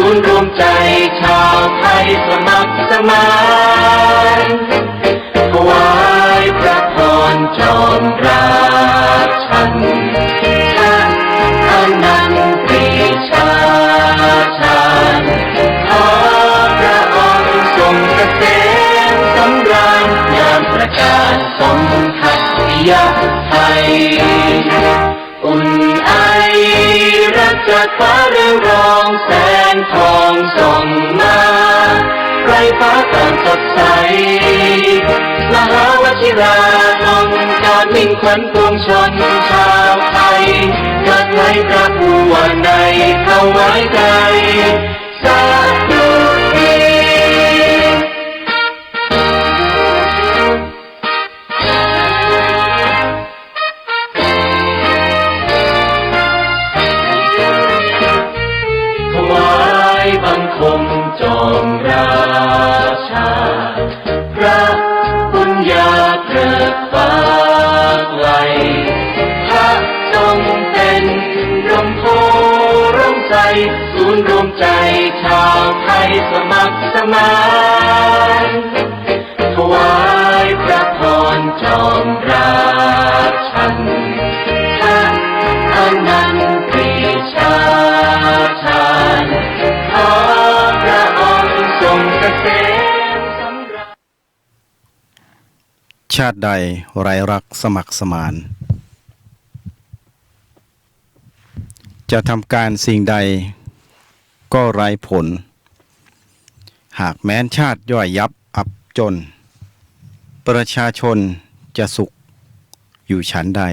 ศูนย์รวมใจชาวไทยสมัครสมานถวายพระพรจอมราชันท่านอนันต์ปรีชาชาญขอพระองค์ทรงเกษมสำราญยามประกาศสมทัศยไทยอุ่นไอรักจากฟ้าเรืองรองแสงทองส่องมาไร้ฟ้าต่างสดใสมหาวชิราลงกอดมิ่งขวัญปวงชนชาวไทยเกิดไว้พระผู้ว่าในถวายใจสาธุบังคมจอมราชาพระบุญญาเกิดฟ้าไกลพระทรงเป็นร่มโพร่มใสศูนย์รวมใจชาวไทยสมัครสมานถวายพระพรจอมราชันท่านอนันต์ปรีชาชาญชาติใดไร้รักสมัครสมานจะทำการสิ่งใดก็ไร้ผลหากแม้นชาติย่อยยับอับจนประชาชนจะสุขอยู่ชั้นใด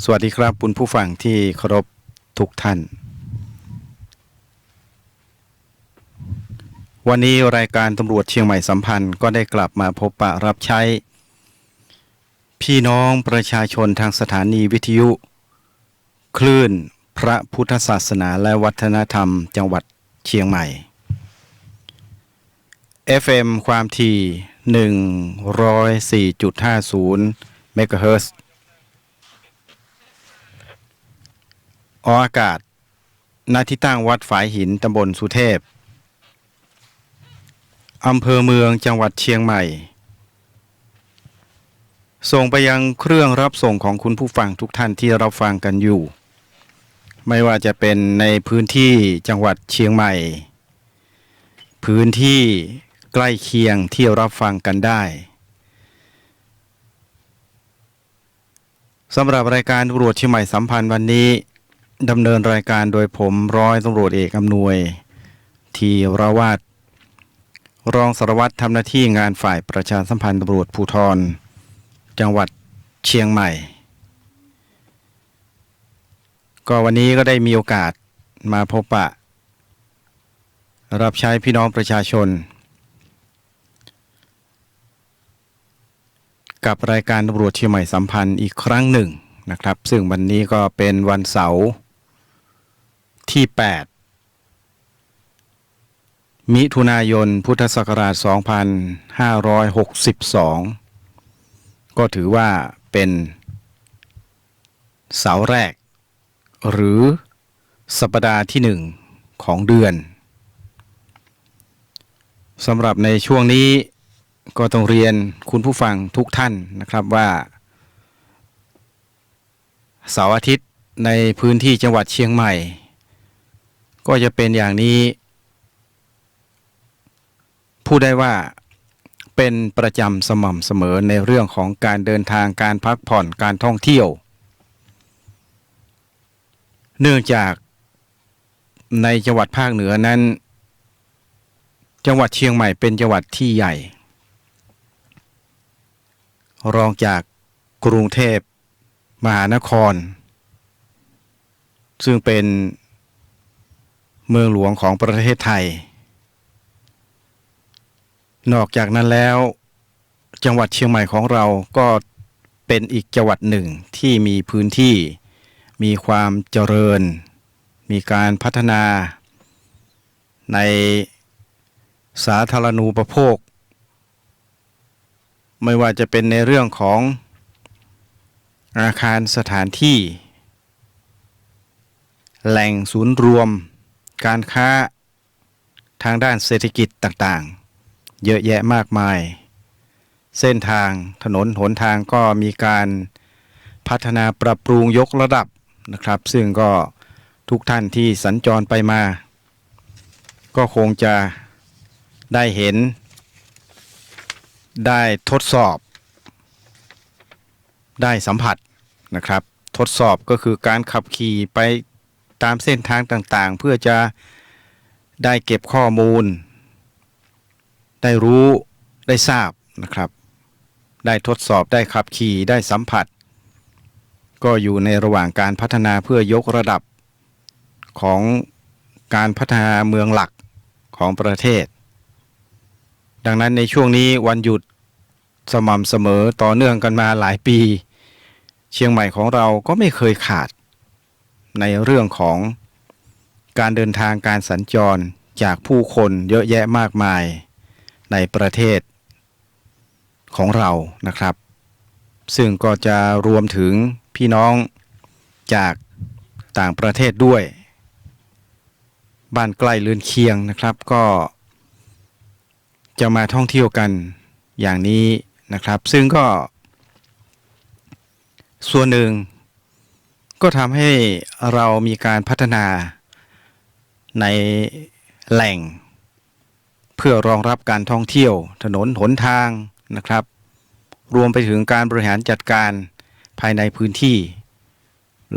สวัสดีครับคุณผู้ฟังที่เคารพทุกท่านวันนี้รายการตำรวจเชียงใหม่สัมพันธ์ก็ได้กลับมาพบปะรับใช้พี่น้องประชาชนทางสถานีวิทยุคลื่นพระพุทธศาสนาและวัฒนธรรมจังหวัดเชียงใหม่ FM ความถี่ 104.50 เมกะเฮิรตซ์ออกอากาศณที่ตั้งวัดฝายหินตำบลสุเทพอำเภอเมืองจังหวัดเชียงใหม่ส่งไปยังเครื่องรับส่งของคุณผู้ฟังทุกท่านที่รับฟังกันอยู่ไม่ว่าจะเป็นในพื้นที่จังหวัดเชียงใหม่พื้นที่ใกล้เคียงที่รับฟังกันได้สำหรับรายการตำรวจเชียงใหม่สัมพันธ์วันนี้ดำเนินรายการโดยผมร้อยตำรวจเอกอำนวยธีรวาทรองสารวัตรทำหน้าที่งานฝ่ายประชาสัมพันธ์ตำรวจภูธรจังหวัดเชียงใหม่ก็วันนี้ก็ได้มีโอกาสมาพบปะรับใช้พี่น้องประชาชนกับรายการตำรวจเชียงใหม่สัมพันธ์อีกครั้งหนึ่งนะครับซึ่งวันนี้ก็เป็นวันเสาร์ที่ 8มิถุนายนพุทธศักราช 2562 ก็ถือว่าเป็นเสาร์แรกหรือสัปดาห์ที่ 1 ของเดือนสำหรับในช่วงนี้ก็ต้องเรียนคุณผู้ฟังทุกท่านนะครับว่าเสาร์อาทิตย์ในพื้นที่จังหวัดเชียงใหม่ก็จะเป็นอย่างนี้พูดได้ว่าเป็นประจำสม่ำเสมอในเรื่องของการเดินทางการพักผ่อนการท่องเที่ยวเนื่องจากในจังหวัดภาคเหนือนั้นจังหวัดเชียงใหม่เป็นจังหวัดที่ใหญ่รองจากกรุงเทพมหานครซึ่งเป็นเมืองหลวงของประเทศไทยนอกจากนั้นแล้วจังหวัดเชียงใหม่ของเราก็เป็นอีกจังหวัดหนึ่งที่มีพื้นที่มีความเจริญมีการพัฒนาในสาธารณูปโภคไม่ว่าจะเป็นในเรื่องของอาคารสถานที่แหล่งศูนย์รวม การค้าทางด้านเศรษฐกิจต่างๆเยอะแยะมากมายเส้นทางถนนหนทางก็มีการพัฒนาปรับปรุงยกระดับนะครับซึ่งก็ทุกท่านที่สัญจรไปมาก็คงจะได้เห็นได้ทดสอบได้สัมผัสนะครับทดสอบก็คือการขับขี่ไปตามเส้นทางต่างๆเพื่อจะได้เก็บข้อมูลได้รู้ได้ทราบนะครับได้ทดสอบได้ขับขี่ได้สัมผัสก็อยู่ในระหว่างการพัฒนาเพื่อยกระดับของการพัฒนาเมืองหลักของประเทศดังนั้นในช่วงนี้วันหยุดสม่ำเสมอต่อเนื่องกันมาหลายปีเชียงใหม่ของเราก็ไม่เคยขาดในเรื่องของการเดินทางการสัญจรจากผู้คนเยอะแยะมากมายในประเทศของเรานะครับซึ่งก็จะรวมถึงพี่น้องจากต่างประเทศด้วยบ้านใกล้เรือนเคียงนะครับก็จะมาท่องเที่ยวกันอย่างนี้นะครับซึ่งก็ส่วนหนึ่งก็ทำให้เรามีการพัฒนาในแหล่งเพื่อรองรับการท่องเที่ยวถนนหนทางนะครับรวมไปถึงการบริหารจัดการภายในพื้นที่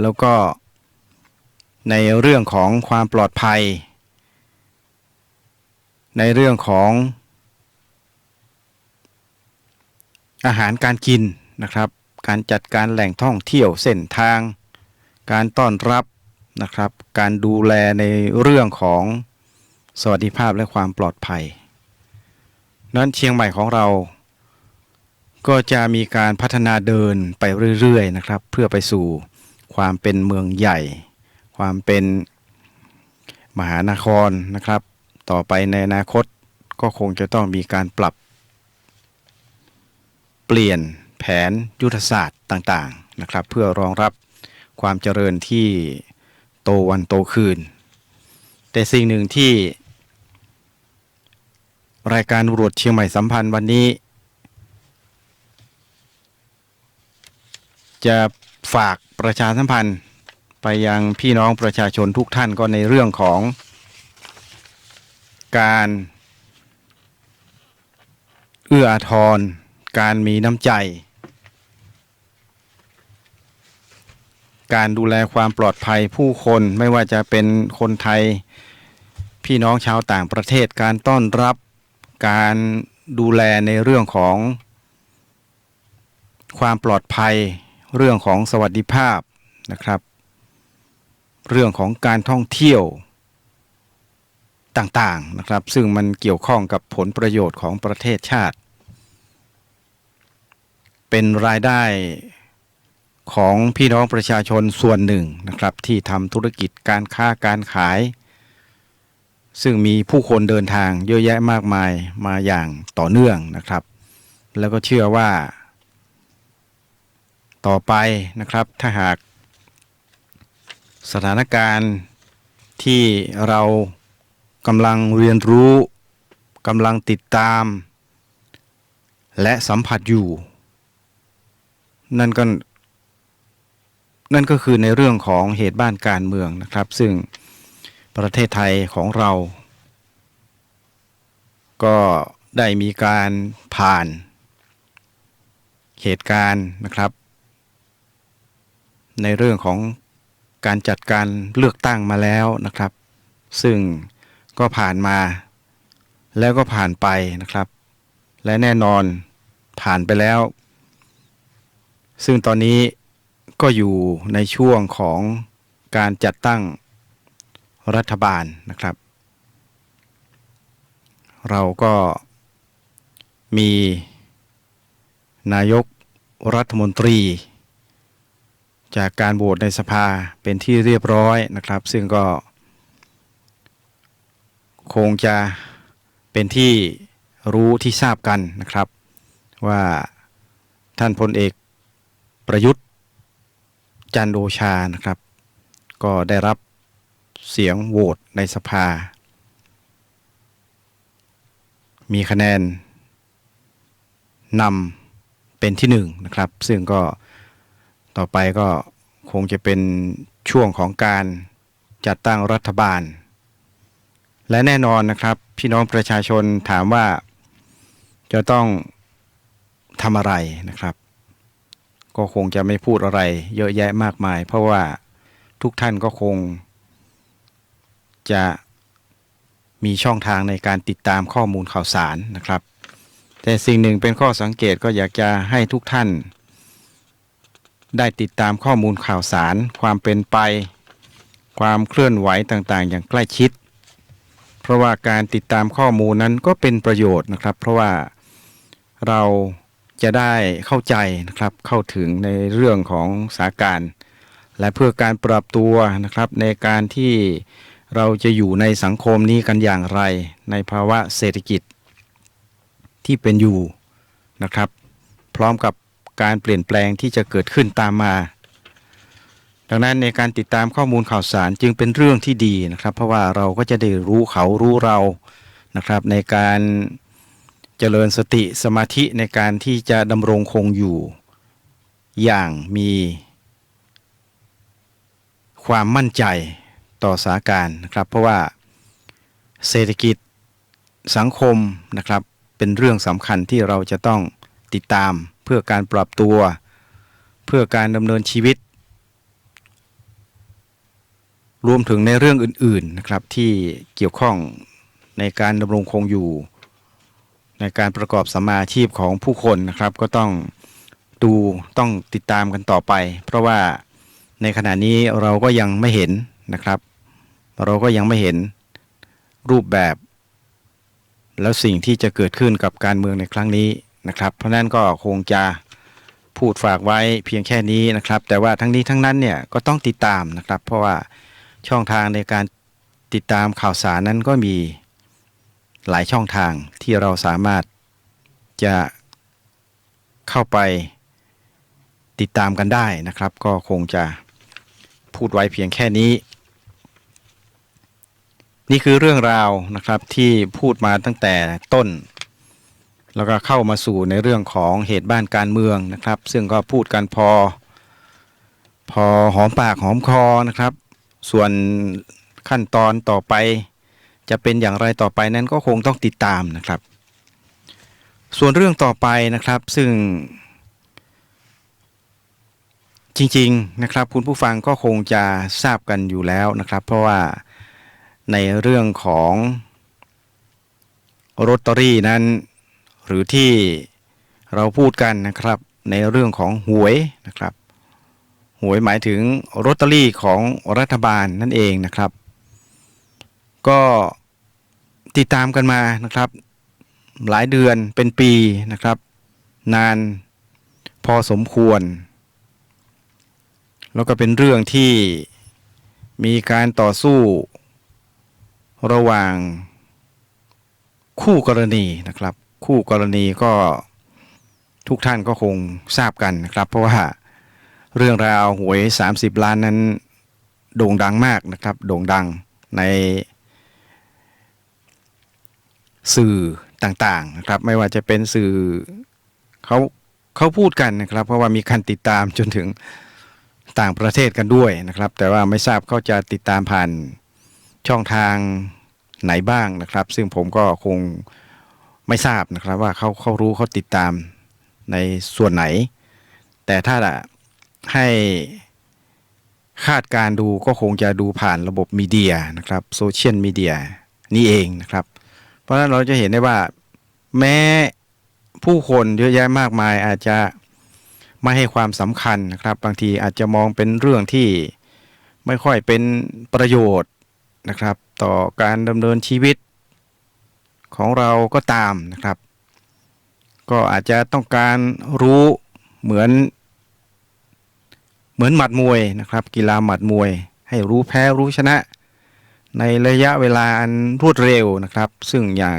แล้วก็ในเรื่องของความปลอดภัยในเรื่องของอาหารการกินนะครับการจัดการแหล่งท่องเที่ยวเส้นทางการต้อนรับนะครับการดูแลในเรื่องของสวัสดิภาพและความปลอดภัยนั้นเชียงใหม่ของเราก็จะมีการพัฒนาเดินไปเรื่อยๆนะครับเพื่อไปสู่ความเป็นเมืองใหญ่ความเป็นมหานครนะครับต่อไปในอนาคตก็คงจะต้องมีการปรับเปลี่ยนแผนยุทธศาสตร์ต่างๆนะครับเพื่อรองรับความเจริญที่โตวันโตคืนแต่สิ่งหนึ่งที่รายการตำรวจเชียงใหม่สัมพันธ์วันนี้จะฝากประชาสัมพันธ์ไปยังพี่น้องประชาชนทุกท่านก็ในเรื่องของการเอื้ออาทรการมีน้ำใจการดูแลความปลอดภัยผู้คนไม่ว่าจะเป็นคนไทยพี่น้องชาวต่างประเทศการต้อนรับการดูแลในเรื่องของความปลอดภัยเรื่องของสวัสดิภาพนะครับเรื่องของการท่องเที่ยวต่างๆนะครับซึ่งมันเกี่ยวข้องกับผลประโยชน์ของประเทศชาติเป็นรายได้ของพี่น้องประชาชนส่วนหนึ่งนะครับที่ทำธุรกิจการค้าการขายซึ่งมีผู้คนเดินทางเยอะแยะมากมายมาอย่างต่อเนื่องนะครับแล้วก็เชื่อว่าต่อไปนะครับถ้าหากสถานการณ์ที่เรากำลังเรียนรู้กำลังติดตามและสัมผัสอยู่นั่นก็คือในเรื่องของเหตุบ้านการเมืองนะครับซึ่งประเทศไทยของเราก็ได้มีการผ่านเหตุการณ์นะครับในเรื่องของการจัดการเลือกตั้งมาแล้วนะครับซึ่งก็ผ่านมาแล้วก็ผ่านไปนะครับและแน่นอนผ่านไปแล้วซึ่งตอนนี้ก็อยู่ในช่วงของการจัดตั้งรัฐบาลนะครับเราก็มีนายกรัฐมนตรีจากการโหวตในสภาเป็นที่เรียบร้อยนะครับซึ่งก็คงจะเป็นที่รู้ที่ทราบกันนะครับว่าท่านพลเอกประยุทธ์จันทร์โอชานะครับก็ได้รับ เสียงโหวตในสภามีคะแนนนำเป็นที่หนึ่งนะครับซึ่งก็ต่อไปก็คงจะเป็นช่วงของการจัดตั้งรัฐบาลและแน่นอนนะครับพี่น้องประชาชนถามว่าจะต้องทำอะไรนะครับก็คงจะไม่พูดอะไรเยอะแยะมากมายเพราะว่าทุกท่านก็คงจะมีช่องทางในการติดตามข้อมูลข่าวสารนะครับแต่สิ่งหนึ่งเป็นข้อสังเกตก็อยากจะให้ทุกท่านได้ติดตามข้อมูลข่าวสารความเป็นไปความเคลื่อนไหวต่างๆอย่างใกล้ชิดเพราะว่าการติดตามข้อมูลนั้นก็เป็นประโยชน์นะครับเพราะว่าเราจะได้เข้าใจนะครับเข้าถึงในเรื่องของสถานการณ์และเพื่อการปรับตัวนะครับในการที่เราจะอยู่ในสังคมนี้กันอย่างไรในภาวะเศรษฐกิจที่เป็นอยู่นะครับพร้อมกับการเปลี่ยนแปลงที่จะเกิดขึ้นตามมาดังนั้นในการติดตามข้อมูลข่าวสารจึงเป็นเรื่องที่ดีนะครับเพราะว่าเราก็จะได้รู้เขารู้เรานะครับในการเจริญสติสมาธิในการที่จะดำรงคงอยู่อย่างมีความมั่นใจต่อสถานการณ์นะครับเพราะว่าเศรษฐกิจสังคมนะครับเป็นเรื่องสำคัญที่เราจะต้องติดตามเพื่อการปรับตัวเพื่อการดำเนินชีวิตรวมถึงในเรื่องอื่นๆนะครับที่เกี่ยวข้องในการดำรงคงอยู่ในการประกอบสัมมาอาชีพของผู้คนนะครับก็ต้องต้องติดตามกันต่อไปเพราะว่าในขณะนี้เราก็ยังไม่เห็นนะครับเราก็ยังไม่เห็นรูปแบบแล้วสิ่งที่จะเกิดขึ้นกับการเมืองในครั้งนี้นะครับเพราะนั้นก็คงจะพูดฝากไว้เพียงแค่นี้นะครับแต่ว่าทั้งนี้ทั้งนั้นเนี่ยก็ต้องติดตามนะครับเพราะว่าช่องทางในการติดตามข่าวสารนั้นก็มีหลายช่องทางที่เราสามารถจะเข้าไปติดตามกันได้นะครับก็คงจะพูดไว้เพียงแค่นี้นี่คือเรื่องราวนะครับที่พูดมาตั้งแต่ต้นแล้วก็เข้ามาสู่ในเรื่องของเหตุบ้านการเมืองนะครับซึ่งก็พูดกันพอหอมปากหอมคอนะครับส่วนขั้นตอนต่อไปจะเป็นอย่างไรต่อไปนั้นก็คงต้องติดตามนะครับส่วนเรื่องต่อไปนะครับซึ่งจริงๆนะครับคุณผู้ฟังก็คงจะทราบกันอยู่แล้วนะครับเพราะว่าในเรื่องของลอตเตอรี่นั้นหรือที่เราพูดกันนะครับในเรื่องของหวยนะครับหวยหมายถึงลอตเตอรี่ของรัฐบาลนั่นเองนะครับก็ติดตามกันมานะครับหลายเดือนเป็นปีนะครับนานพอสมควรแล้วก็เป็นเรื่องที่มีการต่อสู้ระหว่างคู่กรณีนะครับคู่กรณีก็ทุกท่านก็คงทราบกันนะครับเพราะว่าเรื่องราวหวย30 ล้านนั้นโด่งดังมากนะครับโด่งดังในสื่อต่างๆนะครับไม่ว่าจะเป็นสื่อเขาพูดกันนะครับเพราะว่ามีการติดตามจนถึงต่างประเทศกันด้วยนะครับแต่ว่าไม่ทราบเขาจะติดตามผ่านช่องทางไหนบ้างนะครับซึ่งผมก็คงไม่ทราบนะครับว่าเขารู้เขาติดตามในส่วนไหนแต่ถ้าให้คาดการดูก็คงจะดูผ่านระบบมีเดียนะครับโซเชียลมีเดียนี่เองนะครับเพราะฉะนั้นเราจะเห็นได้ว่าแม้ผู้คนเยอะแยะมากมายอาจจะไม่ให้ความสำคัญนะครับบางทีอาจจะมองเป็นเรื่องที่ไม่ค่อยเป็นประโยชน์นะครับต่อการดำเนินชีวิตของเราก็ตามนะครับก็อาจจะต้องการรู้เหมือนหมัดมวยนะครับกีฬาหมัดมวยให้รู้แพ้รู้ชนะในระยะเวลาอันรวดเร็วนะครับซึ่งอย่าง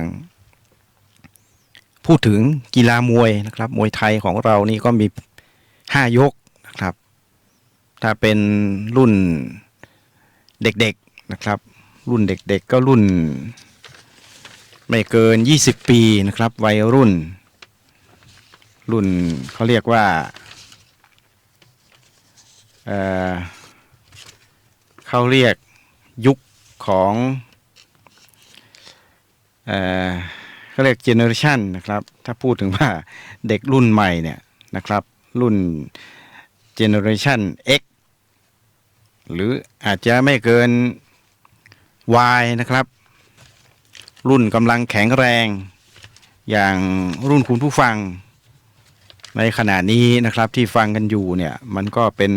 พูดถึงกีฬามวยนะครับมวยไทยของเรานี่ก็มี5 ยกนะครับถ้าเป็นรุ่นเด็ก นะครับรุ่นเด็กๆก็รุ่นไม่เกิน20ปีนะครับวัยรุ่นเขาเรียกว่าเขาเรียกยุคของเขาเรียกเจเนอเรชันนะครับถ้าพูดถึงว่าเด็กรุ่นใหม่เนี่ยนะครับรุ่นเจเนอเรชัน X หรืออาจจะไม่เกิน Y นะครับรุ่นกำลังแข็งแรงอย่างรุ่นคุณผู้ฟังในขณะนี้นะครับที่ฟังกันอยู่เนี่ยมันก็เป็น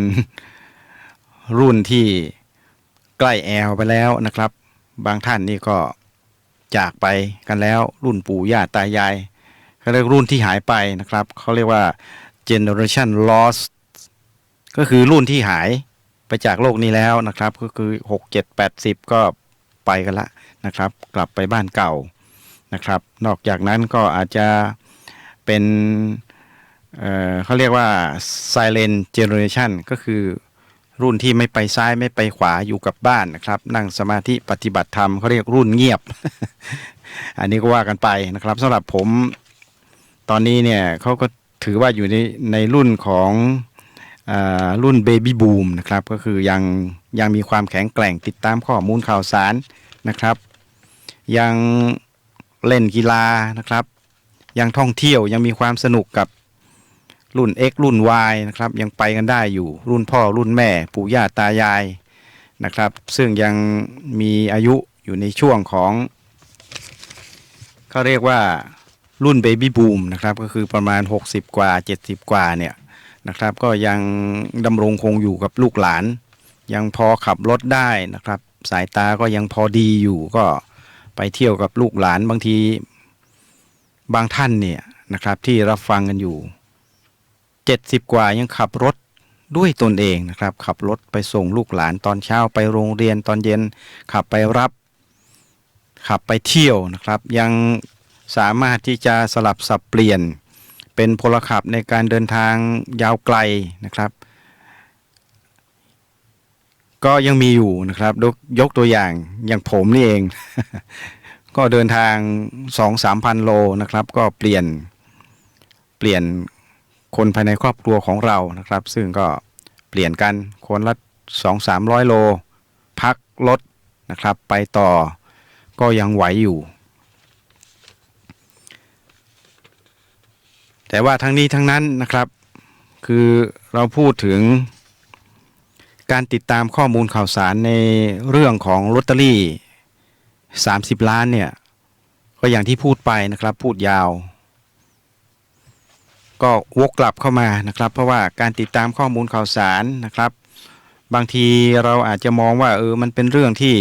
รุ่นที่ใกล้แอลไปแล้วนะครับบางท่านนี่ก็จากไปกันแล้วรุ่นปู่ย่าตายายเขาเรียกรุ่นที่หายไปนะครับเขาเรียกว่า generation lost ก็คือรุ่นที่หายไปจากโลกนี้แล้วนะครับก็คือ6 7 8 10ก็ไปกันละนะครับกลับไปบ้านเก่านะครับนอกจากนั้นก็อาจจะเป็นเขาเรียกว่า silent generation ก็คือรุ่นที่ไม่ไปซ้ายไม่ไปขวาอยู่กับบ้านนะครับนั่งสมาธิปฏิบัติธรรมเขาเรียกรุ่นเงียบ อันนี้ก็ว่ากันไปนะครับสำหรับผมตอนนี้เนี่ยเขาก็ถือว่าอยู่ในรุ่นของรุ่นเบบี้บูมนะครับก็คือยังมีความแข็งแกร่งติดตามข้อมูลข่าวสารนะครับยังเล่นกีฬานะครับยังท่องเที่ยวยังมีความสนุกกับรุ่น X รุ่น Y นะครับยังไปกันได้อยู่รุ่นพ่อรุ่นแม่ปู่ย่าตายายนะครับซึ่งยังมีอายุอยู่ในช่วงของเขาเรียกว่ารุ่นเบบี้บูมนะครับก็คือประมาณ60กว่า70กว่าเนี่ยนะครับก็ยังดำรงคงอยู่กับลูกหลานยังพอขับรถได้นะครับสายตาก็ยังพอดีอยู่ก็ไปเที่ยวกับลูกหลานบางทีบางท่านเนี่ยนะครับที่รับฟังกันอยู่70กว่ายังขับรถด้วยตนเองนะครับขับรถไปส่งลูกหลานตอนเช้าไปโรงเรียนตอนเย็นขับไปรับขับไปเที่ยวนะครับยังสามารถที่จะสลับสับเปลี่ยนเป็นพลขับในการเดินทางยาวไกลนะครับก็ยังมีอยู่นะครับยกตัวอย่างผมนี่เอง ก็เดินทาง 2-3 พันโลนะครับก็เปลี่ยนคนภายในครอบครัวของเรานะครับซึ่งก็เปลี่ยนกันคนละ 2-300 โลพักรถนะครับไปต่อก็ยังไหวอยู่แต่ว่าทั้งนี้ทั้งนั้นนะครับคือเราพูดถึงการติดตามข้อมูลข่าวสารในเรื่องของลอตเตอรี่30 ล้านเนี่ยก็อย่างที่พูดไปนะครับพูดยาวก็วกกลับเข้ามานะครับเพราะว่าการติดตามข้อมูลข่าวสารนะครับบางทีเราอาจจะมองว่ามันเป็นเรื่องที่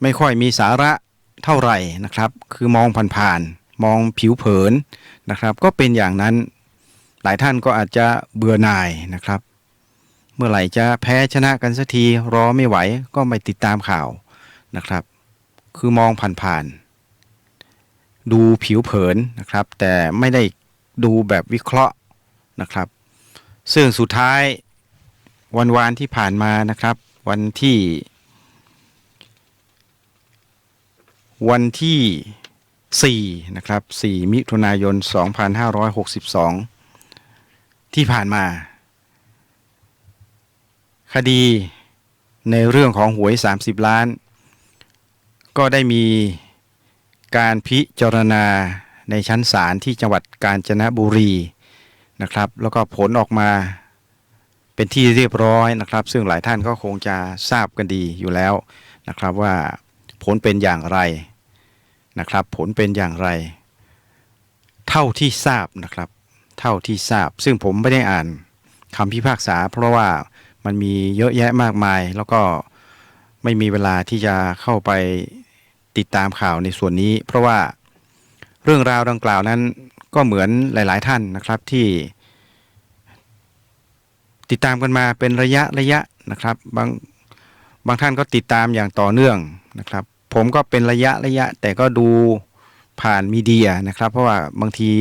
ไม่ค่อยมีสาระเท่าไหร่นะครับคือมองผ่านๆมองผิวเผินนะครับก็เป็นอย่างนั้นหลายท่านก็อาจจะเบื่อหน่ายนะครับเมื่อไหร่จะแพ้ชนะกันสักทีรอไม่ไหวก็ไม่ติดตามข่าวนะครับคือมองผ่านๆดูผิวเผินนะครับแต่ไม่ได้ดูแบบวิเคราะห์นะครับซึ่งสุดท้ายวันที่ผ่านมานะครับวันที่4นะครับ4 มิถุนายน 2562ที่ผ่านมาคดีในเรื่องของหวย30 ล้านก็ได้มีการพิจารณาในชั้นศาลที่จังหวัดกาญจนบุรีนะครับแล้วก็ผลออกมาเป็นที่เรียบร้อยนะครับซึ่งหลายท่านก็คงจะทราบกันดีอยู่แล้วนะครับว่าผลเป็นอย่างไรนะครับผลเป็นอย่างไรเท่าที่ทราบนะครับเท่าที่ทราบซึ่งผมไม่ได้อ่านคำพิพากษาเพราะว่ามันมีเยอะแยะมากมายแล้วก็ไม่มีเวลาที่จะเข้าไปติดตามข่าวในส่วนนี้เพราะว่าเรื่องราวดังกล่าวนั้นก็เหมือนหลายๆท่านนะครับที่ติดตามกันมาเป็นระยะนะครับบางท่านก็ติดตามอย่างต่อเนื่องนะครับผมก็เป็นระยะแต่ก็ดูผ่านมีเดียนะครับเพราะว่าบางที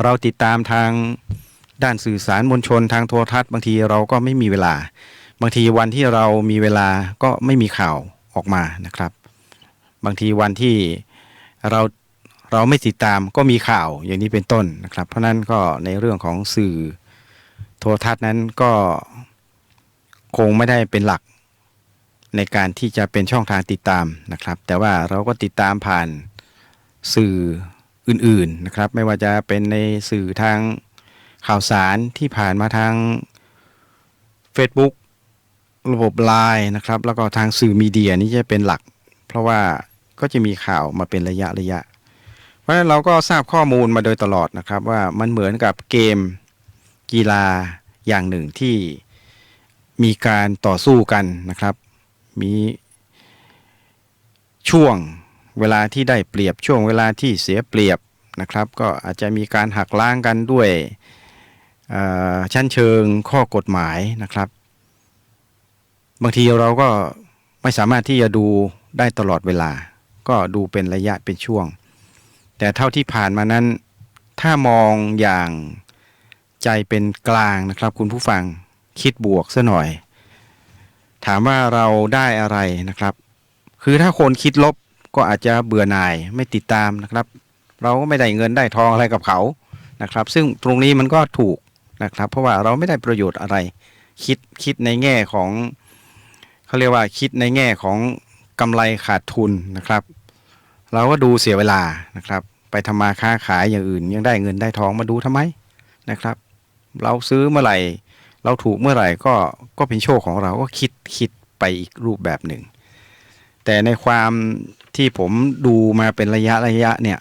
เราติดตามทางด้านสื่อสารมวลชนทางโทรทัศน์บางทีเราก็ไม่มีเวลา บางทีวันที่เรามีเวลาก็ไม่มีข่าวออกมานะครับบางทีวันที่เราไม่ติดตามก็มีข่าวอย่างนี้เป็นต้นนะครับเพราะนั้นก็ในเรื่องของสื่อโทรทัศน์นั้นก็คงไม่ได้เป็นหลักในการที่จะเป็นช่องทางติดตามนะครับแต่ว่าเราก็ติดตามผ่านสื่ออื่นๆนะครับไม่ว่าจะเป็นในสื่อทางข่าวสารที่ผ่านมาทาง Facebook ระบบไลน์นะครับแล้วก็ทางสื่อมีเดียนี่จะเป็นหลักเพราะว่าก็จะมีข่าวมาเป็นระยะเพราะฉะนั้นเราก็ทราบข้อมูลมาโดยตลอดนะครับว่ามันเหมือนกับเกมกีฬาอย่างหนึ่งที่มีการต่อสู้กันนะครับมีช่วงเวลาที่ได้เปรียบช่วงเวลาที่เสียเปรียบนะครับก็อาจจะมีการหักล้างกันด้วยชั้นเชิงข้อกฎหมายนะครับบางทีเราก็ไม่สามารถที่จะดูได้ตลอดเวลาก็ดูเป็นระยะเป็นช่วงแต่เท่าที่ผ่านมานั้นถ้ามองอย่างใจเป็นกลางนะครับคุณผู้ฟังคิดบวกซะหน่อยถามว่าเราได้อะไรนะครับคือถ้าคนคิดลบก็อาจจะเบื่อหน่ายไม่ติดตามนะครับเราก็ไม่ได้เงินได้ทองอะไรกับเขานะครับซึ่งตรงนี้มันก็ถูกนะครับเพราะว่าเราไม่ได้ประโยชน์อะไรคิดในแง่ของเขาเรียกว่าคิดในแง่ของกำไรขาดทุนนะครับเราก็ดูเสียเวลานะครับไปทำมาค้าขายอย่างอื่นยังได้เงินได้ทองมาดูทำไมนะครับเราซื้อเมื่อไหร่เราถูกเมื่อไหร่ก็เป็นโชคของเราก็คิดไปอีกรูปแบบหนึ่งแต่ในความที่ผมดูมาเป็นระยะเนี่ย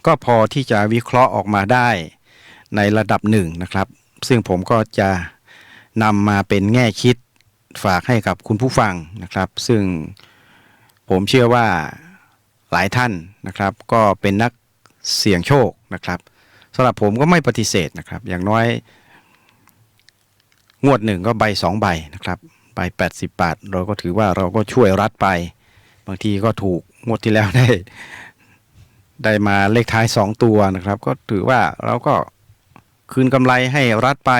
ก็พอที่จะวิเคราะห์ออกมาได้ในระดับหนึ่งนะครับซึ่งผมก็จะนำมาเป็นแง่คิดฝากให้กับคุณผู้ฟังนะครับซึ่งผมเชื่อว่าหลายท่านนะครับก็เป็นนักเสี่ยงโชคนะครับสำหรับผมก็ไม่ปฏิเสธนะครับอย่างน้อยงวดหนึ่งก็ใบ2 ใบนะครับใบ80 บาทเราก็ถือว่าเราก็ช่วยรัฐไปบางทีก็ถูกงวดที่แล้วได้มาเลขท้าย2 ตัวนะครับก็ถือว่าเราก็คืนกำไรให้รัฐไป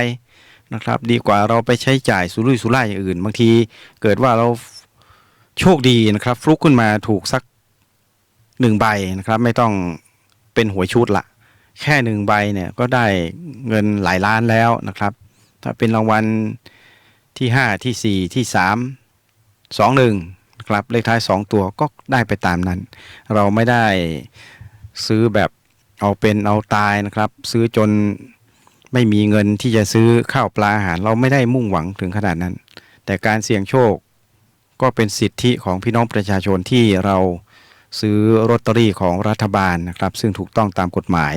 นะครับดีกว่าเราไปใช้จ่ายสุรุ่ยสุร่ายอย่างอื่นบางทีเกิดว่าเราโชคดีนะครับฟลุกขึ้นมาถูกสัก1 ใบนะครับไม่ต้องเป็นหวยชุดละแค่1 ใบเนี่ยก็ได้เงินหลายล้านแล้วนะครับถ้าเป็นรางวัลที่5ที่4ที่3 21นะครับเลขท้าย2 ตัวก็ได้ไปตามนั้นเราไม่ได้ซื้อแบบเอาเป็นเอาตายนะครับซื้อจนไม่มีเงินที่จะซื้อข้าวปลาอาหารเราไม่ได้มุ่งหวังถึงขนาดนั้นแต่การเสี่ยงโชคก็เป็นสิทธิของพี่น้องประชาชนที่เราซื้อลอตเตอรี่ของรัฐบาลนะครับซึ่งถูกต้องตามกฎหมาย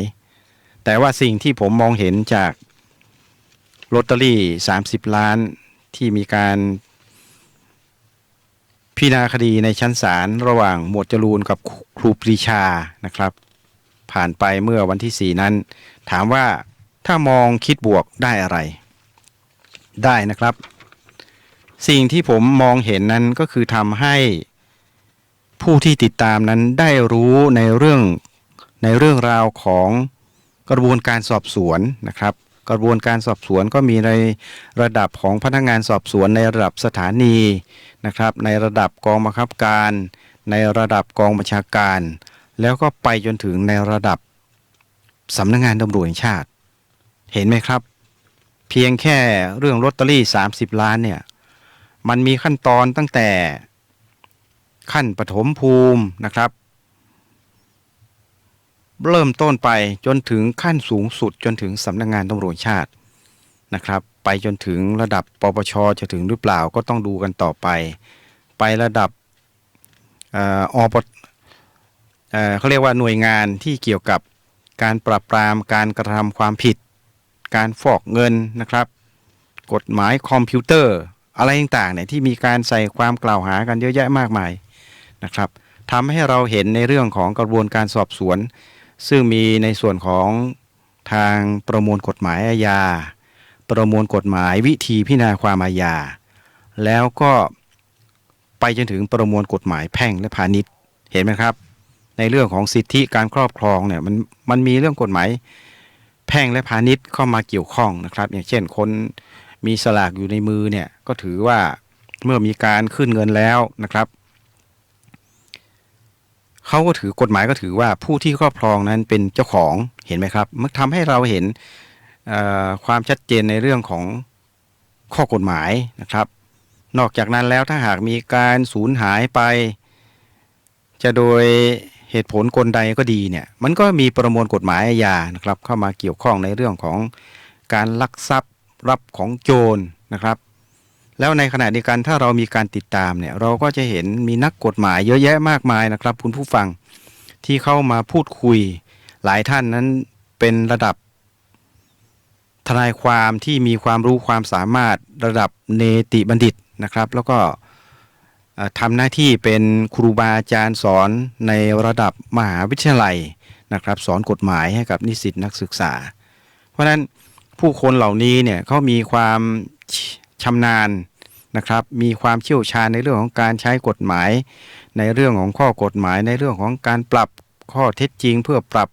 แต่ว่าสิ่งที่ผมมองเห็นจากลอตเตอรี่30 ล้านที่มีการพิจารณาคดีในชั้นศาลระหว่างหมวดจรูนกับครูปรีชานะครับผ่านไปเมื่อวันที่4นั้นถามว่าถ้ามองคิดบวกได้อะไรได้นะครับสิ่งที่ผมมองเห็นนั้นก็คือทำให้ผู้ที่ติดตามนั้นได้รู้ในเรื่องราวของกระบวนการสอบสวนนะครับกระบวนการสอบสวนก็มีในระดับของพนักงานสอบสวนในระดับสถานีนะครับในระดับกองบังคับการในระดับกองบัญชาการแล้วก็ไปจนถึงในระดับสำนักงานตำรวจแห่งชาติเห็นไหมครับเพียงแค่เรื่องลอตเตอรี่30 ล้านเนี่ยมันมีขั้นตอนตั้งแต่ขั้นปฐมภูมินะครับเริ่มต้นไปจนถึงขั้นสูงสุดจนถึงสำนักงานตำรวจแห่งชาตินะครับไปจนถึงระดับปปชจะถึงหรือเปล่าก็ต้องดูกันต่อไประดับเขาเรียกว่าหน่วยงานที่เกี่ยวกับการปราบปรามการกระทำความผิดการฟอกเงินนะครับกฎหมายคอมพิวเตอร์อะไรต่างๆเนี่ยที่มีการใส่ความกล่าวหากันเยอะแยะมากมายนะครับทำให้เราเห็นในเรื่องของกระบวนการสอบสวนซึ่งมีในส่วนของทางประมวลกฎหมายอาญาประมวลกฎหมายวิธีพิจารณาความอาญาแล้วก็ไปจนถึงประมวลกฎหมายแพ่งและพาณิชย์เห็นไหมครับในเรื่องของสิทธิการครอบครองเนี่ยมันมีเรื่องกฎหมายแพ่งและพาณิชย์เข้ามาเกี่ยวข้องนะครับอย่างเช่นคน มีสลากอยู่ในมือเนี่ยก็ถือว่าเมื่อมีการขึ้นเงินแล้วนะครับเขาก็ถือกฎหมายก็ถือว่าผู้ที่ครอบครองนั้นเป็นเจ้าของเห็นไหมครับมันทำให้เราเห็นความชัดเจนในเรื่องของข้อกฎหมายนะครับนอกจากนั้นแล้วถ้าหากมีการสูญหายไปจะโดยเหตุผลกลใดก็ดีเนี่ยมันก็มีประมวลกฎหมายอาญานะครับเข้ามาเกี่ยวข้องในเรื่องของการลักทรัพย์รับของโจรนะครับแล้วในขณะเดียวกันถ้าเรามีการติดตามเนี่ยเราก็จะเห็นมีนักกฎหมายเยอะแยะมากมายนะครับคุณผู้ฟังที่เข้ามาพูดคุยหลายท่านนั้นเป็นระดับทนายความที่มีความรู้ความสามารถระดับเนติบัณฑิตนะครับแล้วก็ทำหน้าที่เป็นครูบาอาจารย์สอนในระดับมหาวิทยาลัยนะครับสอนกฎหมายให้กับนิสิตนักศึกษาเพราะฉะนั้นผู้คนเหล่านี้เนี่ยเขามีความชำนาญนะครับมีความเชี่ยวชาญในเรื่องของการใช้กฎหมายในเรื่องของข้อกฎหมายในเรื่องของการปรับข้อเท็จจริงเพื่อปรับ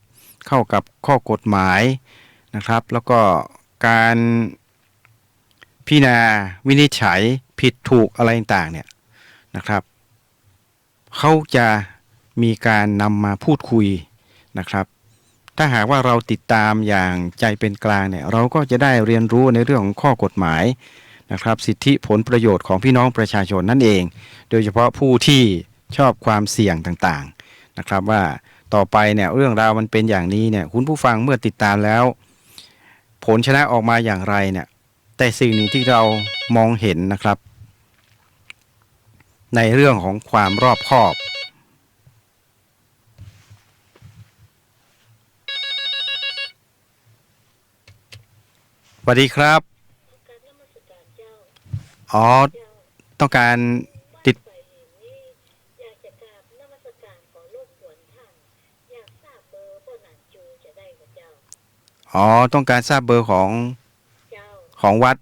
เข้ากับข้อกฎหมายนะครับแล้วก็การพิจารณาวินิจฉัยผิดถูกอะไรต่างๆเนี่ยนะครับเขาจะมีการนำมาพูดคุยนะครับถ้าหากว่าเราติดตามอย่างใจเป็นกลางเนี่ยเราก็จะได้เรียนรู้ในเรื่องของข้อกฎหมายนะครับสิทธิผลประโยชน์ของพี่น้องประชาชนนั่นเองโดยเฉพาะผู้ที่ชอบความเสี่ยงต่างๆนะครับว่าต่อไปเนี่ยเรื่องราวมันเป็นอย่างนี้เนี่ยคุณผู้ฟังเมื่อติดตามแล้วผลชนะออกมาอย่างไรเนี่ยแต่สิ่งหนึ่งที่เรามองเห็นนะครับในเรื่องของความรอบคอบสวัสดีครับอ๋อต้องการติดอ๋อต้องการทราบเบอร์ของวัด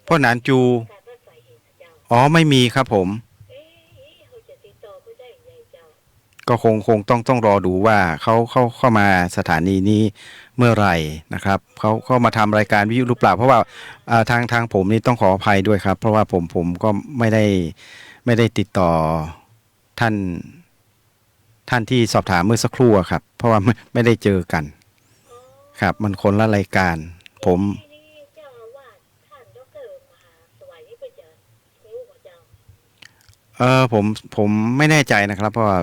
พ่อหนานจูอ๋อไม่มีครับผมก็คงต้องรอดูว่าเขาเข้ามาสถานีนี้เมื่อไหร่นะครับเขามาทำรายการวิทยุหรือเปล่าเพราะว่าทางผมนี่ต้องขออภัยด้วยครับเพราะว่าผมก็ไม่ได้ติดต่อท่านที่สอบถามเมื่อสักครู่ครับเพราะว่าไม่ได้เจอกันครับมันคนละรายการผมผมไม่แน่ใจนะครับเพราะว่า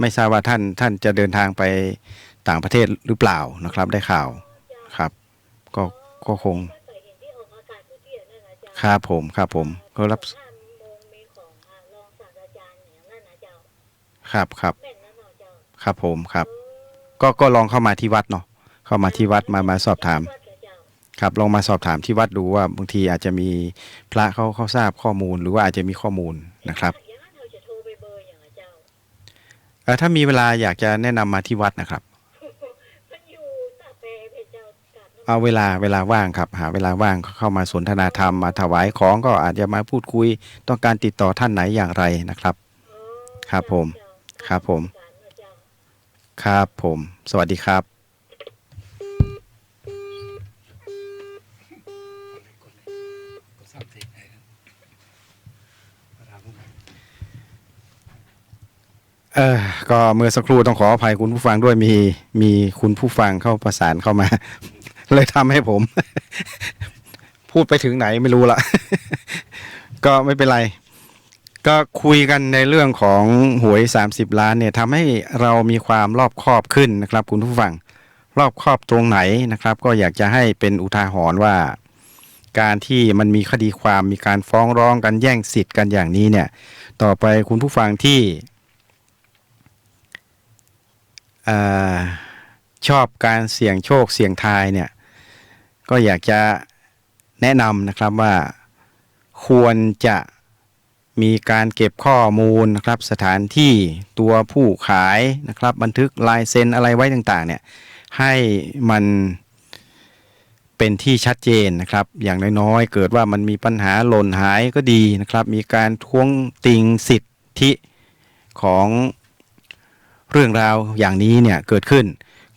ไม่ทราบว่าท่านจะเดินทางไปต่างประเทศหรือเปล่านะครับได้ข่าวครับก็คงครับผมก็รับครับผมครับก็ลองเข้ามาที่วัดเนาะเข้ามาที่วัดมาสอบถามครับลองมาสอบถามที่วัดดูว่าบางทีอาจจะมีพระเขาทราบข้อมูลหรือว่าอาจจะมีข้อมูลนะครับถ้ามีเวลาอยากจะแนะนำมาที่วัดนะครับเอาเวลาว่างครับหาเวลาว่างเข้ามาสนทนาธรรมมาถวายของก็อาจจะมาพูดคุยต้องการติดต่อท่านไหนอย่างไรนะครับครับผมครับผมครับผมสวัสดีครับก็เมื่อสักครู่ต้องขออภัยคุณผู้ฟังด้วยมีคุณผู้ฟังเข้าประสานเข้ามา เลยทำให้ผม พูดไปถึงไหนไม่รู้ละ ก็ไม่เป็นไรก็คุยกันในเรื่องของหวย30 ล้านเนี่ยทำให้เรามีความรอบคอบขึ้นนะครับคุณผู้ฟังรอบคอบตรงไหนนะครับก็อยากจะให้เป็นอุทาหรณ์ว่าการที่มันมีคดีความมีการฟ้องร้องกันแย่งสิทธิ์กันอย่างนี้เนี่ยต่อไปคุณผู้ฟังที่ชอบการเสี่ยงโชคเสี่ยงทายเนี่ยก็อยากจะแนะนำนะครับว่าควรจะมีการเก็บข้อมูลนะครับสถานที่ตัวผู้ขายนะครับบันทึกลายเซ็นอะไรไว้ต่างๆเนี่ยให้มันเป็นที่ชัดเจนนะครับอย่างน้อยๆเกิดว่ามันมีปัญหาหล่นหายก็ดีนะครับมีการท้วงติงสิทธิของเรื่องราวอย่างนี้เนี่ยเกิดขึ้น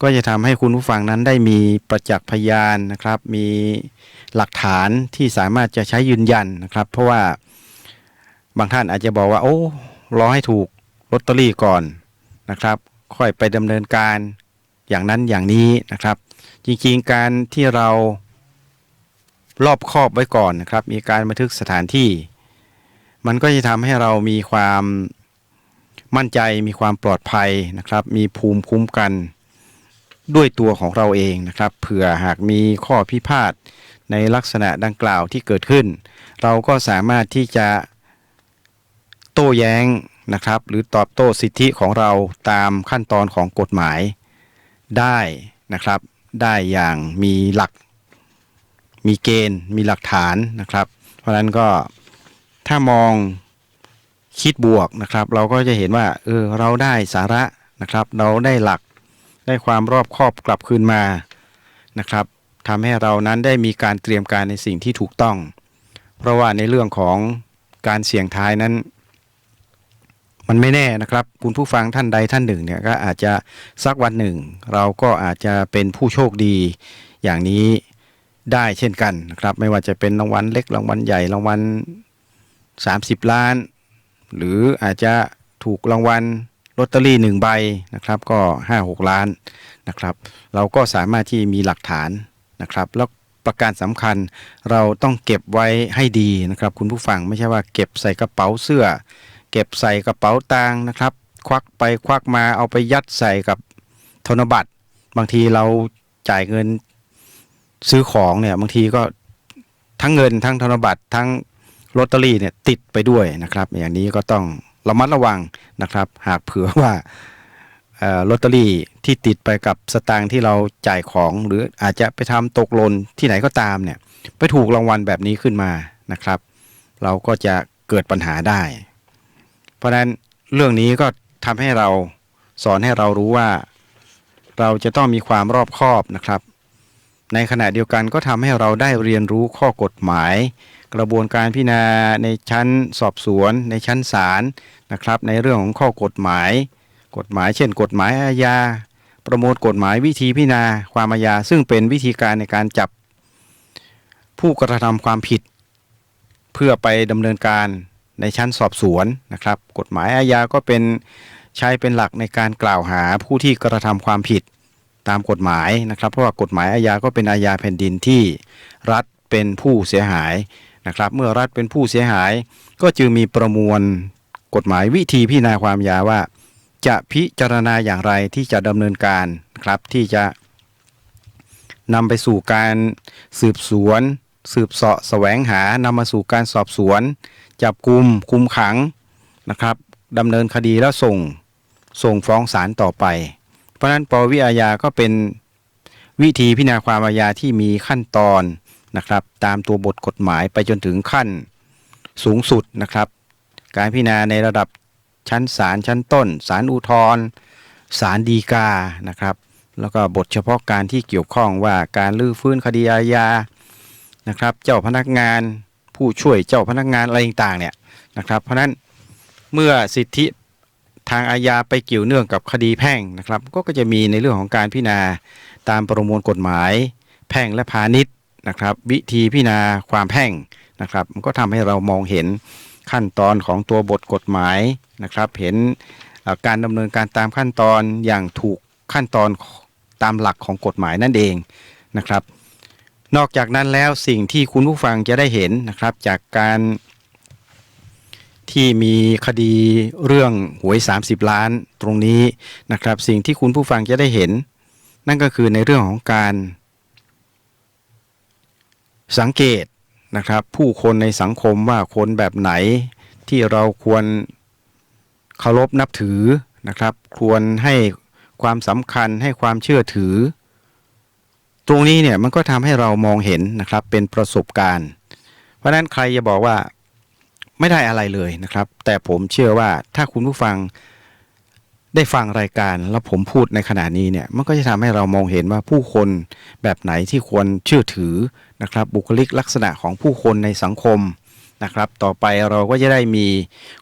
ก็จะทำให้คุณผู้ฟังนั้นได้มีประจักษ์พยานนะครับมีหลักฐานที่สามารถจะใช้ยืนยันนะครับเพราะว่าบางท่านอาจจะบอกว่าโอ้รอให้ถูกลอตเตอรี่ก่อนนะครับค่อยไปดำเนินการอย่างนั้นอย่างนี้นะครับจริงๆการที่เรารอบคอบไว้ก่อนนะครับมีการบันทึกสถานที่มันก็จะทำให้เรามีความมั่นใจมีความปลอดภัยนะครับมีภูมิคุ้มกันด้วยตัวของเราเองนะครับเผื่อหากมีข้อพิพาทในลักษณะดังกล่าวที่เกิดขึ้นเราก็สามารถที่จะโต้แย้งนะครับหรือตอบโต้สิทธิของเราตามขั้นตอนของกฎหมายได้นะครับได้อย่างมีหลักมีเกณฑ์มีหลักฐานนะครับเพราะฉะนั้นก็ถ้ามองคิดบวกนะครับเราก็จะเห็นว่าเราได้สาระนะครับเราได้หลักได้ความรอบคอบกลับคืนมานะครับทำให้เรานั้นได้มีการเตรียมการในสิ่งที่ถูกต้องเพราะว่าในเรื่องของการเสี่ยงทายนั้นมันไม่แน่นะครับคุณผู้ฟังท่านใดท่านหนึ่งเนี่ยก็อาจจะสักวันหนึ่งเราก็อาจจะเป็นผู้โชคดีอย่างนี้ได้เช่นกันนะครับไม่ว่าจะเป็นรางวัลเล็กรางวัลใหญ่รางวัล30 ล้านหรืออาจจะถูกรางวัลลอตเตอรี่1ใบนะครับก็5-6 ล้านนะครับเราก็สามารถที่มีหลักฐานนะครับแล้วประการสำคัญเราต้องเก็บไว้ให้ดีนะครับคุณผู้ฟังไม่ใช่ว่าเก็บใส่กระเป๋าเสื้อเก็บใส่กระเป๋าตังค์นะครับควักไปควักมาเอาไปยัดใส่กับธนบัตรบางทีเราจ่ายเงินซื้อของเนี่ยบางทีก็ทั้งเงินทั้งธนบัตรทั้งลอตเตอรี่เนี่ยติดไปด้วยนะครับอย่างนี้ก็ต้องระมัดระวังนะครับหากเผื่อว่าลอตเตอรี่ที่ติดไปกับสตางค์ที่เราจ่ายของหรืออาจจะไปทำตกหล่นที่ไหนก็ตามเนี่ยไปถูกรางวัลแบบนี้ขึ้นมานะครับเราก็จะเกิดปัญหาได้เพราะฉะนั้นเรื่องนี้ก็ทำให้เราสอนให้เรารู้ว่าเราจะต้องมีความรอบคอบนะครับในขณะเดียวกันก็ทำให้เราได้เรียนรู้ข้อกฎหมายกระบวนการพิจารณาในชั้นสอบสวนในชั้นศาลนะครับในเรื่องของข้อกฎหมายเช่นกฎหมายอาญาประมวลกฎหมายวิธีพิจารณาความอาญาซึ่งเป็นวิธีการในการจับผู้กระทำความผิดเพื่อไปดำเนินการในชั้นสอบสวนนะครับกฎหมายอาญาก็เป็นใช้เป็นหลักในการกล่าวหาผู้ที่กระทำความผิดตามกฎหมายนะครับเพราะว่ากฎหมายอาญาก็เป็นอาญาแผ่นดินที่รัฐเป็นผู้เสียหายนะครับเมื่อรัฐเป็นผู้เสียหายก็จึงมีประมวลกฎหมายวิธีพิจารณาความอาญาว่าจะพิจารณาอย่างไรที่จะดำเนินการนะครับที่จะนำไปสู่การสืบสวนสืบเสาะแสวงหานำมาสู่การสอบสวนจับกุมคุมขังนะครับดำเนินคดีแล้วส่งฟ้องศาลต่อไปเพราะฉะนั้นปวิอาญาก็เป็นวิธีพิจารณาความอาญาที่มีขั้นตอนนะครับตามตัวบทกฎหมายไปจนถึงขั้นสูงสุดนะครับการพิจารณาในระดับชั้นศาลชั้นต้นศาลอุทธรณ์ศาลฎีกานะครับแล้วก็บทเฉพาะการที่เกี่ยวข้องว่าการลื้อฟื้นคดีอาญานะครับเจ้าพนักงานผู้ช่วยเจ้าพนักงานอะไรต่างๆเนี่ยนะครับเพราะนั้นเมื่อสิทธิทางอาญาไปเกี่ยวเนื่องกับคดีแพ่งนะครับก็จะมีในเรื่องของการพิจารณาตามประมวลกฎหมายแพ่งและพาณิชย์นะครับวิธีพิจารณาความแพ่งนะครับมันก็ทำให้เรามองเห็นขั้นตอนของตัวบทกฎหมายนะครับเห็นการดำเนินการตามขั้นตอนอย่างถูกขั้นตอนตามหลักของกฎหมายนั่นเองนะครับนอกจากนั้นแล้วสิ่งที่คุณผู้ฟังจะได้เห็นนะครับจากการที่มีคดีเรื่องหวย30 ล้านตรงนี้นะครับสิ่งที่คุณผู้ฟังจะได้เห็นนั่นก็คือในเรื่องของการสังเกตนะครับผู้คนในสังคมว่าคนแบบไหนที่เราควรเคารพนับถือนะครับควรให้ความสำคัญให้ความเชื่อถือตรงนี้เนี่ยมันก็ทำให้เรามองเห็นนะครับเป็นประสบการณ์เพราะฉะนั้นใครจะบอกว่าไม่ได้อะไรเลยนะครับแต่ผมเชื่อว่าถ้าคุณผู้ฟังได้ฟังรายการแล้วผมพูดในขณะนี้เนี่ยมันก็จะทำให้เรามองเห็นว่าผู้คนแบบไหนที่ควรเชื่อถือนะครับบุคลิกลักษณะของผู้คนในสังคมนะครับต่อไปเราก็จะได้มี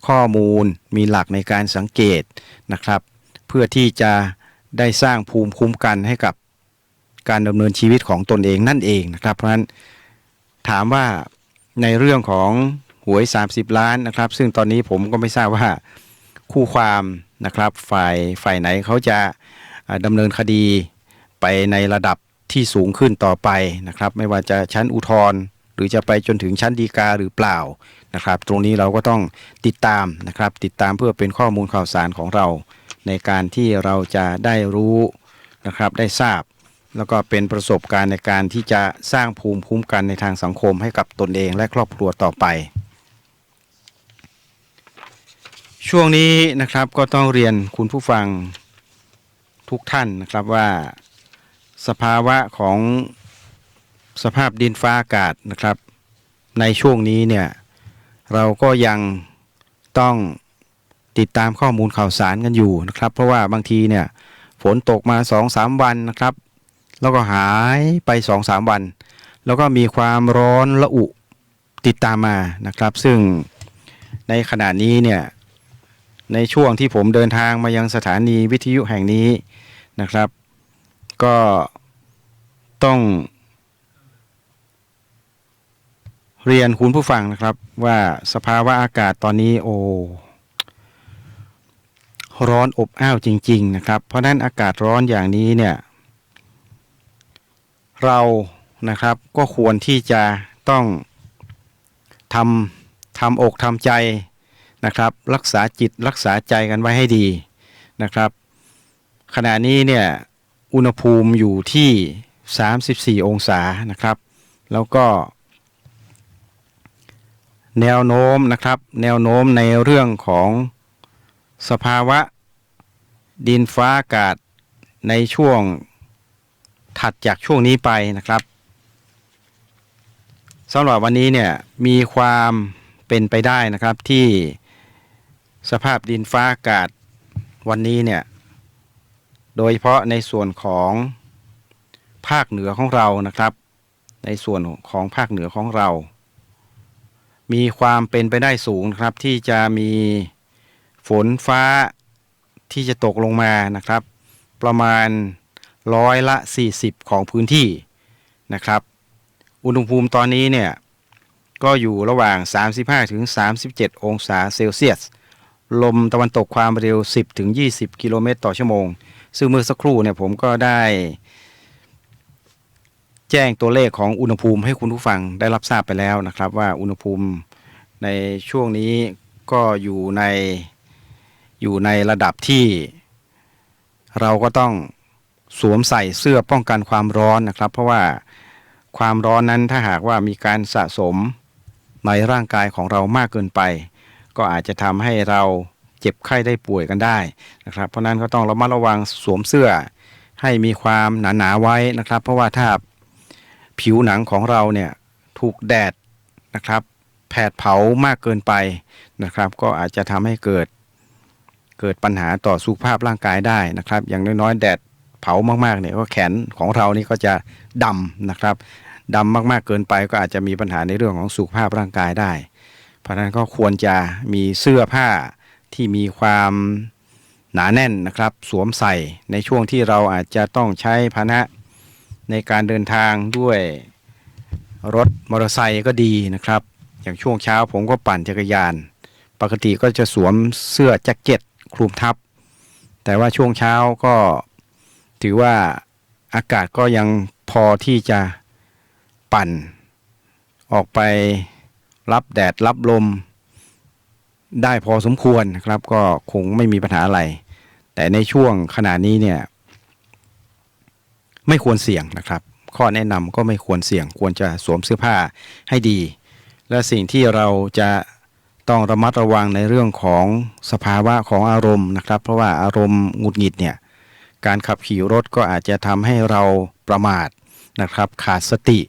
ข้อมูลมีหลักในการสังเกตนะครับเพื่อที่จะ ได้สร้างภูมิคุ้มกันให้กับการดำเนินชีวิตของตนเองนั่นเองนะครับเพราะฉะนั้นถามว่าในเรื่องของหวย30 ล้านนะครับซึ่งตอนนี้ผมก็ไม่ทราบว่าคู่ความนะครับฝ่ายไหนเขาจะดำเนินคดีไปในระดับที่สูงขึ้นต่อไปนะครับไม่ว่าจะชั้นอุทธรณ์หรือจะไปจนถึงชั้นฎีกาหรือเปล่านะครับตรงนี้เราก็ต้องติดตามนะครับติดตามเพื่อเป็นข้อมูลข่าวสารของเราในการที่เราจะได้รู้นะครับได้ทราบแล้วก็เป็นประสบการณ์ในการที่จะสร้างภูมิคุ้มกันในทางสังคมให้กับตนเองและครอบครัวต่อไปช่วงนี้นะครับก็ต้องเรียนคุณผู้ฟังทุกท่านนะครับว่าสภาวะของสภาพดินฟ้าอากาศนะครับในช่วงนี้เนี่ยเราก็ยังต้องติดตามข้อมูลข่าวสารกันอยู่นะครับเพราะว่าบางทีเนี่ยฝนตกมา 2-3 วันนะครับแล้วก็หายไป 2-3 วันแล้วก็มีความร้อนระอุติดตามมานะครับซึ่งในขณะนี้เนี่ยในช่วงที่ผมเดินทางมายังสถานีวิทยุแห่งนี้นะครับก็ต้องเรียนคุณผู้ฟังนะครับว่าสภาวะอากาศตอนนี้ร้อนอบอ้าวจริงๆนะครับเพราะนั้นอากาศร้อนอย่างนี้เนี่ยเรานะครับก็ควรที่จะต้องทำอกทำใจนะครับรักษาจิตรักษาใจกันไว้ให้ดีนะครับขณะนี้เนี่ยอุณหภูมิอยู่ที่34 องศานะครับแล้วก็แนวโน้มนะครับแนวโน้มในเรื่องของสภาวะดินฟ้าอากาศในช่วงถัดจากช่วงนี้ไปนะครับสำหรับวันนี้เนี่ยมีความเป็นไปได้นะครับที่สภาพดินฟ้าอากาศวันนี้เนี่ยโดยเฉพาะในส่วนของภาคเหนือของเรานะครับในส่วนของภาคเหนือของเรามีความเป็นไปได้สูงนะครับที่จะมีฝนฟ้าที่จะตกลงมานะครับประมาณ40%ของพื้นที่นะครับอุณหภูมิตอนนี้เนี่ยก็อยู่ระหว่าง 35-37 องศาเซลเซียสลมตะวันตกความเร็ว 10-20 กิโลเมตรต่อชั่วโมงซึ่งเมื่อสักครู่เนี่ยผมก็ได้แจ้งตัวเลขของอุณหภูมิให้คุณผู้ฟังได้รับทราบไปแล้วนะครับว่าอุณหภูมิในช่วงนี้ก็อยู่ในระดับที่เราก็ต้องสวมใส่เสื้อป้องกันความร้อนนะครับเพราะว่าความร้อนนั้นถ้าหากว่ามีการสะสมในร่างกายของเรามากเกินไปก็อาจจะทำให้เราเจ็บไข้ได้ป่วยกันได้นะครับเพราะนั้นก็ต้องระมัดระวังสวมเสื้อให้มีความหนาๆไว้นะครับเพราะว่าถ้าผิวหนังของเราเนี่ยถูกแดดนะครับแผดเผามากเกินไปนะครับก็อาจจะทำให้เกิดปัญหาต่อสุขภาพร่างกายได้นะครับอย่างน้อยๆแดดเผามากๆเนี่ยก็แขนของเรานี่ก็จะดำนะครับดำมากๆเกินไปก็อาจจะมีปัญหาในเรื่องของสุขภาพร่างกายได้เพราะฉะนั้นก็ควรจะมีเสื้อผ้าที่มีความหนาแน่นนะครับสวมใส่ในช่วงที่เราอาจจะต้องใช้พาหนะในการเดินทางด้วยรถมอเตอร์ไซค์ก็ดีนะครับอย่างช่วงเช้าผมก็ปั่นจักรยานปกติก็จะสวมเสื้อแจ็คเก็ตคลุมทับแต่ว่าช่วงเช้าก็ถือว่าอากาศก็ยังพอที่จะปั่นออกไปรับแดดรับลมได้พอสมควรนะครับก็คงไม่มีปัญหาอะไรแต่ในช่วงขณะนี้เนี่ยไม่ควรเสี่ยงนะครับข้อแนะนำก็ไม่ควรเสี่ยงควรจะสวมเสื้อผ้าให้ดีและสิ่งที่เราจะต้องระมัดระวังในเรื่องของสภาวะของอารมณ์นะครับเพราะว่าอารมณ์หงุดหงิดเนี่ยการขับขี่รถก็อาจจะทำให้เราประมาทนะครับขาดสติ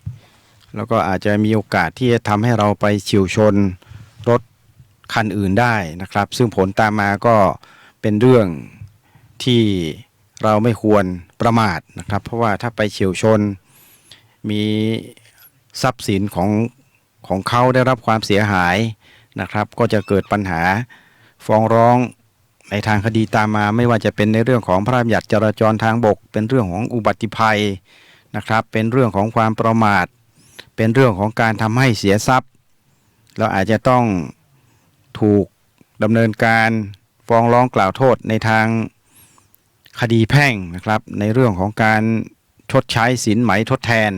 แล้วก็อาจจะมีโอกาสที่จะทำให้เราไปเฉี่ยวชนรถคันอื่นได้นะครับซึ่งผลตามมาก็เป็นเรื่องที่เราไม่ควรประมาทนะครับเพราะว่าถ้าไปเฉี่ยวชนมีทรัพย์สินของเขาได้รับความเสียหายนะครับก็จะเกิดปัญหาฟ้องร้องใน ทางคดีตามมาไม่ว่าจะเป็นในเรื่องของพระราชบัญญัติจราจรทางบกเป็นเรื่องของอุบัติภัยนะครับเป็นเรื่องของความประมาทเป็นเรื่องของการทำให้เสียทรัพย์เราอาจจะต้องถูกดำเนินการฟ้องร้องกล่าวโทษในทางคดีแพ่งนะครับในเรื่องของการชดใช้สินไหมทดแทน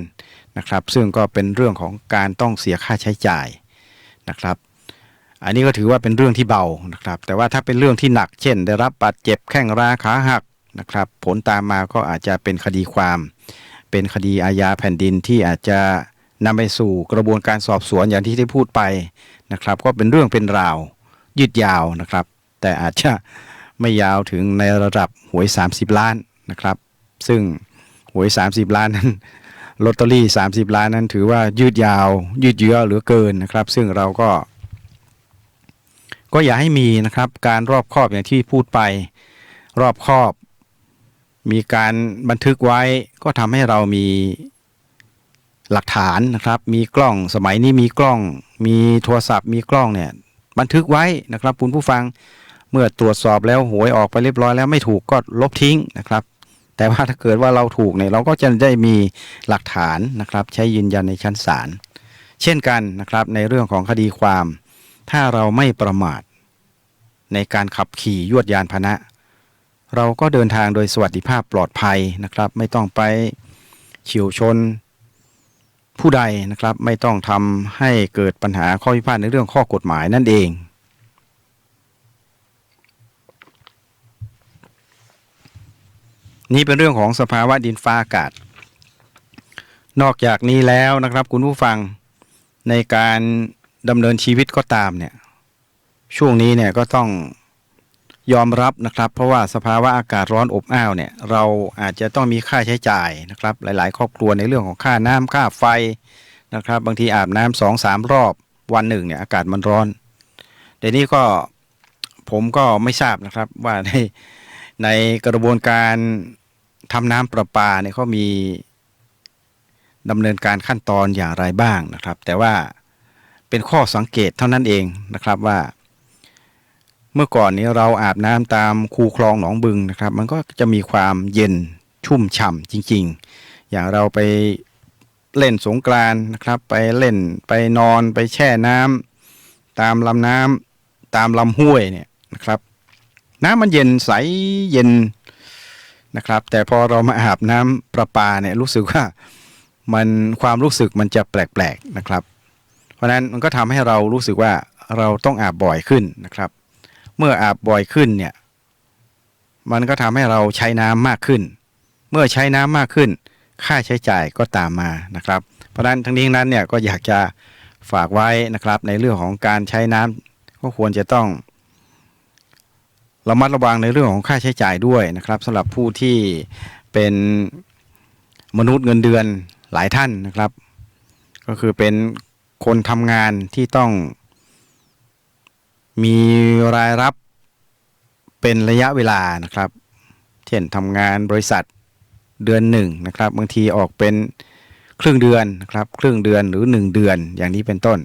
นะครับซึ่งก็เป็นเรื่องของการต้องเสียค่าใช้จ่ายนะครับอันนี้ก็ถือว่าเป็นเรื่องที่เบานะครับแต่ว่าถ้าเป็นเรื่องที่หนักเช่นได้รับบาดเจ็บแข้งราขาหักนะครับผลตามมาก็อาจจะเป็นคดีความเป็นคดีอาญาแผ่นดินที่อาจจะนำไปสู่กระบวนการสอบสวนอย่างที่ได้พูดไปนะครับก็เป็นเรื่องเป็นราวยืดยาวนะครับแต่อาจจะไม่ยาวถึงในระดับหวย30 ล้านนะครับซึ่งหวย30 ล้านนั้นลอตเตอรี่30 ล้านนั้นถือว่ายืดยาวยืดเยื้อเหลือเกินนะครับซึ่งเราก็อย่าให้มีนะครับการรอบคอบอย่างที่พูดไปรอบคอบมีการบันทึกไว้ก็ทำให้เรามีหลักฐานนะครับมีกล้องสมัยนี้มีกล้องมีโทรศัพท์มีกล้องเนี่ยบันทึกไว้นะครับคุณผู้ฟังเมื่อตรวจสอบแล้วหวยออกไปเรียบร้อยแล้วไม่ถูกก็ลบทิ้งนะครับแต่ว่าถ้าเกิดว่าเราถูกเนี่ยเราก็จะได้มีหลักฐานนะครับใช้ยืนยันในชั้นศาลเช่นกันนะครับในเรื่องของคดีความถ้าเราไม่ประมาทในการขับขี่ยวดยานพาหนะเราก็เดินทางโดยสวัสดิภาพปลอดภัยนะครับไม่ต้องไปเฉี่ยวชนผู้ใดนะครับไม่ต้องทำให้เกิดปัญหาข้อพิพาทในเรื่องข้อกฎหมายนั่นเองนี่เป็นเรื่องของสภาวะดินฟ้าอากาศนอกจากนี้แล้วนะครับคุณผู้ฟังในการดำเนินชีวิตก็ตามเนี่ยช่วงนี้เนี่ยก็ต้องยอมรับนะครับเพราะว่าสภาวะอากาศร้อนอบอ้าวเนี่ยเราอาจจะต้องมีค่าใช้จ่ายนะครับหลายๆครอบครัวในเรื่องของค่าน้ำค่าไฟนะครับบางทีอาบน้ำ2-3 รอบวันหนึ่งเนี่ยอากาศมันร้อนเดี๋ยวนี้ก็ผมก็ไม่ทราบนะครับว่าในกระบวนการทำน้ำประปาเนี่ยเขามีดำเนินการขั้นตอนอย่างไรบ้างนะครับแต่ว่าเป็นข้อสังเกตเท่านั้นเองนะครับว่าเมื่อก่อนนี้เราอาบน้ำตามคูคลองหนองบึงนะครับมันก็จะมีความเย็นชุ่มฉ่ำจริงๆอย่างเราไปเล่นสงกรานต์นะครับไปเล่นไปนอนไปแช่น้ำตามลำน้ำตามลำห้วยเนี่ยนะครับน้ำมันเย็นใสเย็นนะครับแต่พอเรามาอาบน้ำประปาเนี่ยรู้สึกว่ามันความรู้สึกมันจะแปลกๆนะครับเพราะนั้นมันก็ทำให้เรารู้สึกว่าเราต้องอาบบ่อยขึ้นนะครับเมื่ออาบบ่อยขึ้นเนี่ยมันก็ทำให้เราใช้น้ำมากขึ้นเมื่อใช้น้ำมากขึ้นค่าใช้จ่ายก็ตามมานะครับเพราะฉะนั้นทั้งนี้ทั้งนั้นเนี่ยก็อยากจะฝากไว้นะครับในเรื่องของการใช้น้ำก็ควรจะต้องระมัดระวังในเรื่องของค่าใช้จ่ายด้วยนะครับสำหรับผู้ที่เป็นมนุษย์เงินเดือนหลายท่านนะครับก็คือเป็นคนทำงานที่ต้องมีรายรับเป็นระยะเวลานะครับเช่นทำงานบริษัทเดือนหนึ่งนะครับบางทีออกเป็นครึ่งเดือนนะครับครึ่งเดือนหรือ1 เดือนอย่างนี้เป็นต้น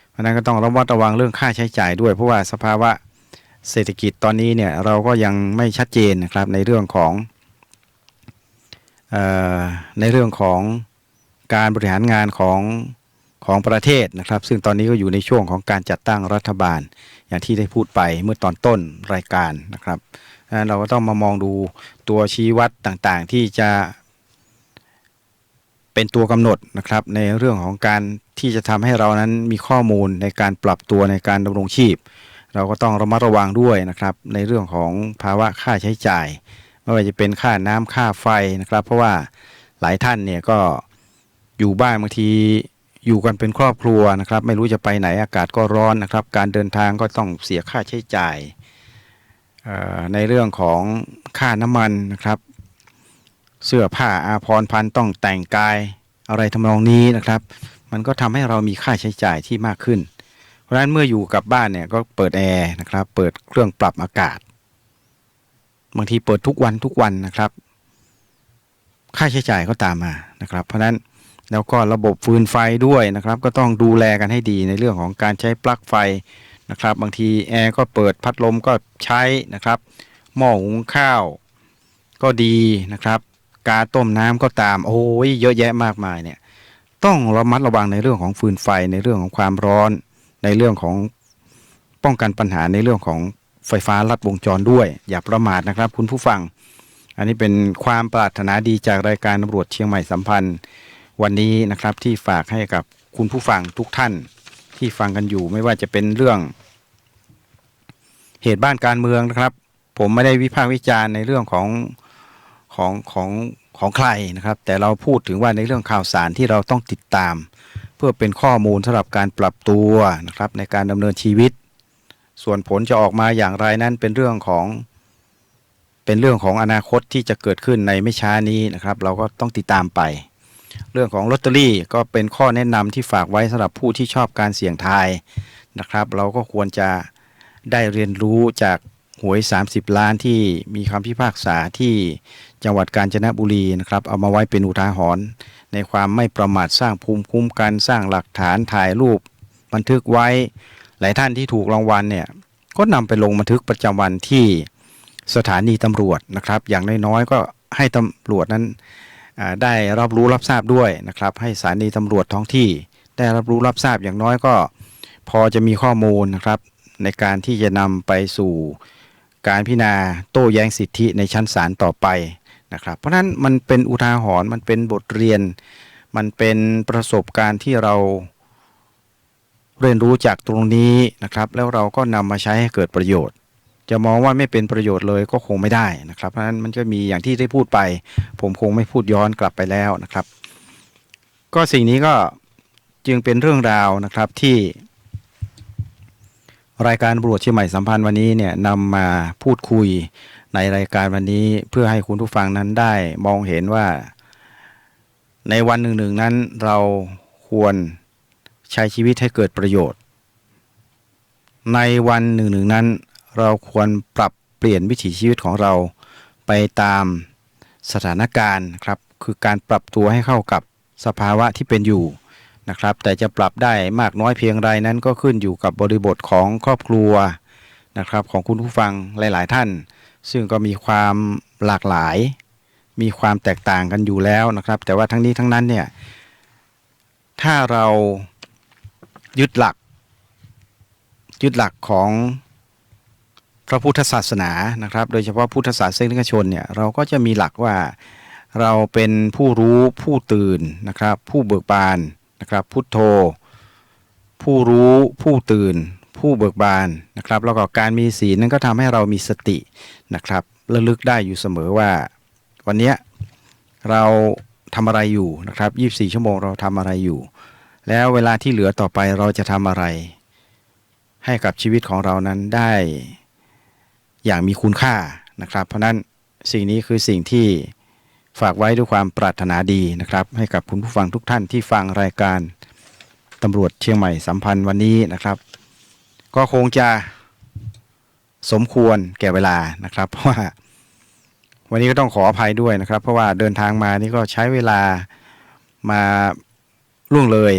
เพราะนั้นก็ต้องระมัดระวังเรื่องค่าใช้จ่ายด้วยเพราะว่าสภาวะเศรษฐกิจตอนนี้เนี่ยเราก็ยังไม่ชัดเจนนะครับในเรื่องของการบริหารงานของประเทศนะครับซึ่งตอนนี้ก็อยู่ในช่วงของการจัดตั้งรัฐบาลอย่างที่ได้พูดไปเมื่อตอนต้นรายการนะครับเราก็ต้องมามองดูตัวชี้วัดต่างๆที่จะเป็นตัวกำหนดนะครับในเรื่องของการที่จะทำให้เรานั้นมีข้อมูลในการปรับตัวในการดำรงชีพเราก็ต้องระมัดระวังด้วยนะครับในเรื่องของภาวะค่าใช้จ่ายไม่ว่าจะเป็นค่าน้ำค่าไฟนะครับเพราะว่าหลายท่านเนี่ยก็อยู่บ้านบางทีอยู่กันเป็นครอบครัวนะครับไม่รู้จะไปไหนอากาศก็ร้อนนะครับการเดินทางก็ต้องเสียค่าใช้จ่ายในเรื่องของค่าน้ำมันนะครับเสื้อผ้าอาภรณ์ภัณฑ์ต้องแต่งกายอะไรทำนองนี้นะครับมันก็ทำให้เรามีค่าใช้จ่ายที่มากขึ้นเพราะฉะนั้นเมื่ออยู่กับบ้านเนี่ยก็เปิดแอร์นะครับเปิดเครื่องปรับอากาศบางทีเปิดทุกวันนะครับค่าใช้จ่ายก็ตามมานะครับเพราะฉะนั้นแล้วก็ระบบฟืนไฟด้วยนะครับก็ต้องดูแลกันให้ดีในเรื่องของการใช้ปลั๊กไฟ นะครับบางทีแอร์ก็เปิดพัดลมก็ใช้นะครับหม้อหุงข้าวก็ดีนะครับกาต้มน้ำก็ตามโอ้ยเยอะแยะมากมายเนี่ยต้องระมัดระวังในเรื่องของฟืนไฟในเรื่องของความร้อนในเรื่องของป้องกันปัญหาในเรื่องของไฟฟ้าลัดวงจรด้วยอย่าประมาทนะครับคุณผู้ฟังอันนี้เป็นความปรารถนาดีจากรายการตำรวจเชียงใหม่สัมพันธ์วันนี้นะครับที่ฝากให้กับคุณผู้ฟังทุกท่านที่ฟังกันอยู่ไม่ว่าจะเป็นเรื่องเหตุบ้านการเมืองนะครับผมไม่ได้วิพากษ์วิจารณ์ในเรื่องของของของใครนะครับแต่เราพูดถึงว่าในเรื่องข่าวสารที่เราต้องติดตามเพื่อเป็นข้อมูลสำหรับการปรับตัวนะครับในการดำเนินชีวิตส่วนผลจะออกมาอย่างไรนั้นเป็นเรื่องของอนาคตที่จะเกิดขึ้นในไม่ช้านี้นะครับเราก็ต้องติดตามไปเรื่องของลอตเตอรี่ก็เป็นข้อแนะนำที่ฝากไว้สำหรับผู้ที่ชอบการเสี่ยงทายนะครับเราก็ควรจะได้เรียนรู้จากหวย30 ล้านที่มีคำพิพากษาที่จังหวัดกาญจนบุรีนะครับเอามาไว้เป็นอุทาหรณ์ในความไม่ประมาทสร้างภูมิคุ้มกันสร้างหลักฐานถ่ายรูปบันทึกไว้หลายท่านที่ถูกรางวัลเนี่ยก็นำไปลงบันทึกประจำวันที่สถานีตำรวจนะครับอย่างน้อยๆก็ให้ตำรวจนั้นได้รับรู้รับทราบด้วยนะครับให้สถานีตำรวจท้องที่ได้รับรู้รับทราบอย่างน้อยก็พอจะมีข้อมูลนะครับในการที่จะนำไปสู่การพิจารณาโต้แย้งสิทธิในชั้นศาลต่อไปนะครับเพราะฉะนั้นมันเป็นอุทาหรณ์มันเป็นบทเรียนมันเป็นประสบการณ์ที่เราเรียนรู้จากตรงนี้นะครับแล้วเราก็นำมาใช้ให้เกิดประโยชน์จะมองว่าไม่เป็นประโยชน์เลยก็คงไม่ได้นะครับเพราะฉะนั้นมันจะมีอย่างที่ได้พูดไปผมคงไม่พูดย้อนกลับไปแล้วนะครับก็สิ่งนี้ก็จึงเป็นเรื่องราวนะครับที่รายการตำรวจเชียงใหม่สัมพันธ์วันนี้เนี่ยนำมาพูดคุยในรายการวันนี้เพื่อให้คุณผู้ฟังนั้นได้มองเห็นว่าในวันหนึ่งนั้นเราควรใช้ชีวิตให้เกิดประโยชน์ในวันหนึ่งนั้นเราควรปรับเปลี่ยนวิถีชีวิตของเราไปตามสถานการณ์ครับคือการปรับตัวให้เข้ากับสภาวะที่เป็นอยู่นะครับแต่จะปรับได้มากน้อยเพียงไรนั้นก็ขึ้นอยู่กับบริบทของครอบครัวนะครับของคุณผู้ฟังหลายๆท่านซึ่งก็มีความหลากหลายมีความแตกต่างกันอยู่แล้วนะครับแต่ว่าทั้งนี้ทั้งนั้นเนี่ยถ้าเรายึดหลักของพระพุทธศาสนานะครับโดยเฉพาะพุทธศาสนิกชนเนี่ยเราก็จะมีหลักว่าเราเป็นผู้รู้ผู้ตื่นนะครับผู้เบิกบานนะครับพุทโธผู้รู้ผู้ตื่นผู้เบิกบานนะครับแล้วก็การมีศีลนั้นก็ทำให้เรามีสตินะครับระลึกได้อยู่เสมอว่าวันนี้เราทำอะไรอยู่นะครับ24 ชั่วโมงเราทำอะไรอยู่แล้วเวลาที่เหลือต่อไปเราจะทำอะไรให้กับชีวิตของเรานั้นได้อย่างมีคุณค่านะครับเพราะนั้นสิ่งนี้คือสิ่งที่ฝากไว้ด้วยความปรารถนาดีนะครับให้กับคุณผู้ฟังทุกท่านที่ฟังรายการตำรวจเชียงใหม่สัมพันธ์วันนี้นะครับก็คงจะสมควรแก่เวลานะครับเพราะว่าวันนี้ก็ต้องขออภัยด้วยนะครับเพราะว่าเดินทางมานี่ก็ใช้เวลามาล่วงเลย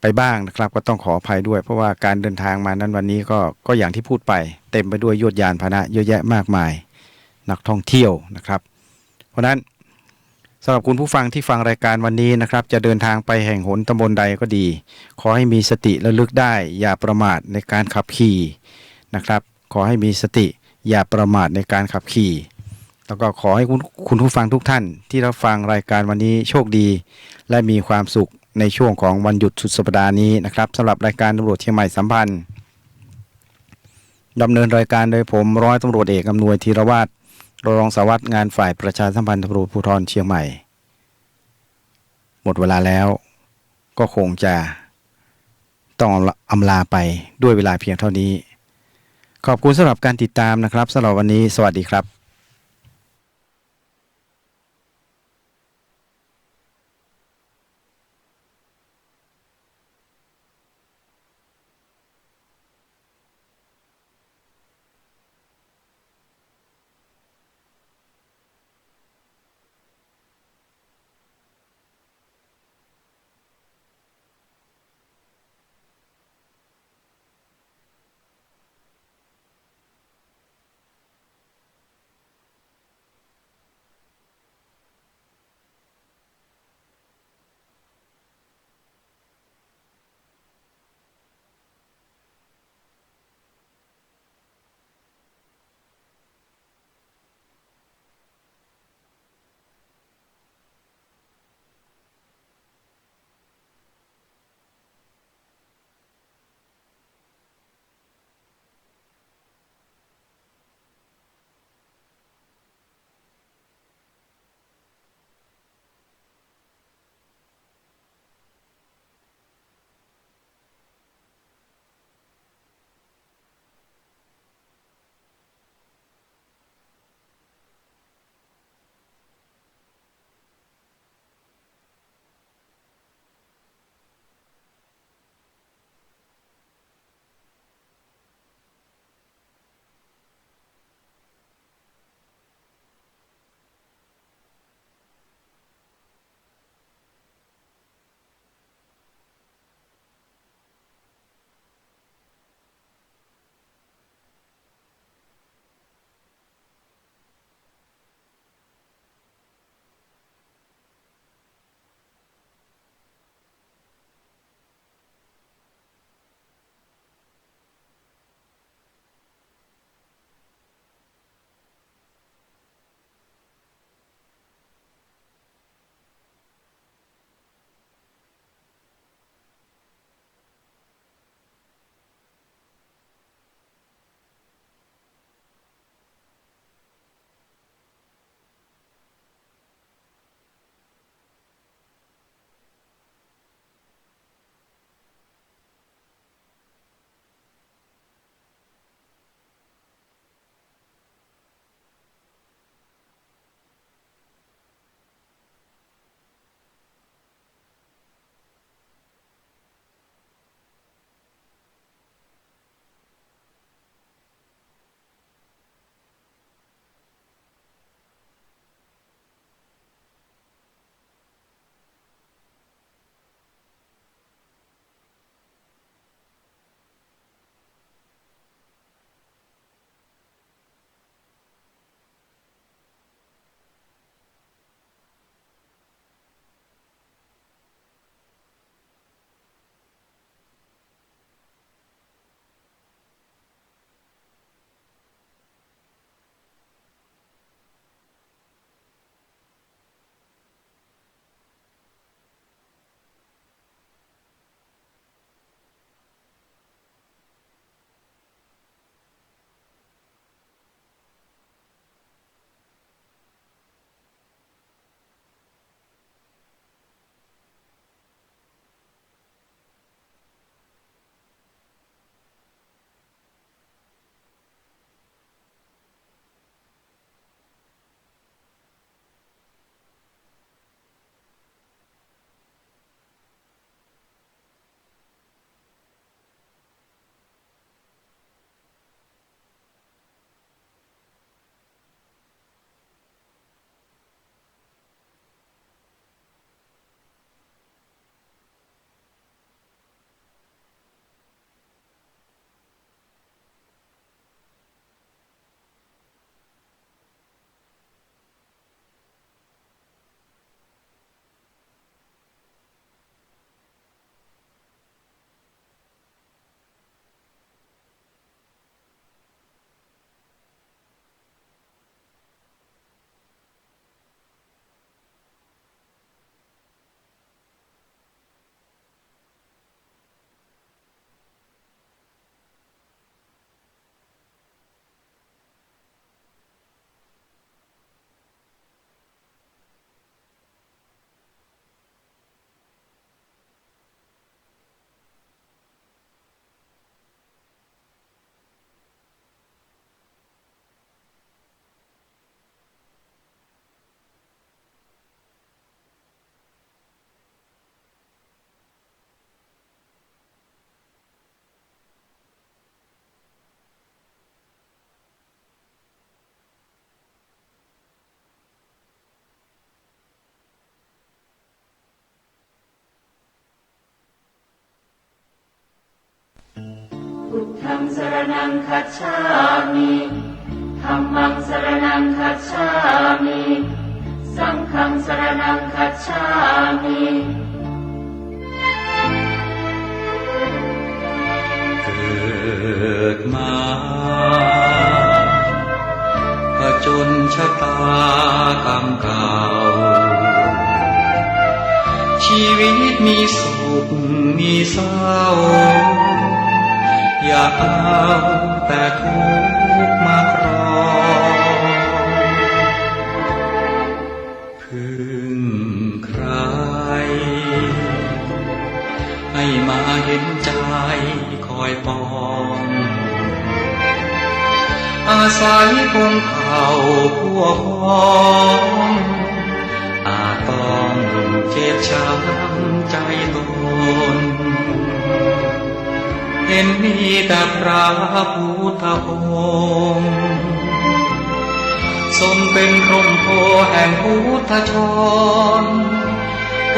ไปบ้างนะครับก็ต้องขออภัยด้วยเพราะว่าการเดินทางมานั้นวันนี้ก็อย่างที่พูดไปเต็มไปด้วยยวดยานพาหนะเยอะแยะมากมายนักท่องเที่ยวนะครับเพราะฉะนั้นสำหรับคุณผู้ฟังที่ฟังรายการวันนี้นะครับจะเดินทางไปแห่งหนตำบลใดก็ดีขอให้มีสติระลึกได้อย่าประมาทในการขับขี่นะครับขอให้มีสติอย่าประมาทในการขับขี่แล้วก็ขอให้คุณผู้ฟังทุกท่านที่รับฟังรายการวันนี้โชคดีและมีความสุขในช่วงของวันหยุดสุดสัปดาห์นี้นะครับสำหรับรายการตำรวจเชียงใหม่สัมพันธ์ดำเนินรายการโดยผมร้อยตำรวจเอกอำนวยธีรวาทรองสารวัตรงานฝ่ายประชาสัมพันธ์ตำรวจภูธรเชียงใหม่หมดเวลาแล้วก็คงจะต้องอำลาไปด้วยเวลาเพียงเท่านี้ขอบคุณสำหรับการติดตามนะครับสำหรับวันนี้สวัสดีครับ พุทธังสรณังคัจฉามิธัมมังสรณังคัจฉามิสังฆังสรณังคัจฉามิเกิดมาผจญชะตากรรมเก่าชีวิตมีสุขมีเศร้าอย่าเอาแต่ทุกข์มาครองพึ่งใครให้มาเห็นใจคอยปองอาศัยคงเข่าพวกพ้องอาจต้องเจ็บช้ำใจตนเห็นมีแต่พระพุทธองค์ทรงเป็นร่มโพแห่งพุทธชน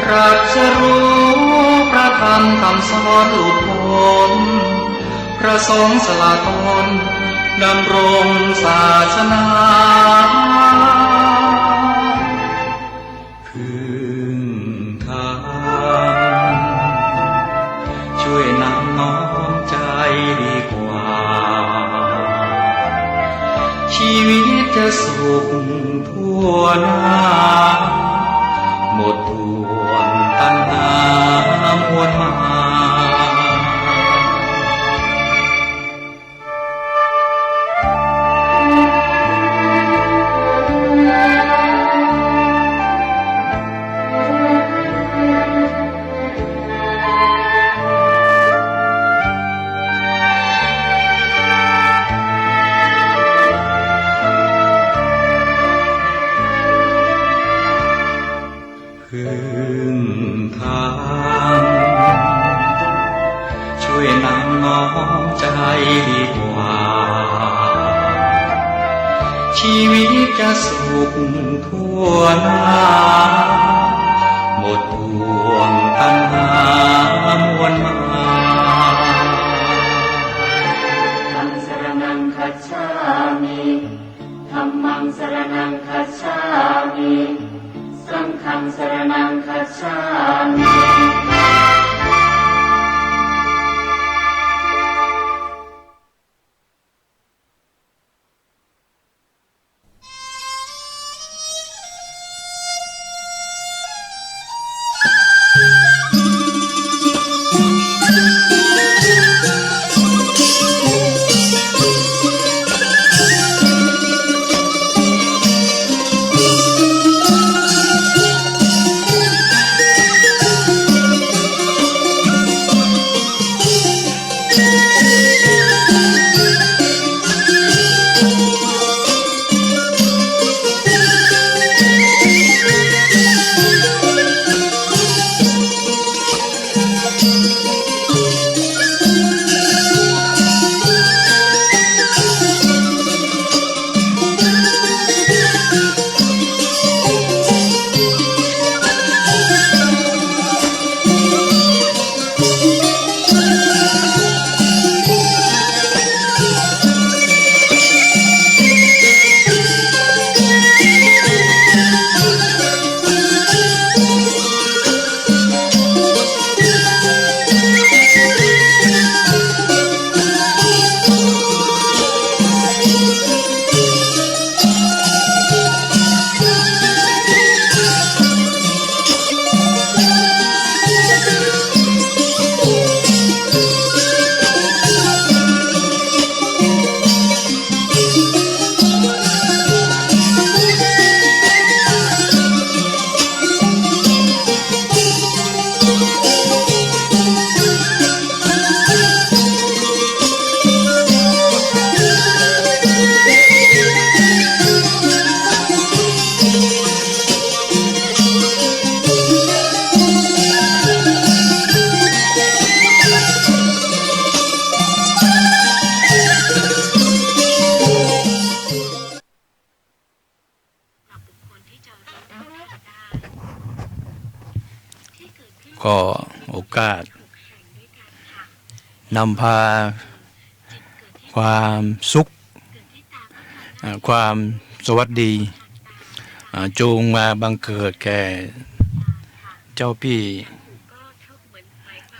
รัสรู้พระธรรมคำสอนหลุดพ้นพระสงฆ์สละตนดำรงศาสนาพึ่งธรรมช่วยนำน้อมใจดีกว่าชีวิตจะสุขทั่วหน้าหมดห่วงตัณหามวลมหาพึ่งธรรมช่วยนำน้อมใจดีกว่าชีวิตจะสุขทั่วหน้าหมดห่วงตัณหามวลมายธังสรณังคัจฉามิธัมมังสรณังคัจฉามิสังฆังสรณังคัจฉามิก็โอกาสนำพา ความสุขความสวัสดีจงมาบังเกิดแก่เจ้าพี่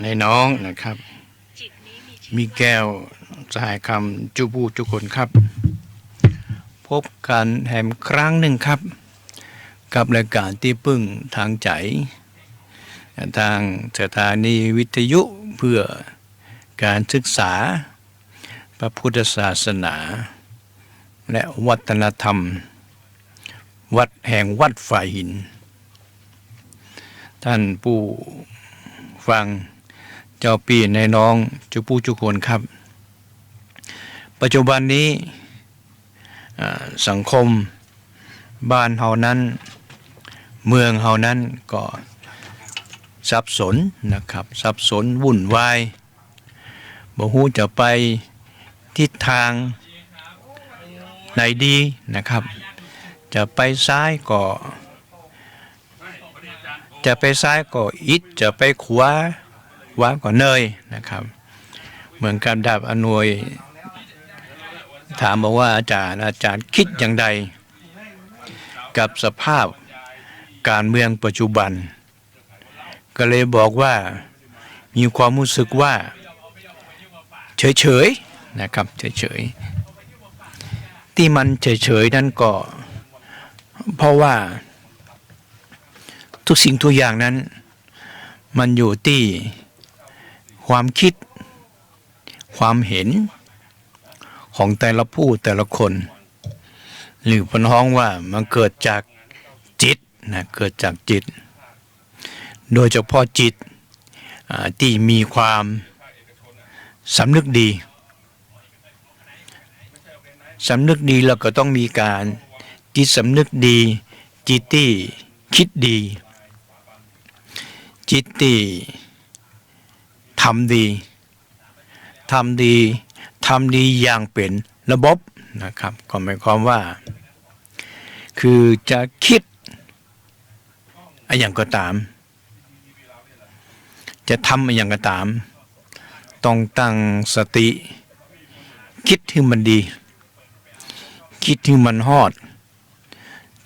ในน้องนะครับ มีแก้วสหายคำจุบูทุกคนครับ พบกันแถมครั้งหนึ่งครับ กับรายการที่พึ่งทางใจทางสถานีวิทยุเพื่อการศึกษาพระพุทธศาสนาและวัฒนธรรมวัดแห่งวัดฝ่ายหินท่านผู้ฟังเจ้าพี่ในน้องจุผู้จุคนครับปัจจุบันนี้สังคมบ้านเฮานั้นเมืองเฮานั้นก็สับสนนะครับสับสนวุ่นวายบ่ฮู้จะไปทิศทางไหนดีนะครับจะไปซ้ายก็อิดจะไปขวาก็เนยนะครับเหมือนกับดาบอำนวยถามบอกว่าอาจารย์คิดอย่างใดกับสภาพการเมืองปัจจุบันก็เลยบอกว่ามีความรู้สึกว่าเฉยๆนะครับเฉยๆที่มันเฉยๆนั่นก็เพราะว่าทุกสิ่งทุกอย่างนั้นมันอยู่ที่ความคิดความเห็นของแต่ละผู้แต่ละคนหรือพันห้องว่ามันเกิดจากจิตนะเกิดจากจิตโดยเฉพาะจิตที่มีความสำนึกดีแล้วก็ต้องมีการจิตสำนึกดีจิตที่คิดดีจิตที่ทำดีอย่างเป็นระบบนะครับก็หมายความว่าคือจะคิดอะไรอย่างก็ตามจะทำอะไรอย่างก็ตามต้องตั้งสติคิดให้มันดีคิดให้มันฮอด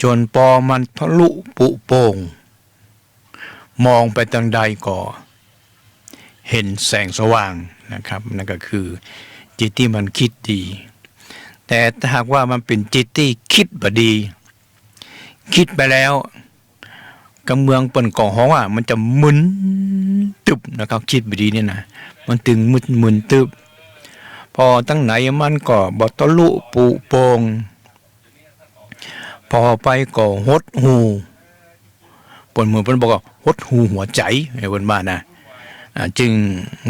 จนพอมันทะลุปุโป่งมองไปทางใดก็เห็นแสงสว่างนะครับนั่นก็คือจิตที่มันคิดดีแต่ถ้าหากว่ามันเป็นจิตที่คิดบ่ดีคิดไปแล้วกำเมืองเปิ่นก่อฮ้องมันจะมึนตึบนะครับคิดบ่ดีเนี่ยนะมันตึงมึนตึบพอตั้งไหนมันก็บ่ทะลุปุโป่งพอไปก็หดหูเปิ่นเหมือนเปิ่นบอกว่าหดหูหัวใจไอ้เพิ่นว่านะจึง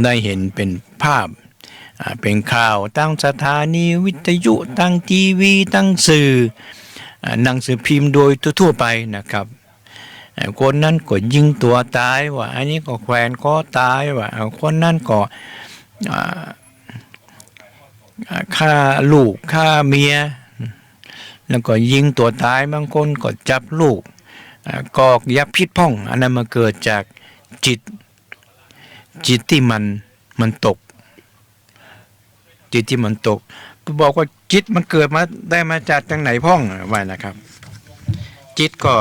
ได้เห็นเป็นภาพเป็นข่าวตั้งสถานีวิทยุตั้งทีวีตั้งสื่อหนังสือพิมพ์โดยทั่วไปนะครับคนนั้นก็ยิงตัวตายว่าอันนี้ก็แขวนคอตายว่าคนนั้นก็ฆ่าลูกฆ่าเมียแล้วก็ยิงตัวตายบางคนก็จับลูกกอกยับพิษพ่องอันนั้นมาเกิดจากจิตที่มันตกจิตที่มันตกบอกว่าจิตมันเกิดมาได้มาจากทางไหนพ่องว่านะครับจิตก็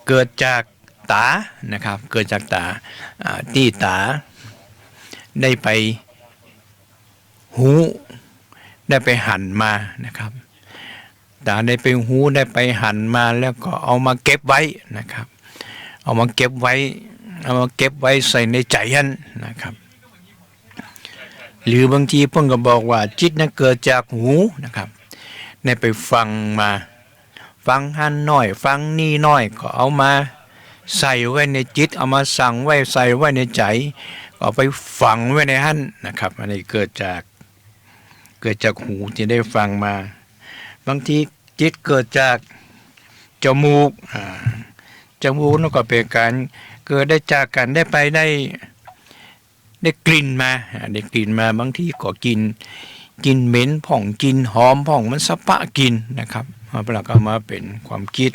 เกิดจากตานะครับเกิดจากตาที่ตาได้ไปหูได้ไปหันมานะครับตาได้ไปหูได้ไปหันมาแล้วก็เอามาเก็บไว้นะครับเอามาเก็บไว้ใส่ในใจท่านนะครับหรือบางทีเพิ่นก็บอกว่าจิตนั้นเกิดจากหูนะครับได้ไปฟังมาฟังหันน้อยฟังนี่น้อยก็เอามาใส่ไว้ในจิตเอามาสั่งไว้ใส่ไว้ในใจเอาไปฝังไว้ในหันนะครับอันนี้เกิดจากหูที่ได้ฟังมาบางทีจิตเกิดจากจมูกนั่นก็เป็นการเกิดได้จากกันได้ไปได้กลิ่นมาบางทีก็กินเหม็นผ่องกินหอมผ่องมันสะปะกินนะครับมาประกอบมาเป็นความคิด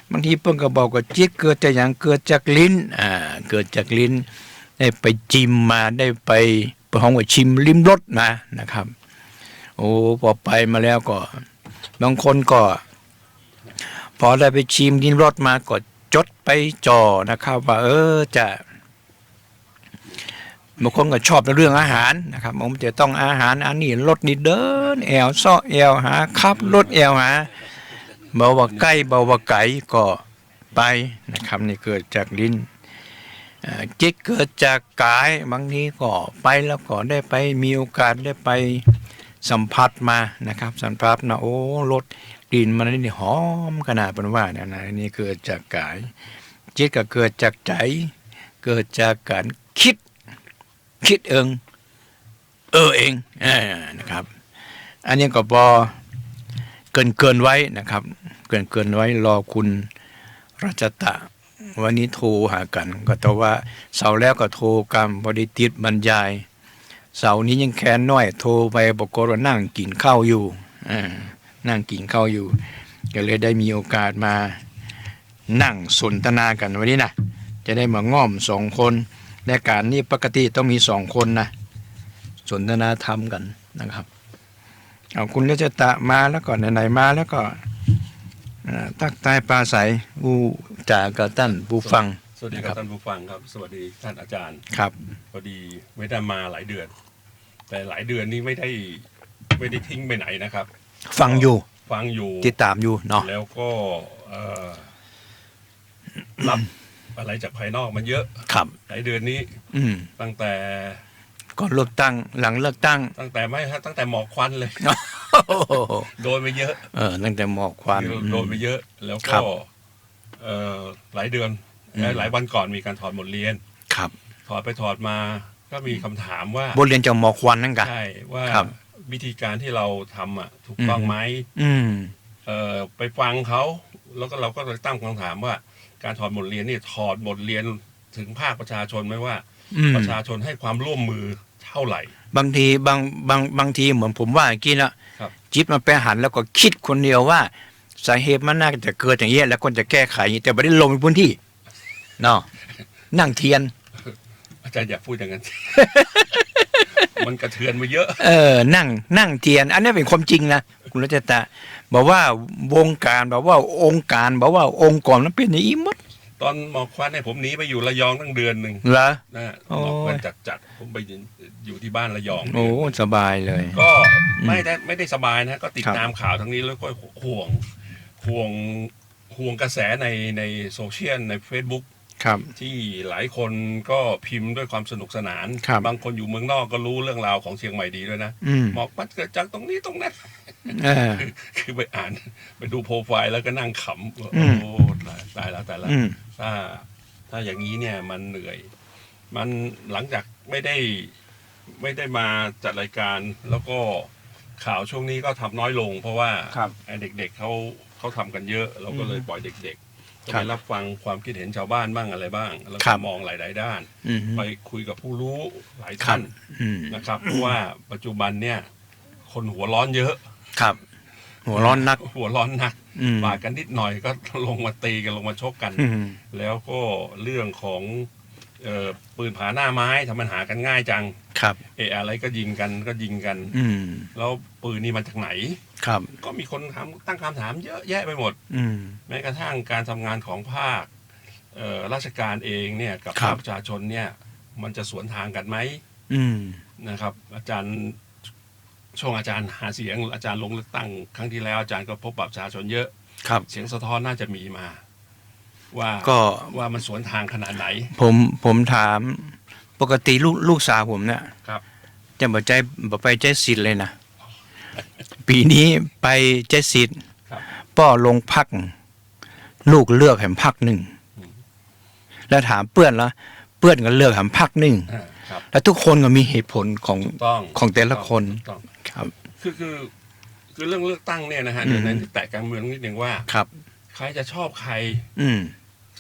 บางทีเพิ่นก็บอกว่าจิตเกิดจากอย่างเกิดจากลิ้นเกิดจากลิ้นได้ไปจิ้มมาได้ไป เป็นห้องว่าชิมริมรสนะครับโอ้พอไปมาแล้วก็บางคนก็พอได้ไปชิมริมรสมาก็จดไปจ่อนะครับว่าจะบางคนก็ชอบในเรื่องอาหารนะครับผมจะต้องอาหารอันนี้รสนี่เดินแอวซ้อแอวหาครับรสแอวหาเบาว่าใกล้เบาว่าไก่ก็ไปนะครับนี่เกิดจากลิ้นจิตเกิดจากกายบางทีก็ไปแล้วก็ได้ไปมีโอกาสได้ไปสัมผัสมานะครับสัมผัสนะโอ้รสกลิ่นมันนี่หอมขนาดเป็นว่านะนี่เกิดจากกายจิตก็เกิดจากใจเกิดจากการคิดเองเองนะครับอันนี้ก็พอเกินไว้นะครับเกินไว้รอคุณรัชตะวันนี้โทรหากันก็แต่ว่าเสาร์แล้วก็โทรกันบริติดบรรยายเสาร์นี้ยังแค้นน้อยโทรไปบอกว่านั่งกินข้าวอยู่นั่งกินข้าวอยู่ก็เลยได้มีโอกาสมานั่งสนทนากันวันนี้นะจะได้มาง่อม2 คนในการนี้ปกติต้องมี2 คนนะสนทนาธรรมกันนะครับเอาคุณรัชตะมาแล้วก็ไหนๆมาแล้วก็ทักทายปราศัยผู้จากัท่านผู้ฟัง สวัสดีครับท่านผู้ฟังครับสวัสดีท่านอาจารย์ ครับ พอดีไม่ได้มาหลายเดือน แต่หลายเดือนนี้ไม่ได้ทิ้งไปไหนนะครับ ฟังอยู่ ฟังอยู่ ติดตามอยู่เนาะ แล้วก็รับอะไรจากภายนอกมันเยอะ ครับ หลายเดือนนี้ตั้งแต่ ก่อนเลือกตั้งหลังเลือกตั้ง ตั้งแต่หมอกควันเลยโดนไปเยอะ ตั้งแต่หมอกควัน โดนไปเยอะแล้ว ครั ก็ บ หลายเดือนหลายวันก่อนมีการถอดบทเรียน ครับ ถอดไปถอดมาก็มีคำถามว่า บทเรียนจากหมอกควันนั่นกัน ใช่ว่า ครับ วิธีการที่เราทำถูกต้องไหม ไปฟังเขาแล้วก็เราก็เลยตั้งคำถามว่าการถอดบทเรียนนี่ถอดบทเรียนถึงภาคประชาชนไหมว่า ประชาชนให้ความร่วมมือเท่าไหร่ บางทีบางทีเหมือนผมว่าเมื่อกี้นะครับ จิตมันไปหันแล้วก็คิดคนเดียวว่าสาเหตุมันน่าจะเกิดอย่างเงี้ยแล้วคนจะแก้ไขแต่ไม่ได้ลงในพื้นที่เนาะนั่งเทียน อาจารย์อย่าพูดอย่างนั้น มันกระเทือนมาเยอะ นั่งเทียน อันนี้เป็นความจริงนะคุณรัชตะบอกว่าวงการบอกว่าองค์การบอกว่าองค์กรนั้นเป็นอย่างนี้หมด ตอนหมอกควันเนี่ยผมหนีไปอยู่ระยองตั้งเดือนหนึ่ง เหรอ นะหมอกควันจัดผมไปอยู่ที่บ้านระยอง โอ้สบายเลย ก็ไม่ได้สบายนะก็ติดตามข่าวทั้งนี้แล้วก็ห่วงกระแสในโซเชียลใน Facebook ครับ ที่หลายคนก็พิมพ์ด้วยความสนุกสนาน ครับ บางคนอยู่เมืองนอกก็รู้เรื่องราวของเชียงใหม่ดีด้วยนะหมอกมันเกิดจากตรงนี้ตรงนั้น คือไปอ่านไปดูโปรไฟล์แล้วก็นั่งขำโอ้ตายแล้วถ้าอย่างนี้เนี่ยมันเหนื่อย มันหลังจากไม่ได้มาจัดรายการแล้วก็ข่าวช่วงนี้ก็ทำน้อยลง เพราะว่าเด็กๆเขาทำกันเยอะเราก็เลยปล่อยเด็กๆก็ไปรับฟังความคิดเห็นชาวบ้านบ้างอะไรบ้างแล้วก็มองหลายๆด้านไปคุยกับผู้รู้หลายท่านนะครับเพราะว่าปัจจุบันเนี่ยคนหัวร้อนเยอะ ครับหัวร้อนนัก บาดกันนิดหน่อยก็ลงมาตีกันลงมาชกกัน แล้วก็เรื่องของปืนผาหน้าไม้ทำปัญหากันง่ายจัง ครับ อะไรก็ยิงกันแล้วปืนนี่มาจากไหน ครับ ก็มีคนตั้งคำถามเยอะแยะไปหมดแม้กระทั่งการทำงานของภาคราชการเองเนี่ยกับภาคประชาชนเนี่ยมันจะสวนทางกันไหมนะครับอาจารย์หาเสียงอาจารย์ลงเลือกตั้งครั้งที่แล้วอาจารย์ก็พบประชาชนเยอะ ครับ เสียงสะท้อนน่าจะมีมาว่ามันสวนทางขนาดไหนผมถามปกติลูกสาวผมเนี่ย ครับ จะบ่ไปใจสิทธิ์เลยนะ ปีนี้ไปใจสิทธิ์ ครับ ป้อลงพักลูกเลือกแห่งพักหนึ่งแล้วถามเพื่อนแล้วเพื่อนก็เลือกแห่งพักหนึ่ง ครับ แล้วทุกคนก็มีเหตุผลของแต่ละคน ถูกต้อง ครับ คือเรื่องเลือกตั้งเนี่ยนะฮะเดี๋ยวนั้นแตะการเมืองนิดนึงว่า ครับ ใครจะชอบใคร